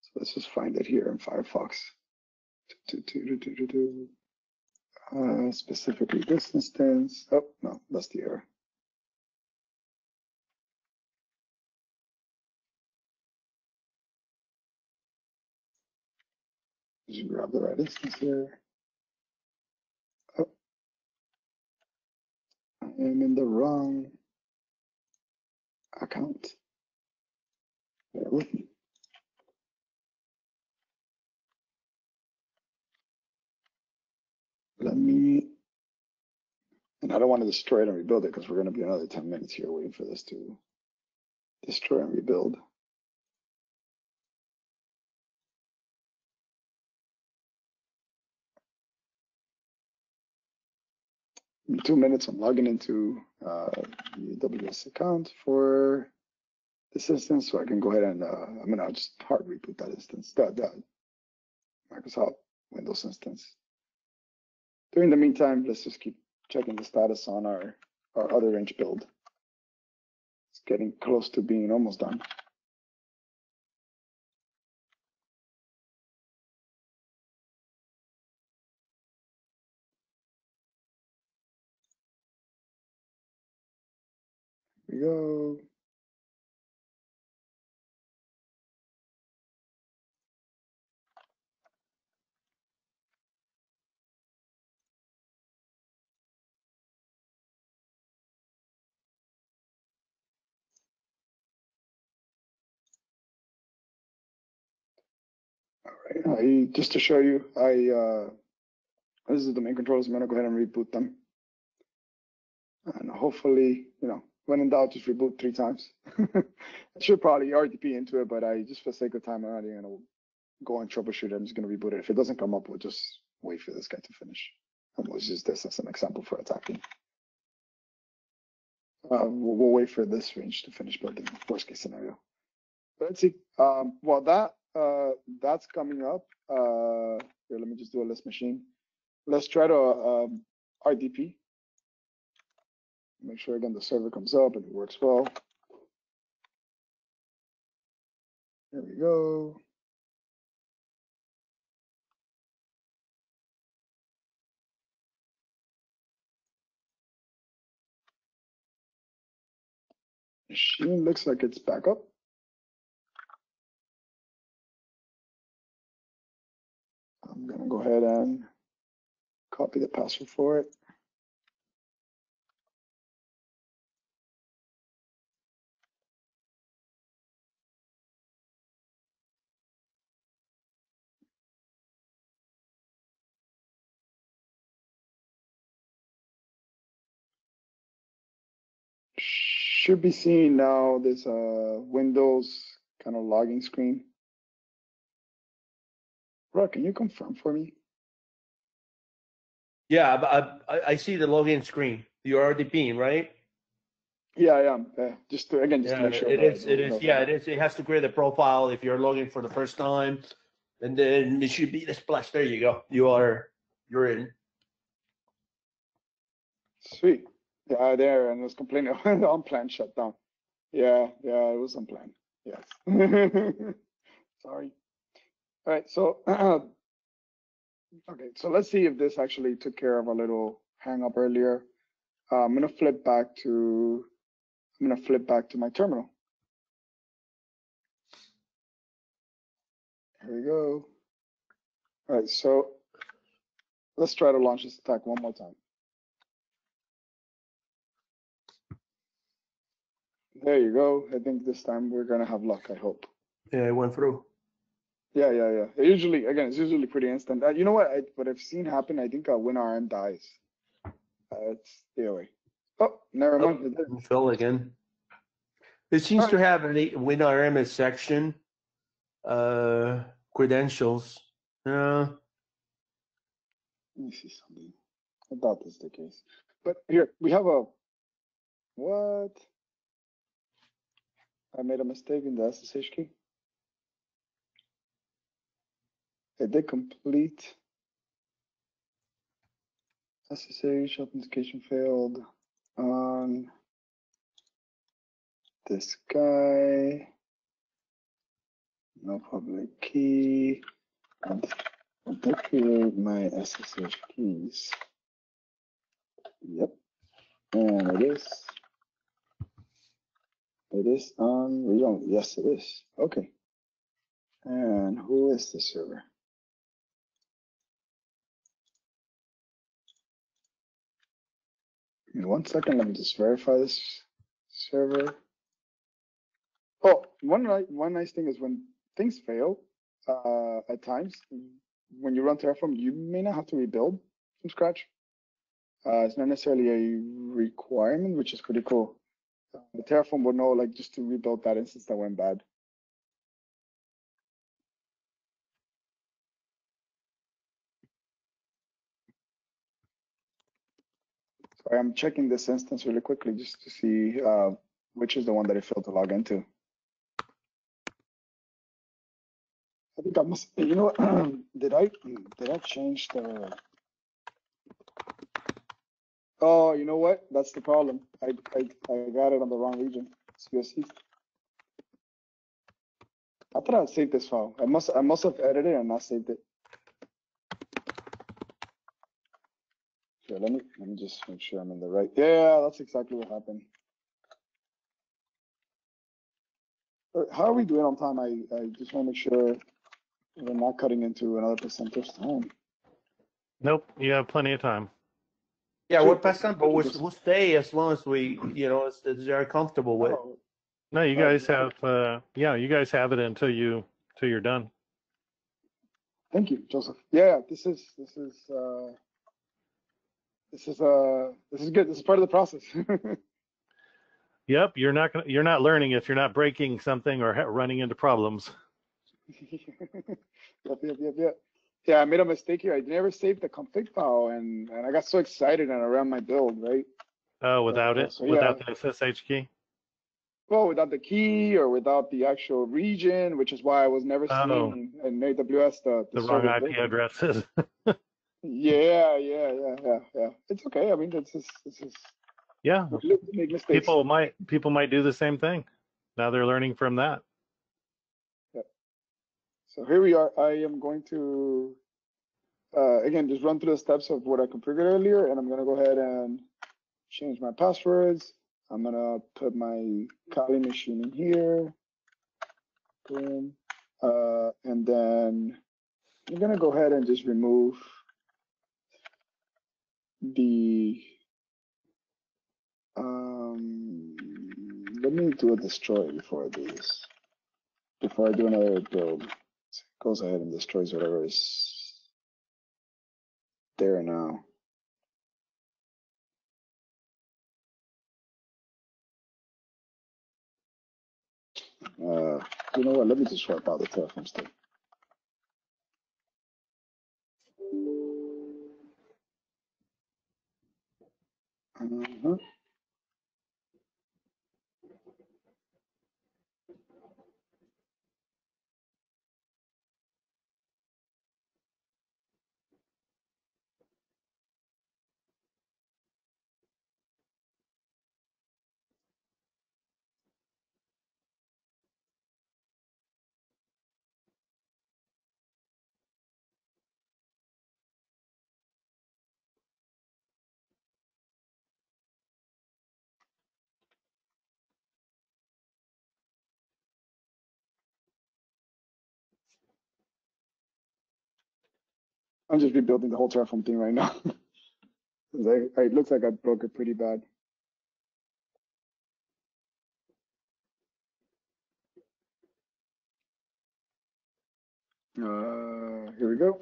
So let's just find it here in Firefox. Specifically this instance. Oh, no, that's the error. Just grab the right instance here. Oh, I am in the wrong account. Bear with me. Let me, and I don't want to destroy it and rebuild it because we're going to be another 10 minutes here waiting for this to destroy and rebuild. In 2 minutes, I'm logging into the AWS account for this instance, so I can go ahead and I'll just hard reboot that instance, that Microsoft Windows instance. During the meantime, let's just keep checking the status on our other range build. It's getting close to being almost done. Here we go. All right, just to show you, this is the domain controllers. I'm gonna go ahead and reboot them. And hopefully, when in doubt, just reboot 3 times. I should probably RDP into it, but I just for sake of time, I'm not even gonna go and troubleshoot it. I'm just gonna reboot it. If it doesn't come up, we'll just wait for this guy to finish. And we'll use this as an example for attacking. We'll wait for this range to finish building, worst case scenario. But let's see. Well, that's coming up. Here, let me just do a list machine. Let's try to RDP. Make sure again the server comes up and it works well. There we go. Machine looks like it's back up. I'm gonna go ahead and copy the password for it. should be seeing now this Windows kind of login screen. Bro, can you confirm for me? Yeah, I see the login screen. You're already being, right? Yeah, I am. Just to make sure. It is. It is. Yeah, it is. It has to create a profile if you're logging for the first time, and then it should be the splash. There you go. You're in. Sweet. Yeah, there, and it was complaining unplanned shutdown. Yeah, it was unplanned. Yes. Sorry. All right, so okay, so let's see if this actually took care of a little hang up earlier. I'm gonna flip back to my terminal. Here we go. All right, so let's try to launch this attack one more time. There you go. I think this time we're gonna have luck, I hope. Yeah, it went through. Yeah. It's usually pretty instant. You know what I've seen happen, I think WinRM dies. It's the way. Oh, never mind. It didn't. Fell again. It seems to have an WinRM section, credentials. Let me see something. I thought this is the case. But here, we have a, what? I made a mistake in the SSH key. It did complete. SSH authentication failed on this guy. No public key. And create my SSH keys. Yep. And it is on read only. Yes, it is. Okay. And who is the server? Give me 1 second. Let me just verify this server. Oh, one nice thing is when things fail, at times, when you run Terraform, you may not have to rebuild from scratch. It's not necessarily a requirement, which is pretty cool. The Terraform will know, like, just to rebuild that instance that went bad. So I'm checking this instance really quickly just to see which is the one that I failed to log into. I think I must. You know what? did I change the? Oh, you know what? That's the problem. I got it on the wrong region. It's USC. I thought I saved this file. I must have edited and not saved it. Here, let me just make sure I'm in the right. Yeah, that's exactly what happened. How are we doing on time? I just want to make sure we're not cutting into another percentage time. Nope, you have plenty of time. Yeah, we're past time, but we'll stay as long as we, as they're comfortable with. Oh, No, you guys have, you guys have it until you're done. thank you, Joseph. Yeah, this is good. This is part of the process. Yep, you're not learning if you're not breaking something or running into problems. Yep. Yeah, I made a mistake here. I never saved the config file, and I got so excited and I ran my build, right? Oh, without it, so without the SSH key. Well, without the key or without the actual region, which is why I was never seeing in AWS the wrong IP addresses. Yeah. It's okay. I mean, this is. Yeah, We make mistakes. people might do the same thing. Now they're learning from that. Yeah. So here we are. I am going to again just run through the steps of what I configured earlier, and I'm going to go ahead and change my passwords. I'm going to put my Kali machine in here. Boom. And then I'm going to go ahead and just remove the let me do a destroy before I do this. Before I do another build, it goes ahead and destroys whatever is there now. You know what? Let me just wipe out the Terraform state. I'm just rebuilding the whole Terraform thing right now. It looks like I broke it pretty bad. Here we go.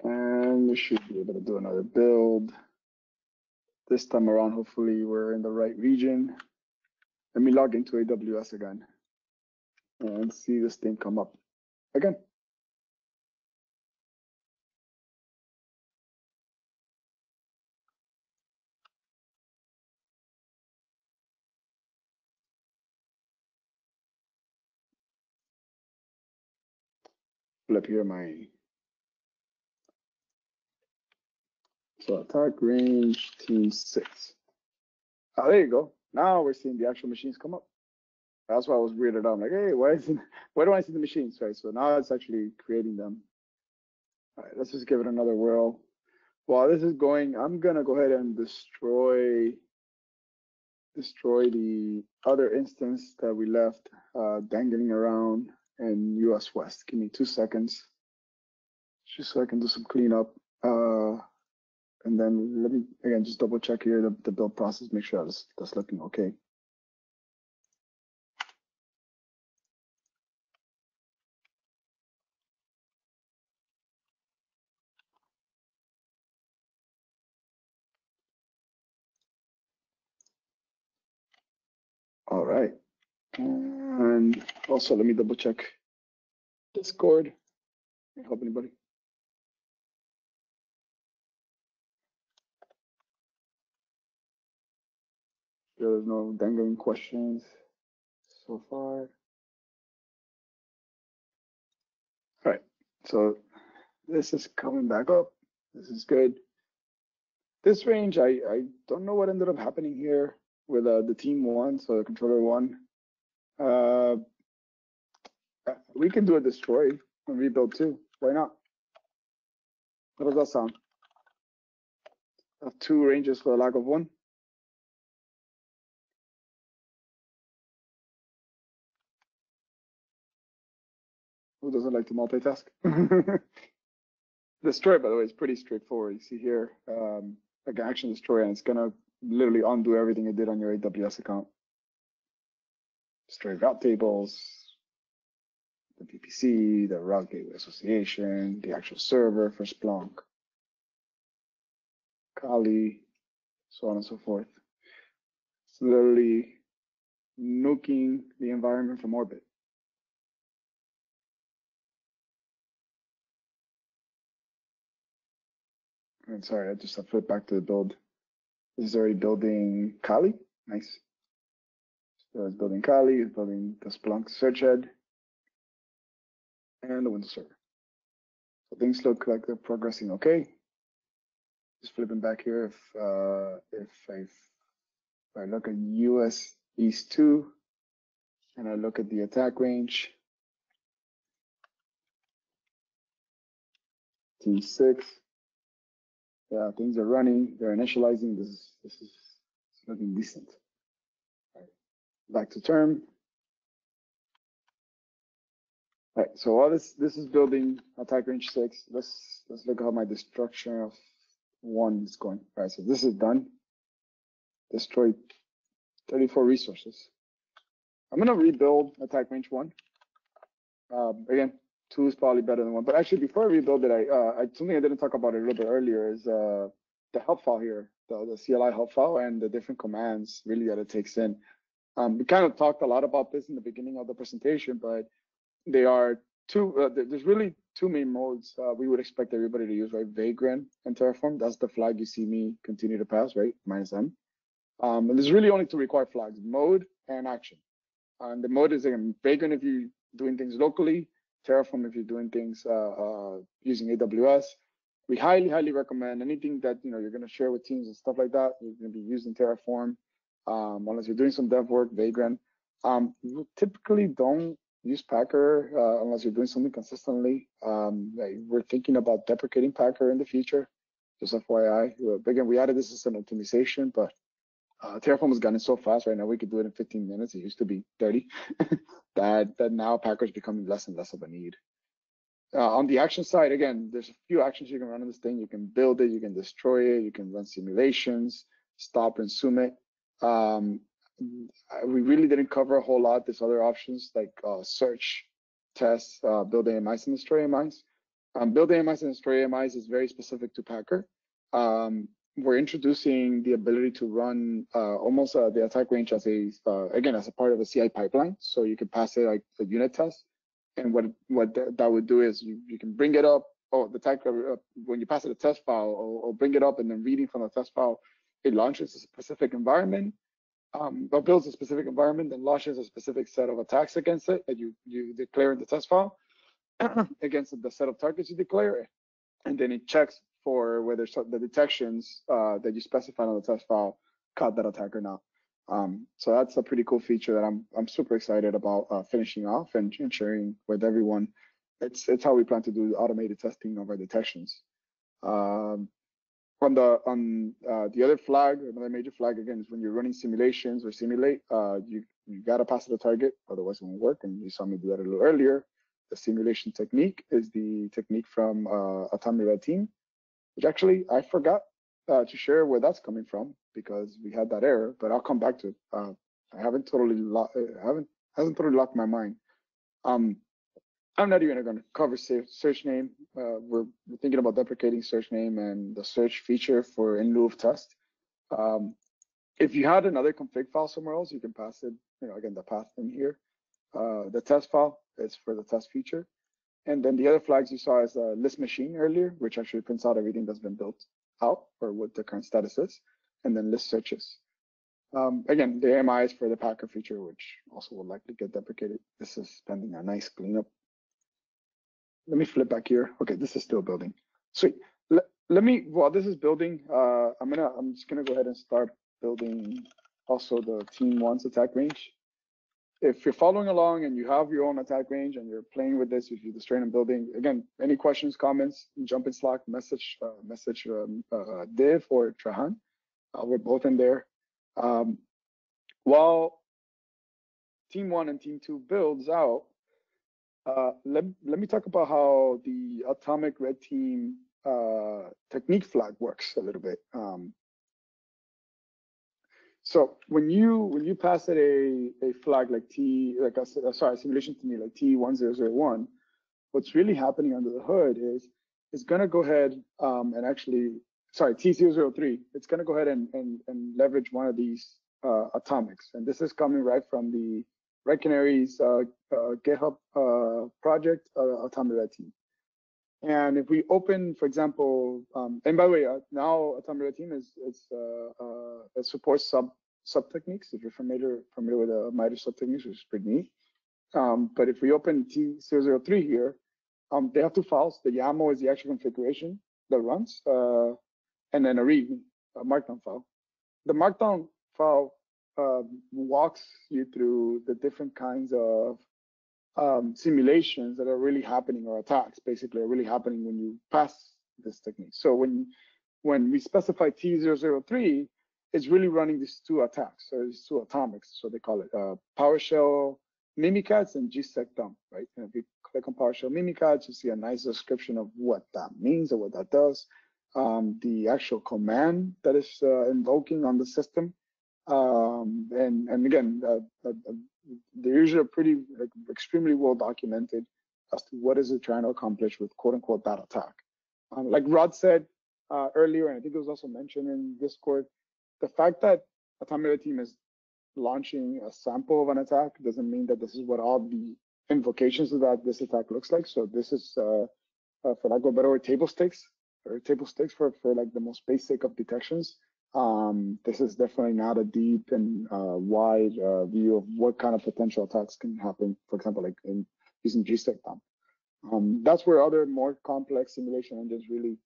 And we should be able to do another build. This time around, hopefully we're in the right region. Let me log into AWS again and see this thing come up again. Flip here so attack range team 6. Oh, there you go. Now we're seeing the actual machines come up. That's why I was weirded out. I'm like, hey, why do I see the machines? Right. So now it's actually creating them. All right, let's just give it another whirl. While this is going, I'm gonna go ahead and destroy the other instance that we left dangling around in US West. Give me 2 seconds, just so I can do some cleanup. And then let me, again, just double check here the build process, make sure that's looking okay. All right. And also let me double check Discord. Can I help anybody? There's no dangling questions so far. All right, so this is coming back up. This is good. This range, I don't know what ended up happening here with the team 1, so the controller 1. We can do a destroy and rebuild too. Why not? How does that sound? Have 2 ranges for the lack of 1. Who doesn't like to multitask? Destroy, by the way, is pretty straightforward. You see here, like action destroy, and it's gonna literally undo everything it did on your AWS account. Destroy route tables, the VPC, the route gateway association, the actual server for Splunk, Kali, so on and so forth. It's literally nuking the environment from orbit. And sorry, I just flipped back to the build. This is already building Kali. Nice. So it's building Kali, it's building the Splunk search head, and the Windows server. So things look like they're progressing okay. Just flipping back here, if I look at US East 2, and I look at the attack range, T6, yeah, things are running, they're initializing, this is looking decent. All right. Back to term. All right, so all this is building attack range 6. Let's look at how my destruction of 1 is going. All right, so this is done. Destroyed 34 resources. I'm gonna rebuild attack range 1. Again, 2 is probably better than 1. But actually, before I rebuild it, something I didn't talk about a little bit earlier is the help file here, the CLI help file, and the different commands really that it takes in. We kind of talked a lot about this in the beginning of the presentation, but they are there's really two main modes we would expect everybody to use, right? Vagrant and Terraform. That's the flag you see me continue to pass, right? -M. And there's really only two required flags: mode and action. And the mode is again Vagrant if you're doing things locally, Terraform if you're doing things using AWS. We highly recommend anything that you're going to share with teams and stuff like that. You're going to be using Terraform, unless you're doing some dev work. Vagrant. You typically don't use Packer unless you're doing something consistently. We're thinking about deprecating Packer in the future, just FYI. Again, we added this as an optimization, but Terraform has gotten so fast right now. We could do it in 15 minutes. It used to be 30. that now Packer's becoming less and less of a need. On the action side, again, there's a few actions you can run on this thing. You can build it, you can destroy it, you can run simulations, stop and zoom it. We really didn't cover a whole lot. There's other options like search, test, build AMIs, and destroy AMIs. Build AMIs and destroy AMIs is very specific to Packer. We're introducing the ability to run almost the attack range as again, as a part of a CI pipeline. So you can pass it like a unit test. And what that would do is you can bring it up, the attack, when you pass it a test file, or bring it up and then reading from the test file, it launches a specific environment, or builds a specific environment, then launches a specific set of attacks against it that you declare in the test file against the set of targets you declare, and then it checks for whether the detections that you specified on the test file caught that attack or not. So that's a pretty cool feature that I'm super excited about finishing off and sharing with everyone. It's how we plan to do automated testing of our detections. On the other flag, another major flag again is when you're running simulations or simulate, you gotta pass the target, otherwise it won't work. And you saw me do that a little earlier. The simulation technique is the technique from Atomic Red Team, which actually I forgot to share where that's coming from because we had that error, but I'll come back to it. I haven't totally hasn't totally locked my mind. I'm not even going to cover search name. We're thinking about deprecating search name and the search feature for in lieu of test. If you had another config file somewhere else, you can pass it. Again, the path in here. The test file is for the test feature. And then the other flags you saw is a list machine earlier, which actually prints out everything that's been built out or what the current status is, and then list searches. Again, the AMI is for the Packer feature, which also will likely get deprecated. This is pending a nice cleanup. Let me flip back here. Okay, this is still building. Sweet. While this is building, I'm just gonna go ahead and start building also the Team 1's attack range. If you're following along and you have your own attack range and you're playing with this, if you're just straight and building, again, any questions, comments, jump in Slack, message Div or Trahan. We're both in there. While Team 1 and Team 2 builds out, let me talk about how the Atomic Red Team technique flag works a little bit. So when you pass it a flag like simulation to me like T1001, what's really happening under the hood is it's gonna go ahead and actually, T003, it's gonna go ahead and leverage one of these atomics. And this is coming right from the Red Canary's GitHub project, Atomic Red Team. And if we open, for example, and by the way, now Atomic Red Team it supports sub techniques. If you're familiar with the Mitre sub techniques, which is pretty neat. But if we open T003 here, they have two files. The YAML is the actual configuration that runs, and then a README, a Markdown file. The Markdown file walks you through the different kinds of simulations that are really happening, or attacks basically are really happening when you pass this technique. So when we specify T003, it's really running these two attacks, or these two atomics. So they call it PowerShell Mimikatz and GSEC dump, right? And if you click on PowerShell Mimikatz, you see a nice description of what that means or what that does. The actual command that is invoking on the system. And again, they're usually pretty extremely well documented as to what is it trying to accomplish with quote unquote that attack. Like Rod said, earlier, and I think it was also mentioned in Discord, the fact that a time red team is launching a sample of an attack doesn't mean that this is what all the invocations of this attack looks like. So this is, for lack of a better word, table stakes for like the most basic of detections. This is definitely not a deep and wide view of what kind of potential attacks can happen. For example, like in using GStack dump. That's where other more complex simulation engines really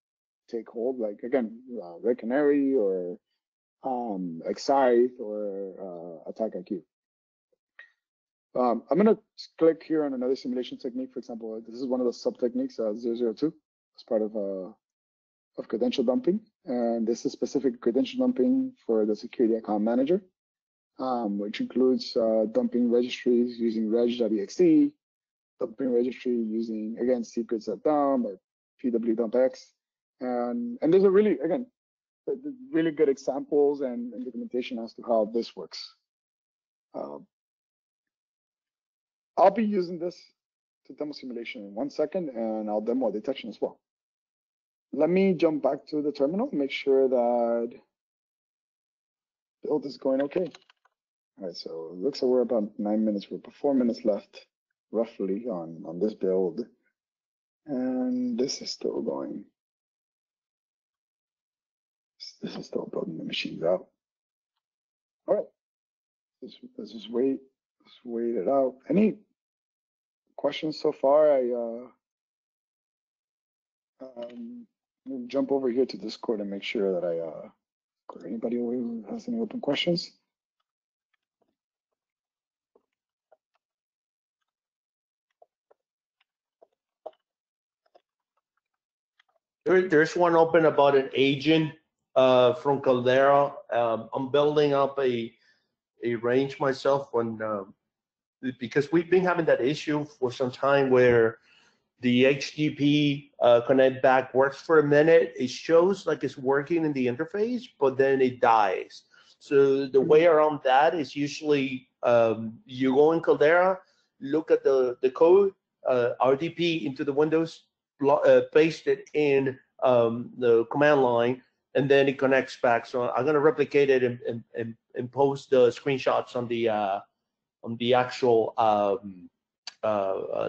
take hold. Like again, Red Canary or Excite or Attack IQ. I'm going to click here on another simulation technique. For example, this is one of the sub techniques, 002, as part of credential dumping. And this is specific credential dumping for the security account manager, which includes dumping registries using reg.exe, dumping registry using, again, secrets.dump or pwdumpx. And there's a really, again, really good examples and documentation as to how this works. I'll be using this to demo simulation in 1 second, and I'll demo detection as well. Let me jump back to the terminal and make sure that build is going okay. All right, so it looks like we're about 9 minutes. We're about 4 minutes left, roughly, on this build. And this is still going. This is still building the machines out. All right, let's just wait. Let's wait it out. Any questions so far? Jump over here to Discord and make sure that anybody who has any open questions. There's one open about an agent from Caldera. I'm building up a range myself because we've been having that issue for some time where the HTTP connect back works for a minute. It shows like it's working in the interface, but then it dies. So the way around that is usually you go in Caldera, look at the code, RDP into the Windows, paste it in the command line, and then it connects back. So I'm going to replicate it and post the screenshots on the actual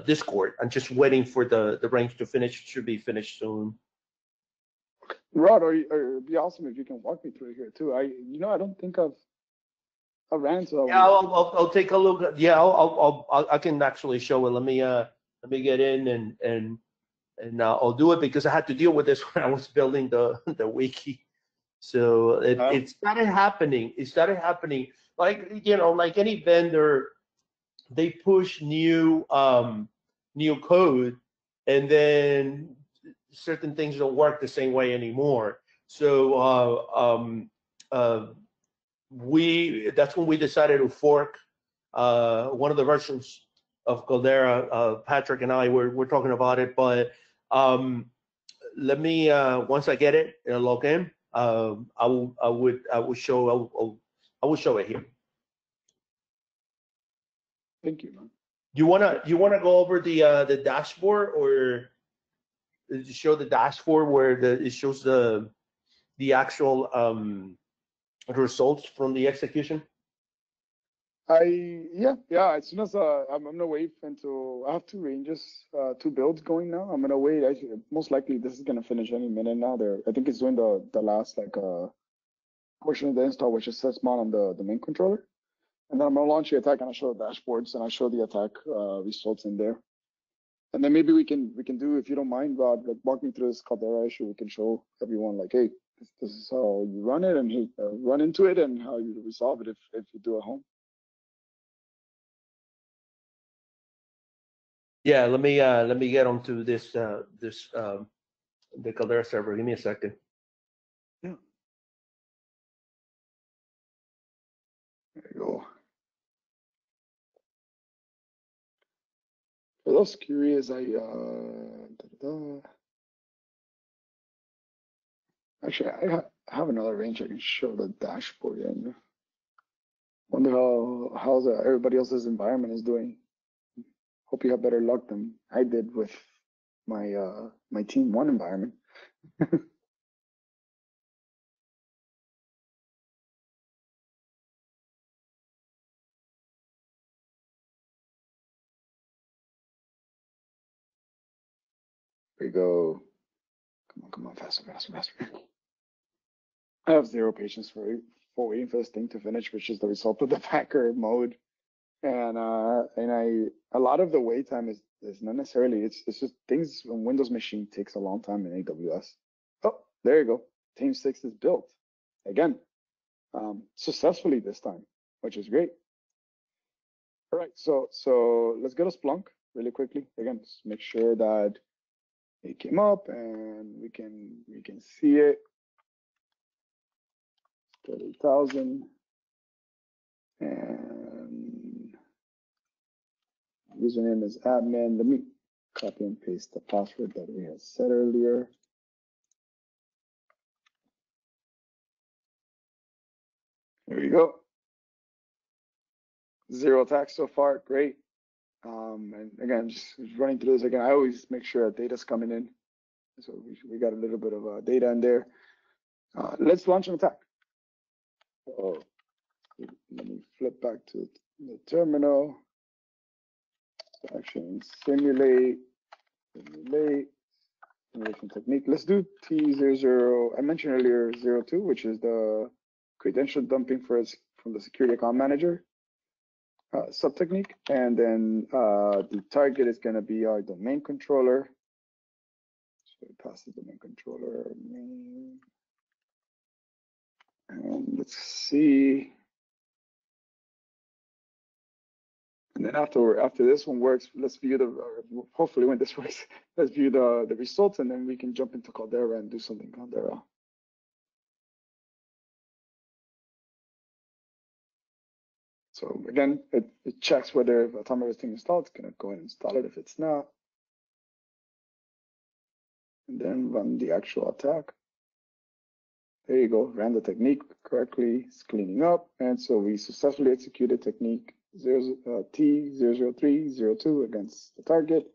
Discord. I'm just waiting for the range to finish. It should be finished soon. Rod, it'd be awesome if you can walk me through here too. I don't think I've ran to. Yeah, I'll take a look. Yeah, I can actually show it. Let me get in and I'll do it because I had to deal with this when I was building the wiki. So it started happening. It started happening like like any vendor. They push new code, and then certain things don't work the same way anymore. So that's when we decided to fork one of the versions of Caldera. Patrick and I were talking about it, but let me once I get it and log in, I will show it here. Thank you, man. You wanna go over the dashboard, or show the dashboard where it shows the actual results from the execution? Yeah. As soon as I'm gonna wait until I have 2 ranges, 2 builds going now. I'm gonna wait. Most likely this is gonna finish any minute now. I think it's doing the last portion of the install, which is set small on the main controller. And then I'm gonna launch the attack and I show the dashboards and I show the attack results in there. And then maybe we can do, if you don't mind, Rod, like walk me through this Caldera issue. We can show everyone like, hey, this is how you run it and run into it and how you resolve it if you do at home. Yeah, let me get onto this the Caldera server. Give me a second. Yeah. There you go. For those curious, actually I have another range I can show the dashboard in. Wonder how everybody else's environment is doing. Hope you have better luck than I did with my my team 1 environment. we go. Come on, faster. I have zero patience for waiting for this thing to finish, which is the result of the packer mode. And a lot of the wait time is not necessarily, it's just things on Windows machine takes a long time in AWS. Oh, there you go. Team 6 is built again, successfully this time, which is great. All right, so let's go to Splunk really quickly. Again, just make sure that it came up and we can see it. 30,000 and username is admin. Let me copy and paste the password that we had set earlier. There you go. 0 attacks so far, great. And again, just running through this again, I always make sure that data's coming in. So we got a little bit of data in there. Let's launch an attack. Oh, let me flip back to the terminal. Action simulation technique. Let's do T00. I mentioned earlier 02, which is the credential dumping from the security account manager sub technique. And then the target is going to be our domain controller. So we pass the domain controller name. And let's see. And then after this one works, let's view hopefully when this works, let's view the results, and then we can jump into Caldera and do something Caldera. So again, it checks whether Atomic is installed. It's gonna go ahead and install it if it's not. And then run the actual attack. There you go, ran the technique correctly, it's cleaning up. And so we successfully executed technique T00302 against the target.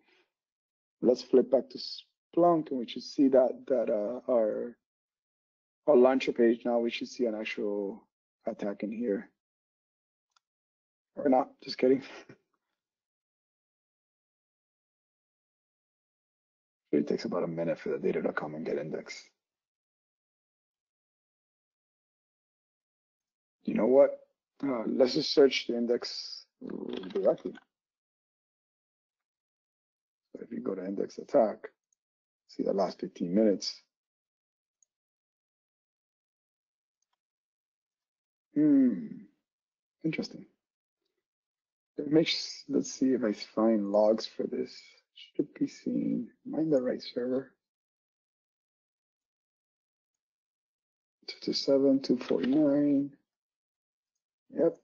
Let's flip back to Splunk, and we should see that our launcher page now, we should see an actual attack in here. Or not, just kidding. It takes about a minute for the data to come and get indexed. You know what? Let's just search the index directly. So if you go to index attack, see the last 15 minutes. Interesting. Let's see if I find logs for this. Should be seen. Am I in the right server? 227, 249. Yep.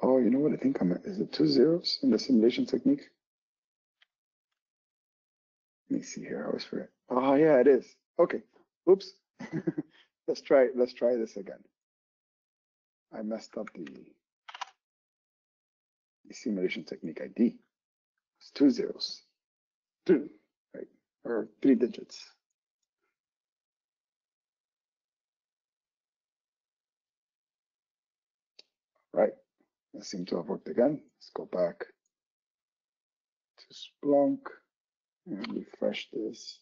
Oh, you know what I think I'm at? Is it 2 zeros in the simulation technique? Let me see here. I was for it. Oh yeah, it is. Okay. Oops. Let's try this again. I messed up the simulation technique ID. It's 2 zeros. 2, right? Or 3 digits. Right. That seemed to have worked again. Let's go back to Splunk and refresh this.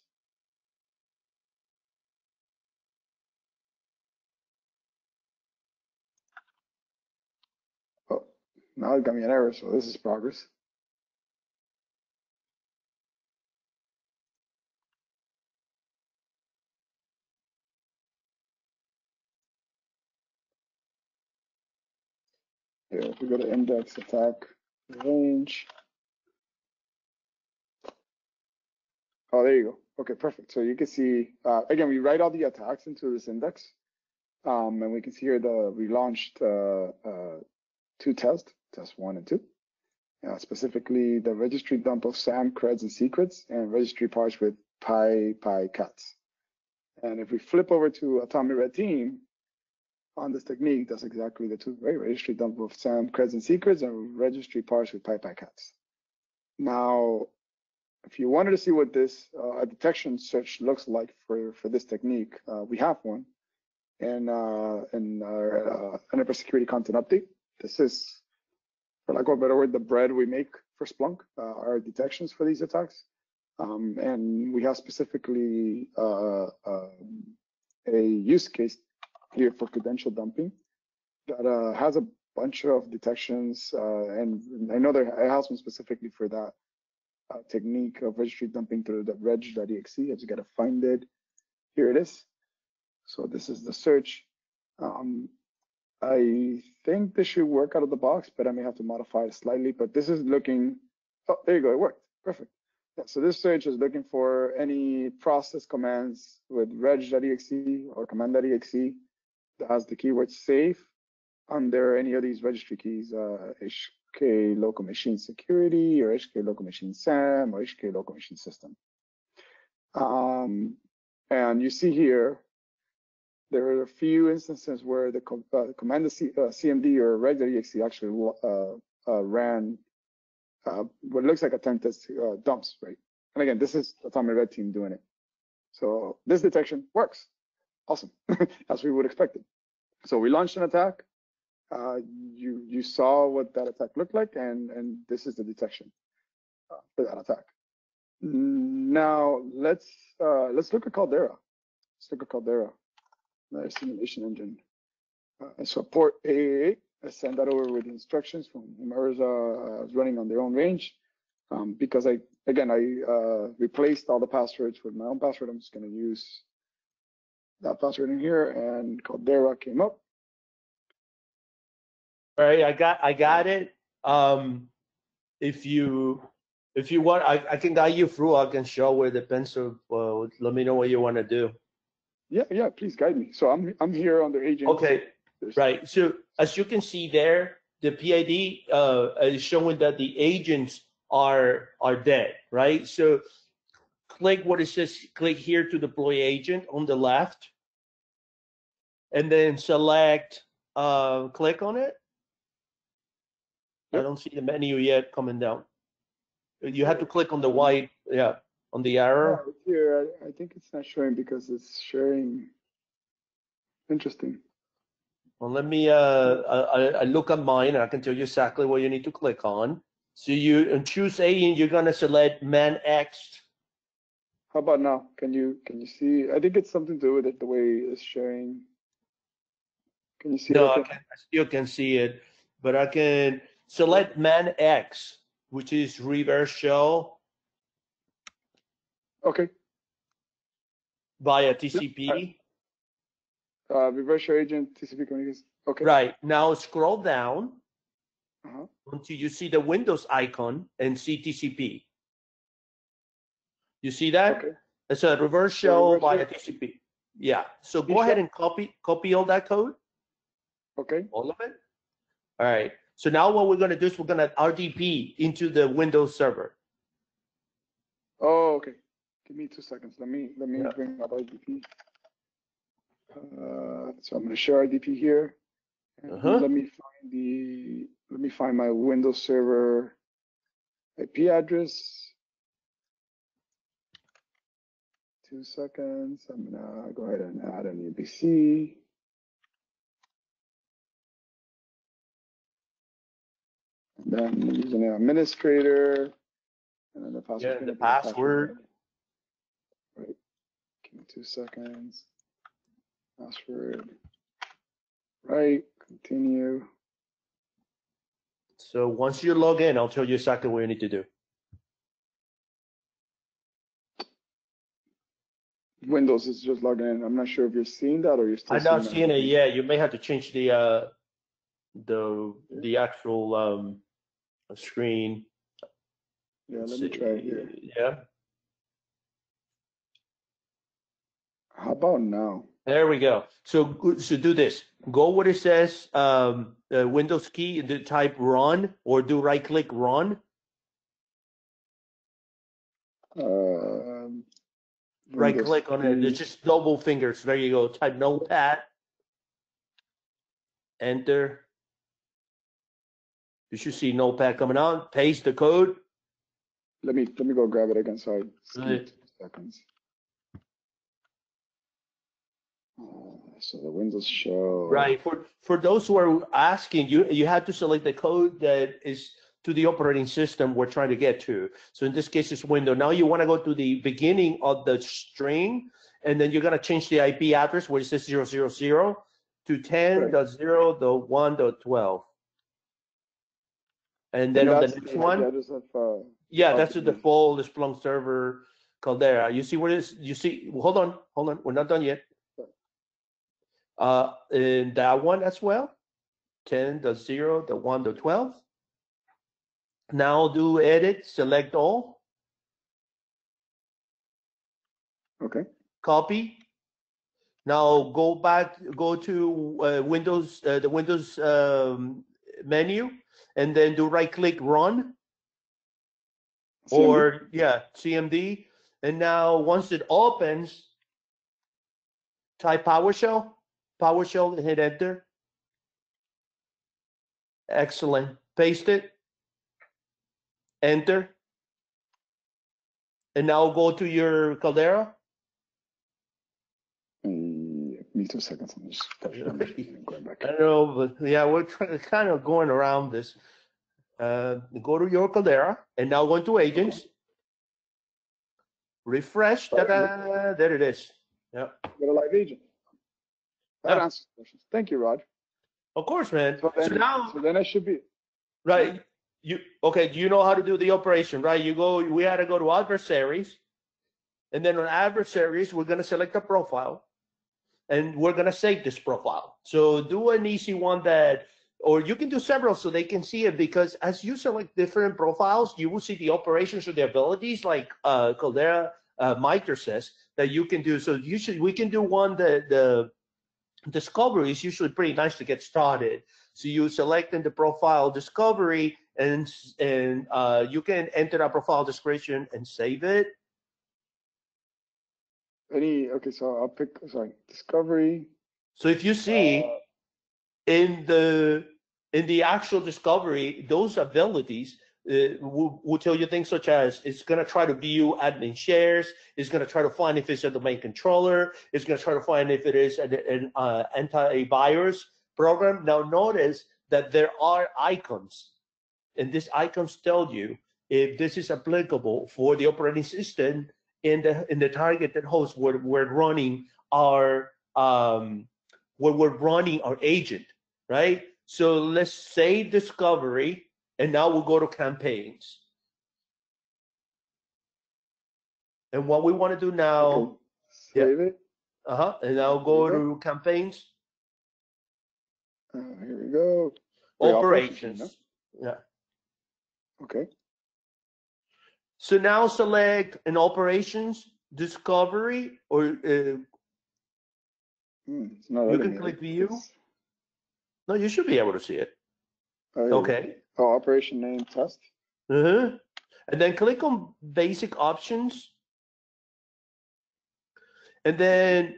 Oh, now it got me an error, so this is progress. Here, if we go to index attack range. Oh, there you go. Okay, perfect. So you can see, again, we write all the attacks into this index. And we can see here we launched 2 tests, test 1 and 2. Specifically, the registry dump of SAM, creds, and secrets, and registry parse with cats. And if we flip over to Atomic Red Team, on this technique, that's exactly the 2, right? Registry dump of SAM, creds, and secrets, and registry parse with cats. Now, if you wanted to see what this a detection search looks like for this technique, we have one in our enterprise security content update. This is, for lack of a better word, the bread we make for Splunk, our detections for these attacks. And we have specifically a use case here for credential dumping that has a bunch of detections, and I know there I have one specifically for that technique of registry dumping through the reg.exe. I just gotta find it. Here it is. So this is the search. I think this should work out of the box, but I may have to modify it slightly. But this is looking, oh, there you go, it worked, perfect. Yeah, so this search is looking for any process commands with reg.exe or command.exe that has the keyword safe under any of these registry keys, HK local machine security or HK local machine SAM or HK local machine system. And you see here, there are a few instances where the command CMD or reg.exe actually ran what looks like attempted dumps, right? And again, this is Atomic Red Team doing it. So this detection works. Awesome, as we would expect it. So we launched an attack. You saw what that attack looked like, and this is the detection for that attack. Now let's look at Caldera. Let's look at Caldera, the simulation engine. So port 888, I send that over with instructions from whomever's running on their own range. Because I replaced all the passwords with my own password. I'm just going to use that password in here, and Caldera came up. All right, I got it. If you want, I can guide you through. I can show where the pencil. Let me know what you want to do. Yeah, please guide me. So I'm here on the agent. Okay, right. So as you can see there, the PID is showing that the agents are dead, right? So click what it says. Click here to deploy agent on the left, and then select. Click on it. Yep. I don't see the menu yet coming down. You have to click on the white, on the arrow. Yeah, here, I think it's not showing because it's sharing. Interesting. Well, let me I look at mine, and I can tell you exactly what you need to click on. So you choose A, and you're gonna select man X. How about now? Can you see? I think it's something to do with it, the way it's sharing. Can you see it? No, I still can see it, but I can select man X, which is reverse shell. Okay. Via TCP. Reverse shell agent, TCP communications. Okay. Right. Now scroll down until you see the Windows icon and see TCP. You see that? Okay. It's a reverse shell via TCP. Yeah. So go ahead and copy all that code. Okay. All of it. All right. So now what we're going to do is we're going to RDP into the Windows server. Oh, okay. Give me 2 seconds. Let me bring up RDP. So I'm going to share RDP here. And let me find my Windows server IP address. 2 seconds. I'm gonna go ahead and add an UBC. And then using an administrator, and then the password. Yeah, the password. Right. Give me 2 seconds. Password. Right. Continue. So once you log in, I'll tell you exactly what you need to do. Windows is just logging in. I'm not sure if you're seeing that or you're still. I'm not seeing it yet. You may have to change the actual screen. Yeah, let me try it here. Yeah. How about now? There we go. So do this. Go where it says Windows key, type run, or do right click run. Right click on it. It's just double fingers. There you go. Type notepad. Enter. You should see notepad coming on. Paste the code. Let me go grab it again. So I Right. skipped 2 seconds. So the Windows show. Right. For those who are asking, you have to select the code that is to the operating system we're trying to get to. So in this case, it's Windows. Now you want to go to the beginning of the string, and then you're going to change the IP address where it says 000 to 10.0.1.12. And then on the next one, address of, yeah, of that's the default Splunk server Caldera. You see what it is? You see, hold on, we're not done yet. In that one as well, 10.0.1.12. Now do edit, select all, Okay. copy. Now go back, go to Windows, the Windows menu, and then do right click run. CMD? Or yeah, CMD. And now once it opens, type PowerShell, and hit enter. Excellent. Paste it, enter. And now go to your Caldera. Me 2 seconds. I'm just going back. I don't know, but yeah, we're kind of going around this. Go to your Caldera, and now go into agents. Refresh. Ta-da! There it is. Yeah. Got a live agent. That answers questions. Thank you, Rod. Of course, man. So then I should be right. Do you know how to do the operation, right? We had to go to adversaries, and then on adversaries, we're gonna select a profile, and we're gonna save this profile. So do an easy one or you can do several so they can see it, because as you select different profiles, you will see the operations or the abilities like Caldera Mitre says that you can do. So we can do one that the discovery is usually pretty nice to get started. So you select in the profile discovery, and you can enter a profile description and save it. So I'll pick discovery. So if you see in the actual discovery, those abilities will tell you things such as it's going to try to view admin shares, it's going to try to find if it's a domain controller, it's going to try to find if it is an antivirus program. Now notice that there are icons, and these icons tell you if this is applicable for the operating system in the targeted host where we're running our agent, right? So let's say discovery, and now we'll go to campaigns. And what we want to do now, save it. And now go to campaigns. Here we go. Operations. Yeah. Okay. So now select an operations, discovery, or you can click view. No, you should be able to see it. Okay. Operation name test. And then click on basic options. And then,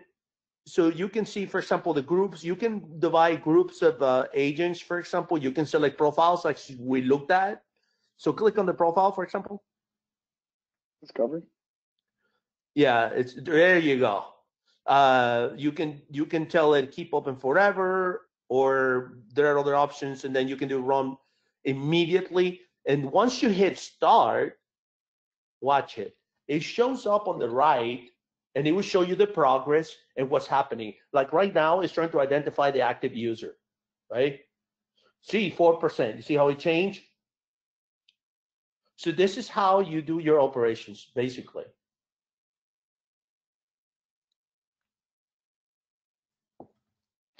so you can see, for example, the groups. You can divide groups of agents, for example. You can select profiles like we looked at. So click on the profile, for example. Discovery. Yeah, there you go. You can tell it keep open forever, or there are other options, and then you can do run immediately. And once you hit start, watch it. It shows up on the right, and it will show you the progress and what's happening. Like right now, it's trying to identify the active user, right? See, 4%. You see how it changed? So this is how you do your operations, basically.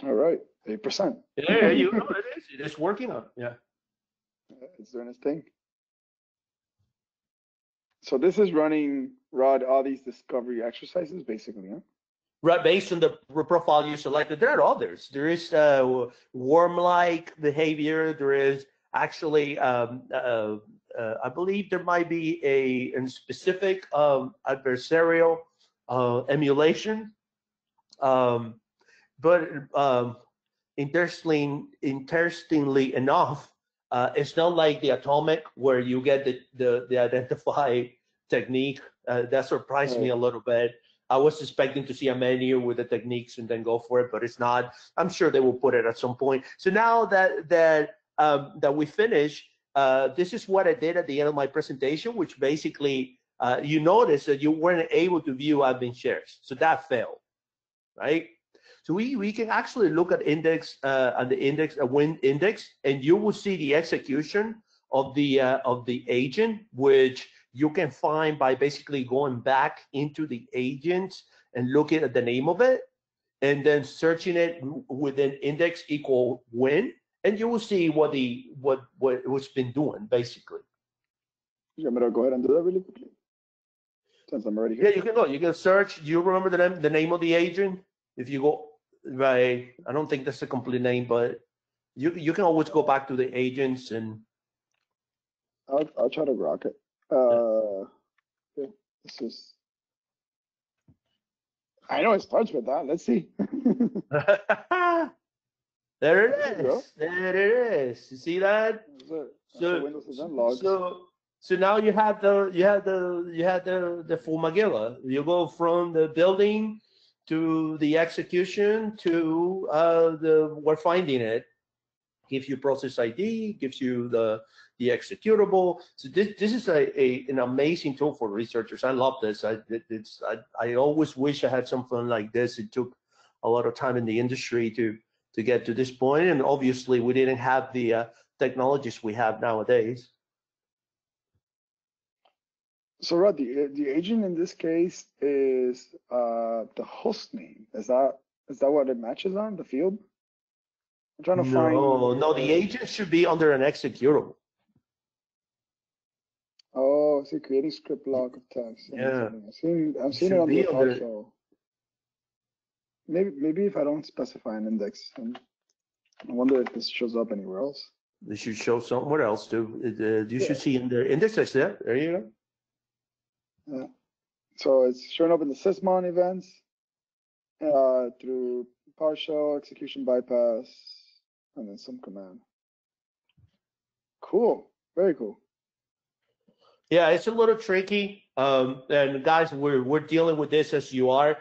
All right, 8%. There you go. It is. It is working on. Yeah. It's doing its thing. So this is running, Rod, all these discovery exercises, basically, huh? Right, based on the profile you selected. There are others. There is worm-like behavior. There is actually, I believe there might be a specific adversarial emulation. But interestingly enough, It's not like the atomic where you get the identify technique. That surprised me a little bit. I was expecting to see a menu with the techniques and then go for it, but it's not. I'm sure they will put it at some point. So now that we finish, this is what I did at the end of my presentation, which basically you notice that you weren't able to view admin shares, so that failed, right? So we can actually look at index and the index, a win index, and you will see the execution of the agent, which you can find by basically going back into the agent and looking at the name of it, and then searching it within index equal win, and you will see what it's been doing basically. You want me to go ahead and do that really quickly? Since I'm already here. Yeah, you can go. You can search. Do you remember the name of the agent? If you go right, I don't think that's the complete name, but you can always go back to the agents and. I'll try to rock it. Yeah, this is. I know it starts with that. Let's see. There it is. There it is. You see that? So Windows event logs. So now you have the full Magilla. You go from the building to the execution to we're finding it. Gives you process ID, gives you the executable. So this is an amazing tool for researchers. I love this. I always wish I had something like this. It took a lot of time in the industry to get to this point, and obviously we didn't have the technologies we have nowadays. So Rod, the agent in this case is the host name. Is that what it matches on, the field? I'm trying to find. No, the agent should be under an executable. Oh, see, creating script log of text. Yeah. I'm seeing it on the also. Maybe if I don't specify an index, I wonder if this shows up anywhere else. This should show somewhere else too. You should see in the index there. There you go. Yeah. So it's showing up in the sysmon events through PowerShell, execution bypass, and then some command. Cool. Very cool. Yeah, it's a little tricky. And guys, we're dealing with this as you are.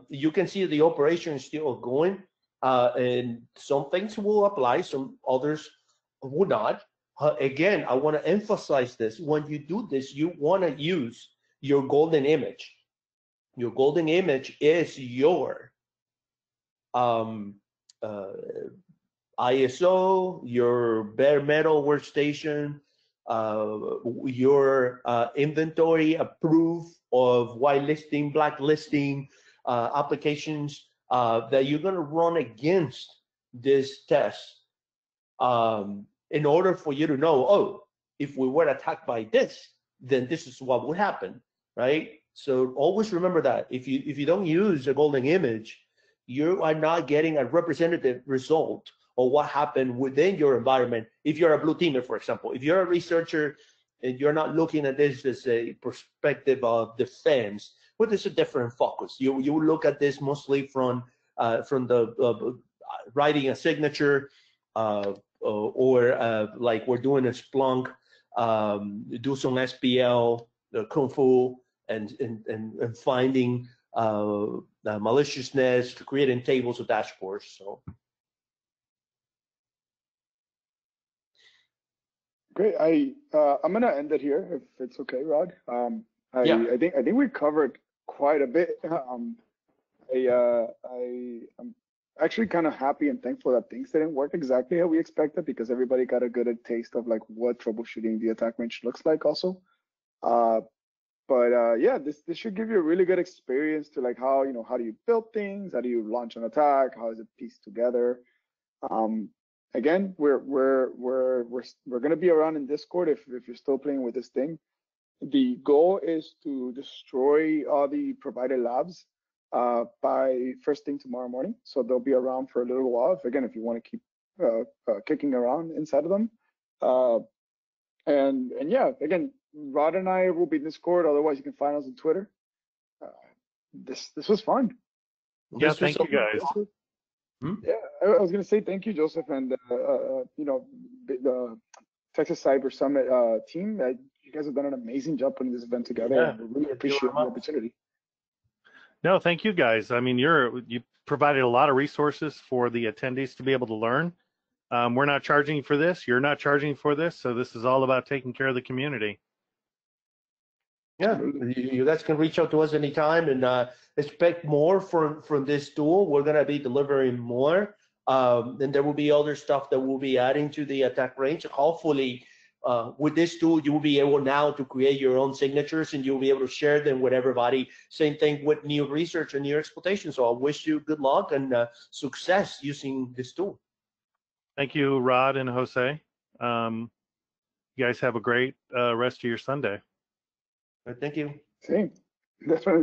You can see the operation is still going, and some things will apply, some others would not. Again, I want to emphasize this. When you do this, you want to use your golden image. Your golden image is your ISO, your bare metal workstation, your inventory approved of whitelisting, blacklisting applications that you're going to run against this test in order for you to know, oh, if we were attacked by this, then this is what would happen, right? So always remember that if you don't use a golden image, you are not getting a representative result of what happened within your environment. If you're a blue teamer, for example, if you're a researcher and you're not looking at this as a perspective of defense, but it's a different focus. You look at this mostly from the writing a signature or like we're doing a Splunk, do some SPL, Kung Fu, and finding maliciousness, creating tables or dashboards. So. Great. I'm gonna end it here if it's okay, Rod. I think we covered quite a bit. I'm actually kind of happy and thankful that things didn't work exactly how we expected, because everybody got a good taste of like what troubleshooting the attack range looks like also. But yeah, this should give you a really good experience to like how do you build things, how do you launch an attack, how is it pieced together. Again, we're gonna be around in Discord if you're still playing with this thing. The goal is to destroy all the provided labs by first thing tomorrow morning. So they'll be around for a little while. If you want to keep kicking around inside of them. And yeah, again, Rod and I will be in Discord. Otherwise, you can find us on Twitter. This was fun. Yeah, thank you guys. Yeah, I was gonna say thank you, Joseph, and Texas Cyber Summit team. You guys have done an amazing job putting this event together, Yeah, and we really thank you appreciate very the much. opportunity. No, thank you guys. I mean, you provided a lot of resources for the attendees to be able to learn. We're not charging for this. You're not charging for this. So this is all about taking care of the community. Yeah, you guys can reach out to us anytime and expect more from this tool. We're gonna be delivering more. And there will be other stuff that we'll be adding to the attack range. Hopefully, with this tool, you will be able now to create your own signatures and you'll be able to share them with everybody. Same thing with new research and new exploitation. So I wish you good luck and success using this tool. Thank you, Rod and Jose. You guys have a great rest of your Sunday. Thank you. Same. That's what